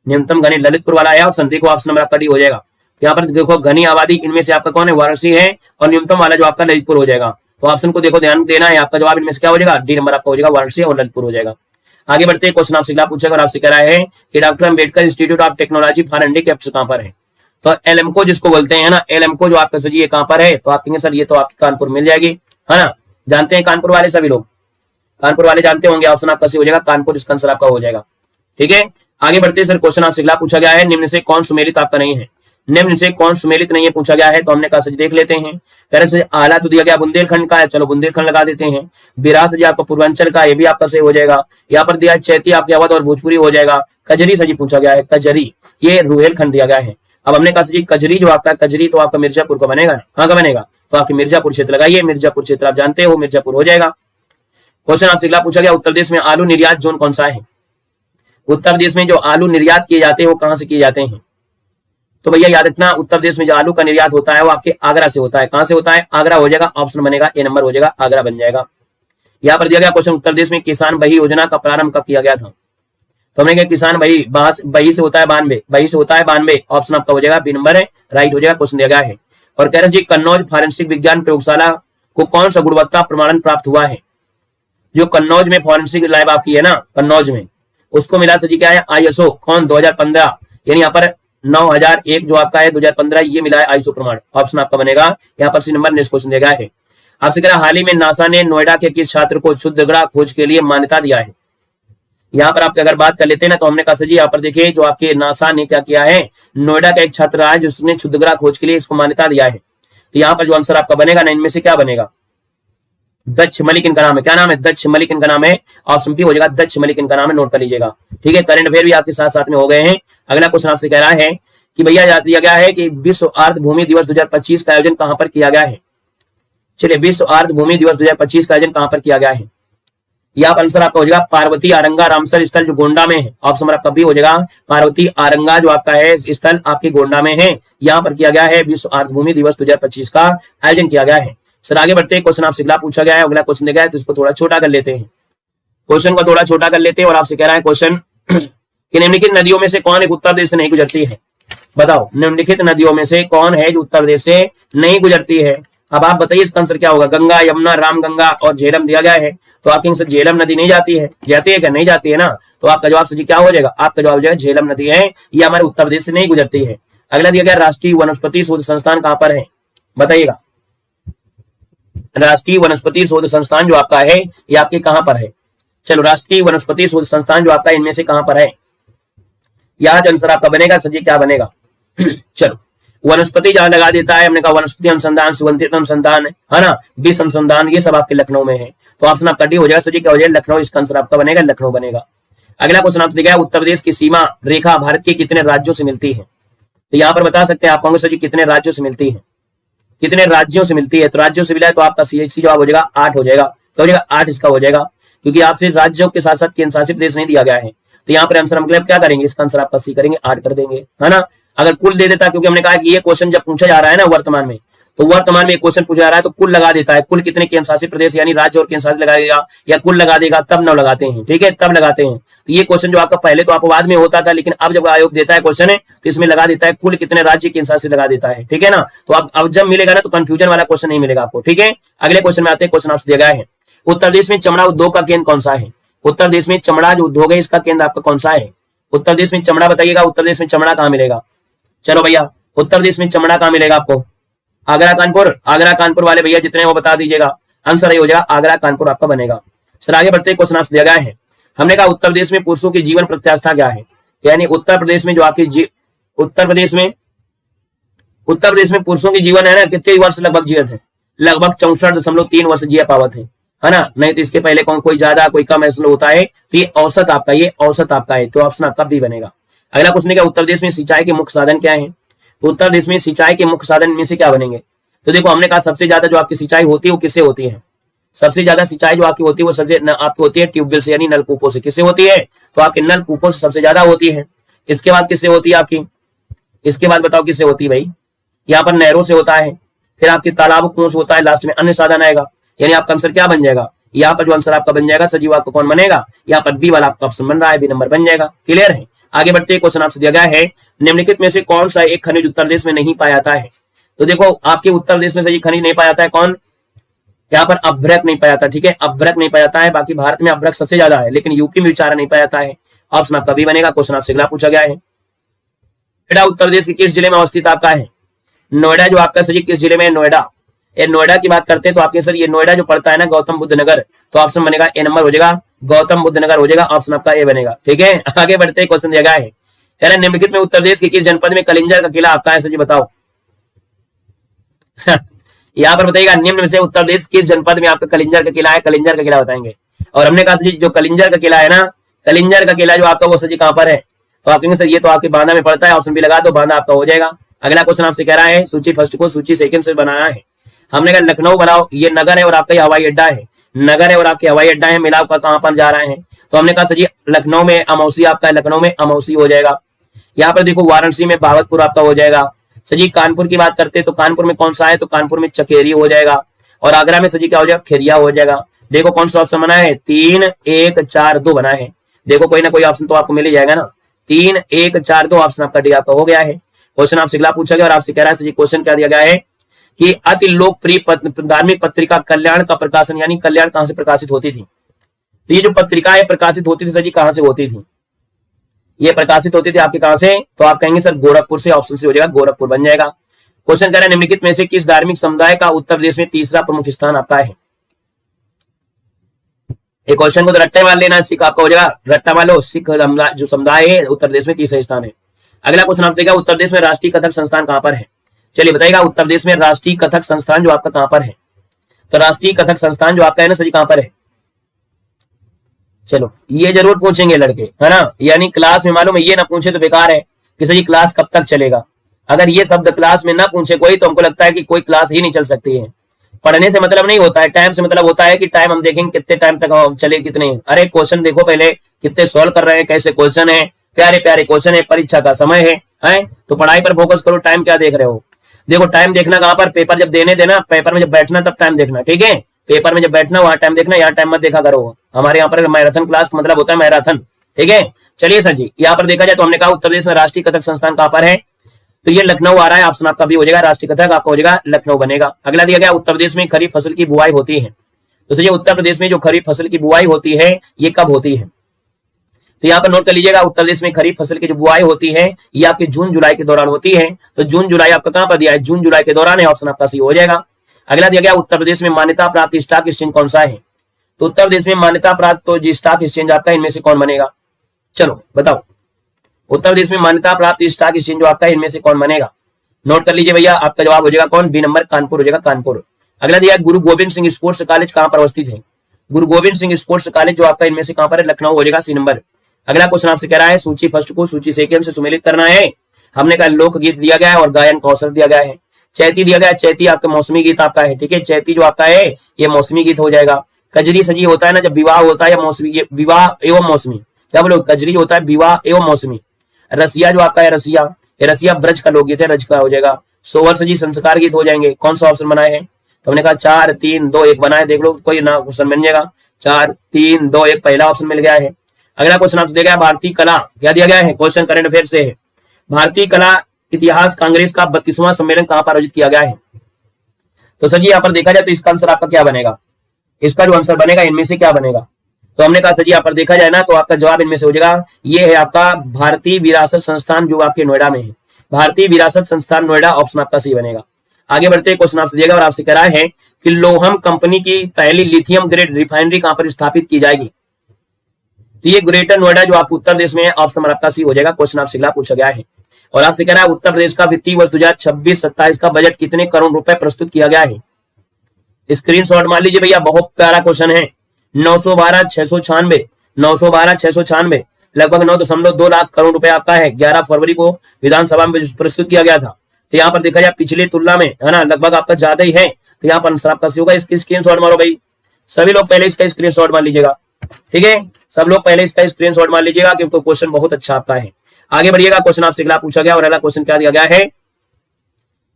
न्यूनतम घनी ललितपुर वाला है ऑप्शन, देखो ऑप्शन नंबर आपका डी हो जाएगा। यहाँ पर देखो घनी आबादी इनमें से आपका कौन है, वाराणसी है, और न्यूनतम वाला जो आपका ललितपुर हो जाएगा। तो ऑप्शन को देखो, ध्यान देना है। आपका जवाब इनमें से क्या हो जाएगा, डी नंबर आपका हो जाएगा, वाराणसी और ललितपुर हो जाएगा। आगे बढ़ते हैं, क्वेश्चन आपसे अगला पूछेगा और आपसे कह रहा है कि doctor Ambedkar institute of technology for handicapped कहां पर है। तो एलएमको जिसको बोलते हैं ना, एलएमको जो आपका सर ये कहां पर है, तो आप कहेंगे सर ये तो आपकी कानपुर मिल जाएगी, है ना। जानते हैं कानपुर वाले, सभी लोग कानपुर वाले जानते होंगे। ऑप्शन आपका सही हो जाएगा कानपुर, इसका आंसर आपका हो जाएगा। ठीक है, आगे बढ़ते हैं सर, क्वेश्चन आपसे अगला पूछा गया है, निम्न से कौन सुमेलित आपका नहीं है। निम्न से कौन सुमेलित नहीं है पूछा गया है, तो हमने कहा सर देख लेते हैं। पहले से आला तो दिया गया बुंदेलखंड का है, चलो बुंदेलखंड लगा देते हैं। बिरार से आपका पूर्वांचल का, ये भी आपका सही हो जाएगा। यहाँ पर दिया चैती आपके अवध और भोजपुरी हो जाएगा। कजरी से जी पूछा गया है, कजरी ये रुहेलखंड दिया गया है। अब हमने कहा जी कजरी जो आपका, कजरी तो आपका मिर्जापुर का बनेगा, कहाँ का बनेगा, तो आपकी मिर्जापुर क्षेत्र लगाइए, मिर्जापुर क्षेत्र आप जानते हो, मिर्जापुर हो जाएगा। क्वेश्चन आपसे अगला पूछा गया, उत्तर प्रदेश में आलू निर्यात जोन कौन सा है। उत्तर प्रदेश में जो आलू निर्यात किए जाते हैं वो कहां से किए जाते हैं, तो भैया याद रखना, उत्तर प्रदेश में जो आलू का निर्यात होता है वो आपके आगरा से होता है। कहां से होता है, आगरा हो जाएगा, ऑप्शन बनेगा ए नंबर हो जाएगा, आगरा बन जाएगा। यहाँ पर दिया गया क्वेश्चन, उत्तर प्रदेश में किसान बही योजना का प्रारंभ कब किया गया था, तो हमने कहा किसान बही, बही से होता है 92, बही से होता है 92, ऑप्शन आपका हो जाएगा बी नंबर है, राइट हो जाएगा, क्वेश्चन दिया गया है। और कह रहे जी कन्नौज फॉरेंसिक विज्ञान प्रयोगशाला को कौन सा गुणवत्ता प्रमाणन प्राप्त हुआ है। जो कन्नौज में फॉरेंसिक लैब आपकी है ना, कन्नौज में, उसको मिला सर जी क्या है, आईएसओ कौन 2015, यानी यहाँ पर 9001 जो आपका है 2015, ये मिला है आईएसओ प्रमाण, ऑप्शन आपका बनेगा यहाँ पर सी नंबर। नेक्स्ट क्वेश्चन दिया है आपसे, कह रहा हाल ही में नासा ने नोएडा के किस छात्र को क्षुद्र ग्रह खोज के लिए मान्यता दिया है। यहाँ पर आपके अगर बात कर लेते हैं ना, तो हमने कहा सर जी यहाँ पर देखिए जो आपके नासा ने क्या किया है, नोएडा का एक छात्र है जिसने क्षुद्र ग्रह खोज के लिए इसको मान्यता दिया है। तो यहाँ पर जो आंसर आपका बनेगा ना, इनमें से क्या बनेगा, दक्ष मलिक इनका नाम है। क्या नाम है, दक्ष मलिक इनका नाम है, ऑप्शन बी हो जाएगा, दक्ष मलिक इनका नाम है, नोट कर लीजिएगा। ठीक है, करंट अफेयर भी आपके साथ साथ में हो गए हैं। अगला क्वेश्चन आपसे कह रहा है कि भैया याद दिया गया है कि विश्व आर्द्र भूमि दिवस 2025 का आयोजन कहां पर किया गया है। चलिए, विश्व आर्द्र भूमि दिवस 2025 का आयोजन कहां पर किया गया है। यहाँ पर आंसर आपका हो जाएगा पार्वती आरंगा रामसर स्थल जो गोंडा में है, ऑप्शन आपका बी हो जाएगा, पार्वती आरंगा जो आपका है स्थल आपके गोंडा में है, यहाँ पर किया गया है, विश्व आर्द्र भूमि दिवस 2025 का आयोजन किया गया है। सर आगे बढ़ते हैं, क्वेश्चन आपसे अगला पूछा गया है, अगला क्वेश्चन दिया गया है तो इसको थोड़ा छोटा कर लेते हैं, क्वेश्चन को थोड़ा छोटा कर लेते हैं। और आपसे कह रहा है क्वेश्चन कि निम्नलिखित नदियों में से कौन एक उत्तर प्रदेश से नहीं गुजरती है। बताओ, निम्नलिखित नदियों में से कौन है जो उत्तर प्रदेश से नहीं गुजरती है। अब आप बताइए इसका आंसर क्या होगा, गंगा, यमुना, रामगंगा और झेलम दिया गया है, तो आपके सर झेलम नदी नहीं जाती है, जाती है क्या, नहीं जाती है ना, तो आपका जवाब सर क्या हो जाएगा, आपका जवाब हो जाएगा झेलम नदी है, ये हमारे उत्तर प्रदेश से नहीं गुजरती है। अगला दिया गया राष्ट्रीय वनस्पति शोध संस्थान कहां पर है, बताइएगा। राष्ट्रीय वनस्पति शोध संस्थान जो आपका है ये आपके कहां पर है। चलो, राष्ट्रीय वनस्पति शोध संस्थान जो आपका इनमें से कहां पर है, यहाँ जो आंसर आपका बनेगा सर क्या बनेगा चलो, वनस्पति जहां लगा देता है, हमने कहा वनस्पति अनुसंधान, सुगंधित अनुसंधान, है ना, विष अनुसंधान, ये सब आपके लखनऊ में है, तो ऑप्शन आपका डी हो जाएगा सर क्या हो जाएगा, लखनऊ, इसका आंसर आपका बनेगा लखनऊ बनेगा। अगला क्वेश्चन आपसे दिया है, उत्तर प्रदेश की सीमा रेखा भारत के कितने राज्यों से मिलती है। तो यहाँ पर बता सकते हैं आप, कहोगे सर जी कितने राज्यों से मिलती है, कितने राज्यों से मिलती है, तो राज्यों से मिला है तो आपका सी जवाब हो जाएगा 8 हो जाएगा, तो हो जाएगा 8 इसका हो जाएगा, क्योंकि आपसे राज्यों के साथ साथ केंद्र शासित प्रदेश नहीं दिया गया है। तो यहाँ पर आंसर हम क्या करेंगे, इसका आंसर आपका सी करेंगे, 8 कर देंगे, है ना। अगर कुल दे देता, क्योंकि हमने कहा कि ये क्वेश्चन जब पूछा जा रहा है ना वर्तमान में, तो वर्तमान में क्वेश्चन पूछा जा रहा है तो कुल लगा देता है, कुल कितने केंद्र शासित प्रदेश यानी राज्य और केंद्र शासित लगाएगा, या कुल लगा देगा तब न लगाते हैं, ठीक है, तब लगाते हैं। तो ये क्वेश्चन जो आपका पहले तो अपवाद में होता था, लेकिन अब जब आयोग देता है क्वेश्चन है तो इसमें लगा देता है कुल कितने राज्य केंद्र शासित लगा देता है, ठीक है ना। तो अब जब मिलेगा ना तो कंफ्यूजन वाला क्वेश्चन नहीं मिलेगा आपको, ठीक है। अगले क्वेश्चन में आते हैं, क्वेश्चन आपसे दिया गया है, उत्तर प्रदेश में चमड़ा उद्योग का केंद्र कौन सा है। उत्तर प्रदेश में चमड़ा जो उद्योग है इसका केंद्र आपका कौन सा है। उत्तर प्रदेश में चमड़ा बताइएगा, उत्तर प्रदेश में चमड़ा कहाँ मिलेगा। चलो भैया, उत्तर प्रदेश में चमड़ा कहाँ मिलेगा आपको, आगरा कानपुर, आगरा कानपुर वाले भैया जितने वो बता दीजिएगा, आंसर ये हो जाएगा आगरा कानपुर आपका बनेगा। सर आगे बढ़ते क्वेश्चन आपसे दिया गया है, हमने कहा उत्तर प्रदेश में पुरुषों की जीवन प्रत्यास्था क्या है, यानी उत्तर प्रदेश में जो आपकी उत्तर प्रदेश में पुरुषों की जीवन है ना, कितने वर्ष लगभग जिए थे, लगभग 64.3 वर्ष जिया पावत है ना, नहीं तो इसके पहले कोई ज्यादा कोई कम ऐसा होता है, तो ये औसत आपका है, तो ऑप्शन आपका भी बनेगा। अगला क्वेश्चन क्या, उत्तर प्रदेश में सिंचाई के मुख्य साधन क्या है। तो उत्तर प्रदेश में सिंचाई के मुख्य साधन में से क्या बनेंगे। तो देखो, हमने कहा सबसे ज्यादा जो आपकी सिंचाई होती है वो किससे होती है, सबसे ज्यादा सिंचाई जो आपकी होती है वो सबसे आपकी होती है ट्यूबवेल से, यानी नलकूपों से। किससे होती है, तो आपके नलकूपों से सबसे ज्यादा होती है। इसके बाद किससे होती है आपकी, इसके बाद बताओ किससे होती है भाई, यहाँ पर नहरों से होता है, फिर आपके तालाब कुओं से होता है, लास्ट में अन्य साधन आएगा, यानी आपका आंसर क्या बन जाएगा, यहाँ पर जो आंसर आपका बन जाएगा सजीव आपका कौन बनेगा, यहाँ पर बी वाला आपका ऑप्शन बन रहा है, बी नंबर बन जाएगा। क्लियर है। आगे बढ़ते क्वेश्चन आपसे दिया गया है, निम्नलिखित में से कौन सा एक खनिज उत्तर प्रदेश में नहीं पाया जाता है। तो देखो, आपके उत्तर प्रदेश में से ये खनिज नहीं पाया जाता है, कौन, यहाँ पर अभ्रक नहीं पाया जाता, ठीक है, अभ्रक नहीं पाया जाता है। बाकी भारत में अभ्रक सबसे ज्यादा है, लेकिन यूपी में विचारा नहीं पाया जाता है। ऑप्शन आपका बी बनेगा। क्वेश्चन आपसे अगला पूछा गया है, नोएडा उत्तर प्रदेश के किस जिले में अवस्थित आपका है? नोएडा जो आपका सर किस जिले में है? नोएडा। ये नोएडा की बात करते हैं तो आपके सर ये नोएडा जो पड़ता है ना गौतम बुद्ध नगर, तो ऑप्शन बनेगा ए नंबर हो जाएगा, गौतम बुद्ध नगर हो जाएगा। ऑप्शन आपका ए बनेगा, ठीक है। आगे बढ़ते क्वेश्चन दिया गया है, निम्नलिखित में उत्तर प्रदेश के किस जनपद में कलिंजर का किला आपका है? सर जी बताओ। यहाँ पर बताइएगा निम्न में से उत्तर प्रदेश किस जनपद में आपका कलिंजर का किला है? कलिंजर का किला बताएंगे। और हमने कहा सर जो कलिंजर का किला है ना, कलिंजर का किला जो आपका वो सर जी कहां पर है? तो आप कहेंगे सर ये तो आपके बांदा में पड़ता है। ऑप्शन भी लगा दो, बांदा आपका हो जाएगा। अगला क्वेश्चन आपसे कह रहा है सूची फर्स्ट को सूची सेकंड से बनाया है। हमने कहा लखनऊ बनाओ, ये नगर है और आपका हवाई अड्डा है, नगर है और आपके हवाई अड्डा है, मिलाप का कहां पर जा रहे हैं? तो हमने कहा सर जी लखनऊ में अमौसी आपका है, लखनऊ में अमौसी हो जाएगा। यहाँ पर देखो वाराणसी में भागलपुर आपका हो जाएगा। सर जी कानपुर की बात करते हैं तो कानपुर में कौन सा है? तो कानपुर में चकेरी हो जाएगा। और आगरा में सर जी क्या हो जाएगा? खेरिया हो जाएगा। देखो कौन सा ऑप्शन बना है? 3 1 4 2 बना है। देखो कोई ना कोई ऑप्शन तो आपको मिल ही जाएगा ना। 3 1 4 2 ऑप्शन आपका डी आपका हो गया है। क्वेश्चन आपसे अगला पूछा गया और आपसे कह रहा है सर जी क्वेश्चन क्या दिया गया है कि अति लोकप्रिय धार्मिक पत्रिका कल्याण का प्रकाशन, यानी कल्याण कहां से प्रकाशित होती थी? तो ये जो पत्रिकाएं प्रकाशित होती थी सर जी कहां से होती थी? ये प्रकाशित होती थी आपके कहां से? तो आप कहेंगे सर गोरखपुर से। ऑप्शन से हो जाएगा, गोरखपुर बन जाएगा। क्वेश्चन कह रहा है निम्नलिखित में से किस धार्मिक समुदाय का उत्तर प्रदेश में तीसरा प्रमुख स्थान आपका है? एक क्वेश्चन को तो रट्टे मार लेना, सिख आपका हो जाएगा, रट्टा मार लो। सिख जो समुदाय है उत्तर प्रदेश में तीसरा स्थान है। अगला क्वेश्चन आप देखा उत्तर प्रदेश में राष्ट्रीय कथक संस्थान कहां पर है? चलिए बताइएगा उत्तर प्रदेश में राष्ट्रीय कथक संस्थान जो आपका कहां पर है? तो राष्ट्रीय कथक संस्थान जो आपका है ना सर कहां पर है? चलो ये जरूर पूछेंगे लड़के, है ना, यानी क्लास में मालूम है, ये ना पूछे तो बेकार है कि सर जी क्लास कब तक चलेगा। अगर ये शब्द क्लास में ना पूछे कोई तो हमको लगता है कि कोई क्लास ही नहीं चल सकती है। पढ़ने से मतलब नहीं होता है, टाइम से मतलब होता है कि टाइम हम देखेंगे कितने टाइम तक हम चले कितने। अरे क्वेश्चन देखो पहले कितने सॉल्व कर रहे हैं, कैसे क्वेश्चन है, प्यारे प्यारे क्वेश्चन है, परीक्षा का समय है तो पढ़ाई पर फोकस करो। टाइम क्या देख रहे हो? देखो टाइम देखना कहां पर? पेपर जब देने देना, पेपर में जब बैठना तब टाइम देखना, ठीक है। पेपर में जब बैठना वहां टाइम देखना, यहाँ टाइम मत देखा करो। हमारे यहाँ पर मैराथन क्लास का मतलब होता है मैराथन, ठीक है। चलिए सर जी यहाँ पर देखा जाए तो हमने कहा उत्तर प्रदेश में राष्ट्रीय कथक संस्थान कहां पर है? तो ये लखनऊ आ रहा है। ऑप्शन आपका भी हो जाएगा, राष्ट्रीय कथक आपका हो जाएगा लखनऊ बनेगा। अगला दिया गया उत्तर प्रदेश में खरीफ फसल की बुआई होती है। तो सर उत्तर प्रदेश में जो खरीफ फसल की बुआई होती है ये कब होती है? तो यहाँ पर नोट कर लीजिएगा उत्तर प्रदेश में खरीफ फसल की जो बुआई होती है ये आपके जून जुलाई के दौरान होती है। तो जून जुलाई आपका कहां पर दिया है? जून जुलाई के दौरान है। ऑप्शन आपका सी हो जाएगा। अगला दिया गया उत्तर प्रदेश में मान्यता प्राप्त स्टॉक एक्सचेंज कौन सा है? तो उत्तर प्रदेश में मान्यता प्राप्त तो जी स्टॉक एक्सचेंज आपका इनमें से कौन बनेगा? चलो बताओ उत्तर प्रदेश में मान्यता प्राप्त स्टॉक एक्सचेंज जो आपका इनमें से कौन बनेगा? नोट कर लीजिए भैया, आपका जवाब हो जाएगा कौन? बी नंबर, कानपुर हो जाएगा, कानपुर। अगला दिया गुरु गोविंद सिंह स्पोर्ट्स कॉलेज कहां पर अवस्थित है? गुरु गोविंद सिंह स्पोर्ट्स कॉलेज जो आपका इनमें से कहां पर है? लखनऊ हो जाएगा, सी नंबर। अगला क्वेश्चन आपसे कह रहा है सूची फर्स्ट को सूची सेकंड से सुमेलित करना है। हमने कहा लोकगीत दिया गया है और गायन कौशल दिया गया है। चैती दिया गया है, चैती आपका मौसमी गीत आपका है, ठीक है। चैती जो आपका है ये मौसमी गीत हो जाएगा। कजरी सजी होता है ना जब विवाह होता है या मौसमी, विवाह एवं मौसमी, क्या बोलो? कजरी होता है विवाह एवं मौसमी। रसिया जो आपका है रसिया, ये रसिया ब्रज का लोकगीत है, रज का हो जाएगा। सोवर सजी संस्कार गीत हो जाएंगे। कौन सा ऑप्शन बनाए हैं? तो हमने कहा 4 3 2 1 बनाए, देख लो कोई ना क्वेश्चन बन जाएगा। 4 3 2 1 पहला ऑप्शन मिल गया है। अगला क्वेश्चन आपसे दिया गया भारतीय कला, क्या दिया गया है? क्वेश्चन करंट अफेयर से है। भारतीय कला इतिहास कांग्रेस का 32वां सम्मेलन कहां पर आयोजित किया गया है? तो सर जी यहाँ पर देखा जाए तो इसका आंसर आपका क्या बनेगा? इसका जो आंसर बनेगा इनमें से क्या बनेगा? तो हमने कहा सर जी यहाँ पर देखा जाए ना तो आपका जवाब इनमें से हो जाएगा, ये है आपका भारतीय विरासत संस्थान जो आपके नोएडा में है। भारतीय विरासत संस्थान नोएडा, ऑप्शन आपका सी बनेगा। आगे बढ़ते क्वेश्चन आपसे दिएगा और आपसे कह रहा है कि लोहम कंपनी की पहली लिथियम ग्रेड रिफाइनरी कहां पर स्थापित की जाएगी? तो ये ग्रेटर नोएडा जो आपको उत्तर प्रदेश में है, ऑप्शन आपका सी हो जाएगा। क्वेश्चन आपसे अगला पूछा गया है और आपसे कह रहा है उत्तर प्रदेश का वित्तीय वर्ष 2026-27 का बजट कितने करोड़ रुपए प्रस्तुत किया गया है? स्क्रीनशॉट मान लीजिए भैया, बहुत प्यारा क्वेश्चन है। 912,696 912,696 लगभग 9.2 लाख करोड़ रुपए आपका है। 11 फरवरी को विधानसभा में प्रस्तुत किया गया था। तो यहाँ पर देखा जाए पिछले तुलना में है ना लगभग आपका ज्यादा ही है। तो यहाँ पर आंसर आपका सी होगा। इसकी स्क्रीनशॉट मारो भाई, सभी लोग पहले इसका स्क्रीनशॉट मार लीजिएगा, ठीक है। सब लोग पहले इसका स्क्रीनशॉट मार लीजिएगा क्योंकि क्वेश्चन बहुत अच्छा आपका है। आगे बढ़िएगा, क्वेश्चन आपसे अगला पूछा गया और अगला क्वेश्चन क्या दिया गया है?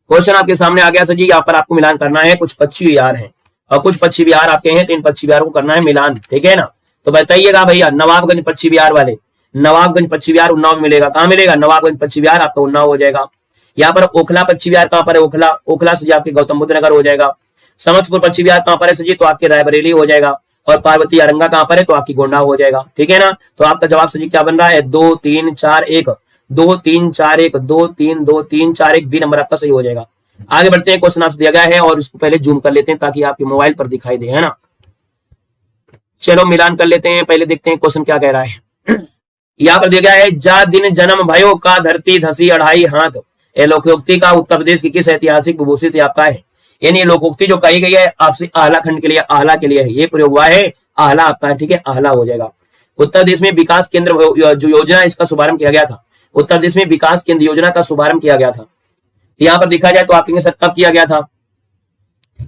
क्वेश्चन आपके सामने आ गया सर जी, यहाँ पर आपको मिलान करना है। कुछ पक्षी विहार है और कुछ पक्षी विहार आपके हैं, तो इन पक्षी विहार को करना है मिलान, ठीक है ना। तो बताइएगा भैया, नवाबगंज पक्षी विहार वाले, नवाबगंज पक्षी विहार उन्नाव में मिलेगा। कहाँ मिलेगा? नवाबगंज पक्षी विहार आपका उन्नाव हो जाएगा। यहाँ पर ओखला पक्षी विहार कहाँ पर है? ओखला, ओखला से आपके गौतम बुद्ध नगर हो जाएगा। समस्तपुर पश्चिम बिहार कहां पर है सर जी, तो आपके रायबरेली हो जाएगा। और पार्वती अरंगा कहां पर है, तो आपकी गोंडा हो जाएगा। ठीक है ना, तो आपका जवाब सर जी क्या बन रहा है, 2 3 4 1 2 3 4 1 2 3 2 3 4 1 बी नंबर आपका सही हो जाएगा। आगे बढ़ते हैं, क्वेश्चन आपसे दिया गया है और उसको पहले जूम कर लेते हैं ताकि आपके मोबाइल पर दिखाई दे, है ना। चलो मिलान कर लेते हैं, पहले देखते हैं क्वेश्चन क्या कह रहा है। यहाँ पर दिया गया है, जा दिन जन्म भयो का धरती धसी अढ़ाई हाथ। ये लोकोक्ति का उत्तर प्रदेश की किस ऐतिहासिक विभूषित आपका है। यानी लोकोक्ति जो कही गई है आपसे आह्ला खंड के लिए, आह्ला के लिए है, ये प्रयोग हुआ है, आह्ला आपका है। ठीक है, आह्ला हो जाएगा। उत्तर प्रदेश में विकास केंद्र जो योजना इसका शुभारंभ किया गया था, उत्तर प्रदेश में विकास केंद्र योजना का शुभारंभ किया गया था। यहाँ पर देखा जाए तो आपके सर कब किया गया था,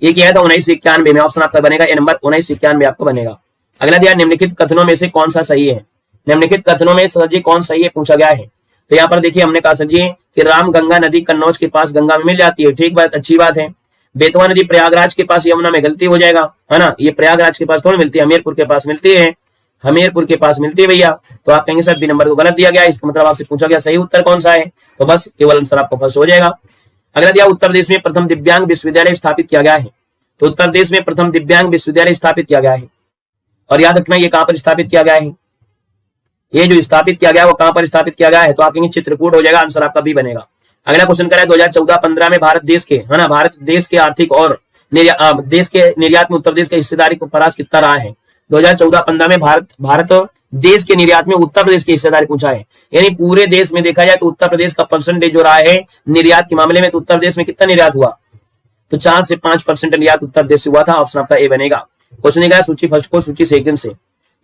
ये किया था 1991 में। ऑप्शन आपका बनेगा ए नंबर 1991 आपका बनेगा। अगला दिया, निम्नलिखित कथनों में से कौन सा सही है। निम्नलिखित कथनों में सर जी कौन सही है पूछा गया है। तो यहाँ पर देखिए हमने कहा सर जी कि राम गंगा नदी कन्नौज के पास गंगा में मिल जाती है, ठीक बात, अच्छी बात है। बेतवा नदी प्रयागराज के पास यमुना में, गलती हो जाएगा, है ना, ये प्रयागराज के पास थोड़ी मिलती है, हमीरपुर के पास मिलती है, हमीरपुर के पास मिलती है भैया। तो आप कहेंगे सर बी नंबर को गलत दिया गया, इसका मतलब आपसे पूछा गया सही उत्तर कौन सा है, तो बस केवल आंसर आपको फर्स्ट हो जाएगा। अगला दिया, उत्तर प्रदेश में प्रथम दिव्यांग विश्वविद्यालय स्थापित किया गया है। तो उत्तर प्रदेश में प्रथम दिव्यांग विश्वविद्यालय स्थापित किया गया है, और याद रखना ये कहां पर स्थापित किया गया है, ये जो स्थापित किया गया है वो कहां पर स्थापित किया गया है, तो आप कहेंगे चित्रकूट हो जाएगा, आंसर आपका बी बनेगा। अगला क्वेश्चन करें 2014-15 में भारत देश के, है ना, भारत देश के आर्थिक और देश के निर्यात में उत्तर प्रदेश की हिस्सेदारी को परास कितना रहा है। 2014-15 में भारत देश के निर्यात में उत्तर प्रदेश की हिस्सेदारी पूछा है। यानी पूरे देश में देखा जाए तो उत्तर प्रदेश का परसेंटेज जो रहा है निर्यात के मामले में, तो उत्तर प्रदेश में कितना निर्यात हुआ, तो 4 से 5% निर्यात उत्तर प्रदेश से हुआ था। ऑप्शन आपका ए बनेगा। क्वेश्चन निकाला सूची फर्स्ट को सूची सेकंड से।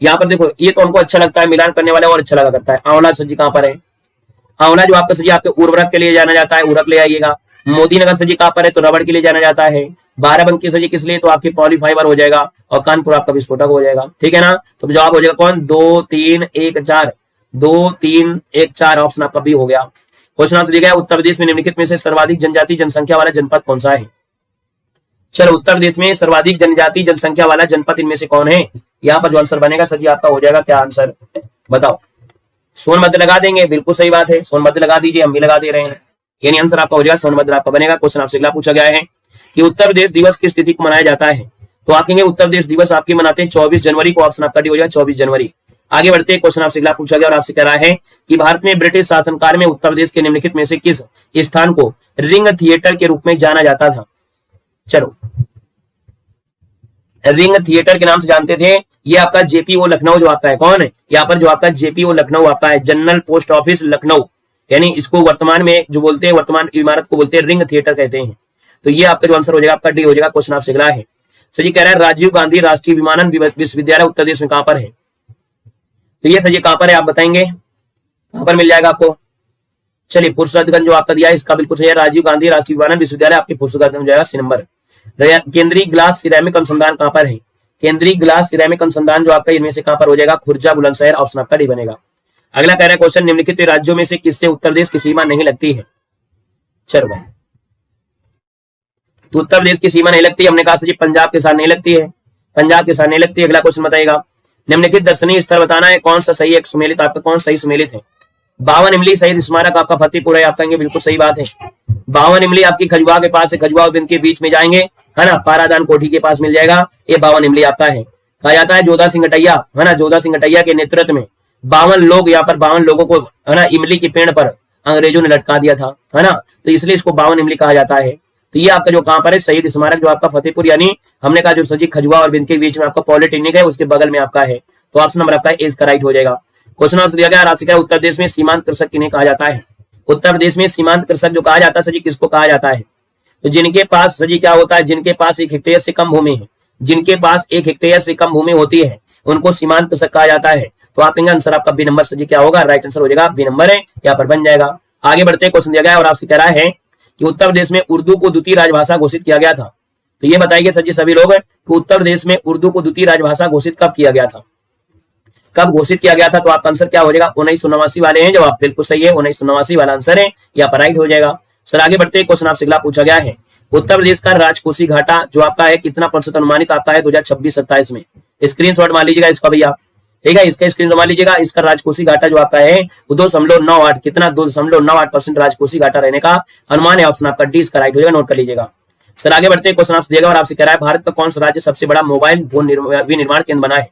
यहाँ पर देखो ये तो हमको अच्छा लगता है, मिलान करने वाला और अच्छा लगा करता है। आंवला सब्जी कहां पर है, आंवला जो आपका सब्जी आपके उर्वरक के लिए जाना जाता है, उर्वरक ले आइएगा। मोदी नगर सब्जी कहां पर है, तो रबड़ के लिए जाना जाता है। बाराबंकी सब्जी किस लिए, तो आपकी पॉलीफाइबर हो जाएगा। और कानपुर आपका विस्फोटक हो जाएगा। ठीक है ना, तो जवाब हो जाएगा कौन, 2 3 1 4 2 3 1 4 ऑप्शन आपका बी हो गया। क्वेश्चन आपसे दिया गया, उत्तर प्रदेश में निम्नलिखित में से सर्वाधिक जनजाति जनसंख्या वाला जनपद कौन सा है। चलो उत्तर प्रदेश में सर्वाधिक जनजाति जनसंख्या वाला जनपद इनमें से कौन है। यहाँ पर जो आंसर बनेगा सर जी आपका हो जाएगा क्या आंसर बताओ, सोनभद्र लगा देंगे, बिल्कुल सही बात है, सोनभद्र लगा दीजिए, हम भी लगा दे रहे हैं। यानी आंसर आपका हो जाएगा सोनभद्र आपका बनेगा। क्वेश्चन आपसे अगला पूछा गया है कि उत्तर प्रदेश दिवस किस तिथि को मनाया जाता है। तो आप कहेंगे उत्तर प्रदेश दिवस आपके मनाते हैं 24 जनवरी को। ऑप्शन आपका डी हो जाएगा 24 जनवरी। आगे बढ़ते हैं, क्वेश्चन आपसे अगला पूछा गया और आपसे कह रहा है कि भारत में ब्रिटिश शासनकाल में उत्तर प्रदेश के निम्नलिखित में से किस स्थान को रिंग थिएटर के रूप में जाना जाता था। चलो रिंग थिएटर के नाम से जानते थे, ये आपका जेपीओ लखनऊ जो आपका है, कौन है यहाँ पर, जो आपका जेपीओ लखनऊ आपका है, जनरल पोस्ट ऑफिस लखनऊ। यानी इसको वर्तमान में जो बोलते हैं, वर्तमान इमारत को बोलते हैं रिंग थिएटर कहते हैं। तो ये आपका जो आंसर हो जाएगा आपका डी हो जाएगा। क्वेश्चन आपसे अगला है, सर जी कह रहा है राजीव गांधी राष्ट्रीय विमानन विश्वविद्यालय उत्तर प्रदेश में कहां पर है। तो ये सर जी कहां पर है आप बताएंगे, कहां पर मिल जाएगा आपको। चलिए फुर्सतगंज जो आपका दिया है इसका बिल्कुल सही है, राजीव गांधी राष्ट्रीय विमानन विश्वविद्यालय आपके फुर्सतगंज हो जाएगा सी नंबर। केंद्रीय ग्लास सिरेमिक अनुसंधान कहां पर है, केंद्रीय ग्लास सिरेमिक अनुसंधान जो आपका इनमें से कहां पर हो जाएगा, खुर्जा बुलंदशहर। ऑप्शन आपका डी बनेगा। अगला कह रहा है क्वेश्चन, निम्नलिखित राज्यों में से किससे उत्तर प्रदेश की सीमा नहीं लगती है। चलो भाई तो उत्तर प्रदेश की सीमा नहीं लगती, हमने कहा जी पंजाब के साथ नहीं लगती है, पंजाब के साथ नहीं लगती है। अगला क्वेश्चन बताएगा, निम्नलिखित दर्शनीय स्थल बताना है, कौन सा सही है सुमेलित, आपका कौन सही सुमेलित है। 52 इमली शहीद स्मारक आपका फतेहपुर है, आप कहेंगे बिल्कुल सही बात है। 52 इमली आपकी खजुआ के पास है, खजुआ और बिंद के बीच में जाएंगे, है ना, पारादान कोठी के पास मिल जाएगा। ये 52 इमली आपका है। कहा जाता है जोधा सिंह गटैया, है ना, जोधा सिंह गटैया के नेतृत्व में 52 लोग, यहाँ पर 52 लोगों को, है ना, इमली के पेड़ पर अंग्रेजों ने लटका दिया था, है ना, तो इसलिए इसको 52 इमली कहा जाता है। तो ये आपका जो कहां पर है शहीद स्मारक जो आपका फतेहपुर, यानी हमने कहा जो सजी खजुआ और बिंद के बीच में आपका पॉलिटेक्निक है उसके बगल में आपका है। तो ऑप्शन नंबर आपका एज का राइट हो जाएगा। क्वेश्चन आपसे दिया गया आपसे क्या, उत्तर प्रदेश में सीमांत कृषक किन्हें कहा जाता है। उत्तर प्रदेश में सीमांत कृषक जो कहा जाता है सजी किसको कहा जाता है, तो जिनके पास सजी क्या होता है, जिनके पास 1 हेक्टेयर से कम भूमि है, जिनके पास 1 हेक्टेयर से कम भूमि होती है उनको सीमांत कृषक कहा जाता है। तो आप कहेंगे आंसर आपका बी नंबर सजी क्या होगा, राइट आंसर हो जाएगा बी नंबर है, यहाँ पर बन जाएगा। आगे बढ़ते क्वेश्चन दिया गया और आपसे कह रहा है कि उत्तर प्रदेश में उर्दू को द्वितीय राजभाषा घोषित किया गया था। तो ये बताइए सर जी सभी लोग कि उत्तर प्रदेश में उर्दू को द्वितीय राजभाषा घोषित कब किया गया था, कब घोषित किया गया था। तो आपका आंसर क्या हो जाएगा, 1989 वाले हैं जवाब, बिल्कुल सही है, 1989 वाला आंसर है, यहाँ पर राइट हो जाएगा। सर आगे बढ़ते क्वेश्चन आपसे अगला पूछा गया है, उत्तर प्रदेश का राजकोषीय घाटा जो आपका है कितना प्रतिशत अनुमानित आपका है 2026-27 में। स्क्रीनशॉट मान लीजिएगा इसका भैया, ठीक है, इसका स्क्रीनशॉट मान लीजिएगा। इसका राजकोषीय घाटा जो आपका है वो 2.98 कितना 2.98% राजकोषीय घाटा रहने का अनुमान है। ऑप्शन आपका डी इसका राइट हो जाएगा, नोट कर लीजिएगा। सर आगे बढ़ते हैं, क्वेश्चन आपसे दिएगा और आपसे कह रहा है भारत का कौन सा राज्य सबसे बड़ा मोबाइल फोन विनिर्माण केंद्र बना है।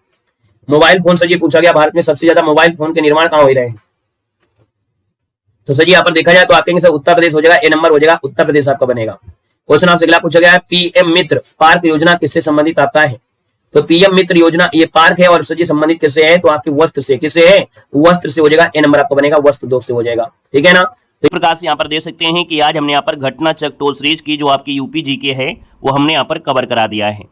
मोबाइल फोन सर ये पूछा गया भारत में सबसे ज्यादा मोबाइल फोन के निर्माण कहां हो रहे हैं। तो सर यहाँ पर देखा जाए तो आप कहेंगे सर उत्तर प्रदेश हो जाएगा, ए नंबर हो जाएगा, उत्तर प्रदेश आपका बनेगा। क्वेश्चन आपसे अगला पूछा गया है पीएम मित्र पार्क योजना किससे संबंधित आता है। तो पीएम मित्र योजना ये पार्क है और सर जी संबंधित किससे है, तो आपके वस्त्र से, किससे है, वस्त्र से हो जाएगा, ए नंबर आपका बनेगा, वस्त्र उद्योग से हो जाएगा, ठीक है ना। तो इस प्रकार से यहाँ पर देख सकते हैं कि आज हमने यहाँ पर घटना चक टोल सीरीज की जो आपकी यूपी जीके है वो हमने यहाँ पर कवर करा दिया है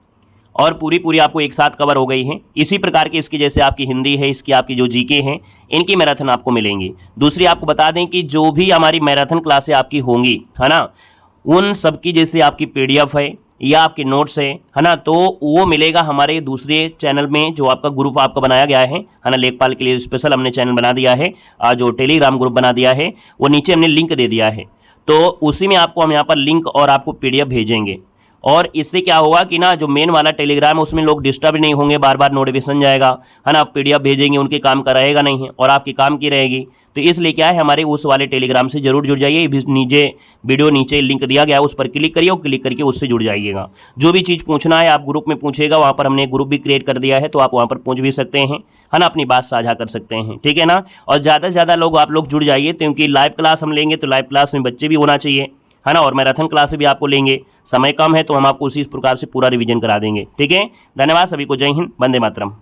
और पूरी आपको एक साथ कवर हो गई है। इसी प्रकार की इसकी जैसे आपकी हिंदी है, इसकी आपकी जो जीके हैं, इनकी मैराथन आपको मिलेंगी। दूसरी आपको बता दें कि जो भी हमारी मैराथन क्लासें आपकी होंगी, है ना, उन सबकी जैसे आपकी पीडीएफ है या आपके नोट्स है ना, तो वो मिलेगा हमारे दूसरे चैनल में जो आपका ग्रुप आपका बनाया गया है ना, लेखपाल के लिए स्पेशल हमने चैनल बना दिया है, जो टेलीग्राम ग्रुप बना दिया है वो नीचे हमने लिंक दे दिया है। तो उसी में आपको हम यहाँ पर लिंक और आपको पीडीएफ भेजेंगे और इससे क्या होगा कि ना जो मेन वाला टेलीग्राम है उसमें लोग डिस्टर्ब नहीं होंगे, बार बार नोटिफिकेशन जाएगा, है ना, पीडीएफ भेजेंगे, उनके काम का रहेगा नहीं है और आपकी काम की रहेगी। तो इसलिए क्या है, हमारे उस वाले टेलीग्राम से जरूर जुड़ जाइए। नीचे वीडियो नीचे लिंक दिया गया है, उस पर क्लिक करिए और क्लिक करके उससे जुड़ जाइएगा। जो भी चीज़ पूछना है आप ग्रुप में पूछेगा, वहाँ पर हमने ग्रुप भी क्रिएट कर दिया है, तो आप वहाँ पर पूछ भी सकते हैं, है ना, अपनी बात साझा कर सकते हैं, ठीक है ना। और ज़्यादा से ज़्यादा लोग आप लोग जुड़ जाइए, क्योंकि लाइव क्लास हम लेंगे तो लाइव क्लास में बच्चे भी होना चाहिए, है ना, और मैराथन क्लास भी आपको लेंगे। समय कम है तो हम आपको उसी प्रकार से पूरा रिवीजन करा देंगे, ठीक है। धन्यवाद सभी को, जय हिंद, वंदे मातरम।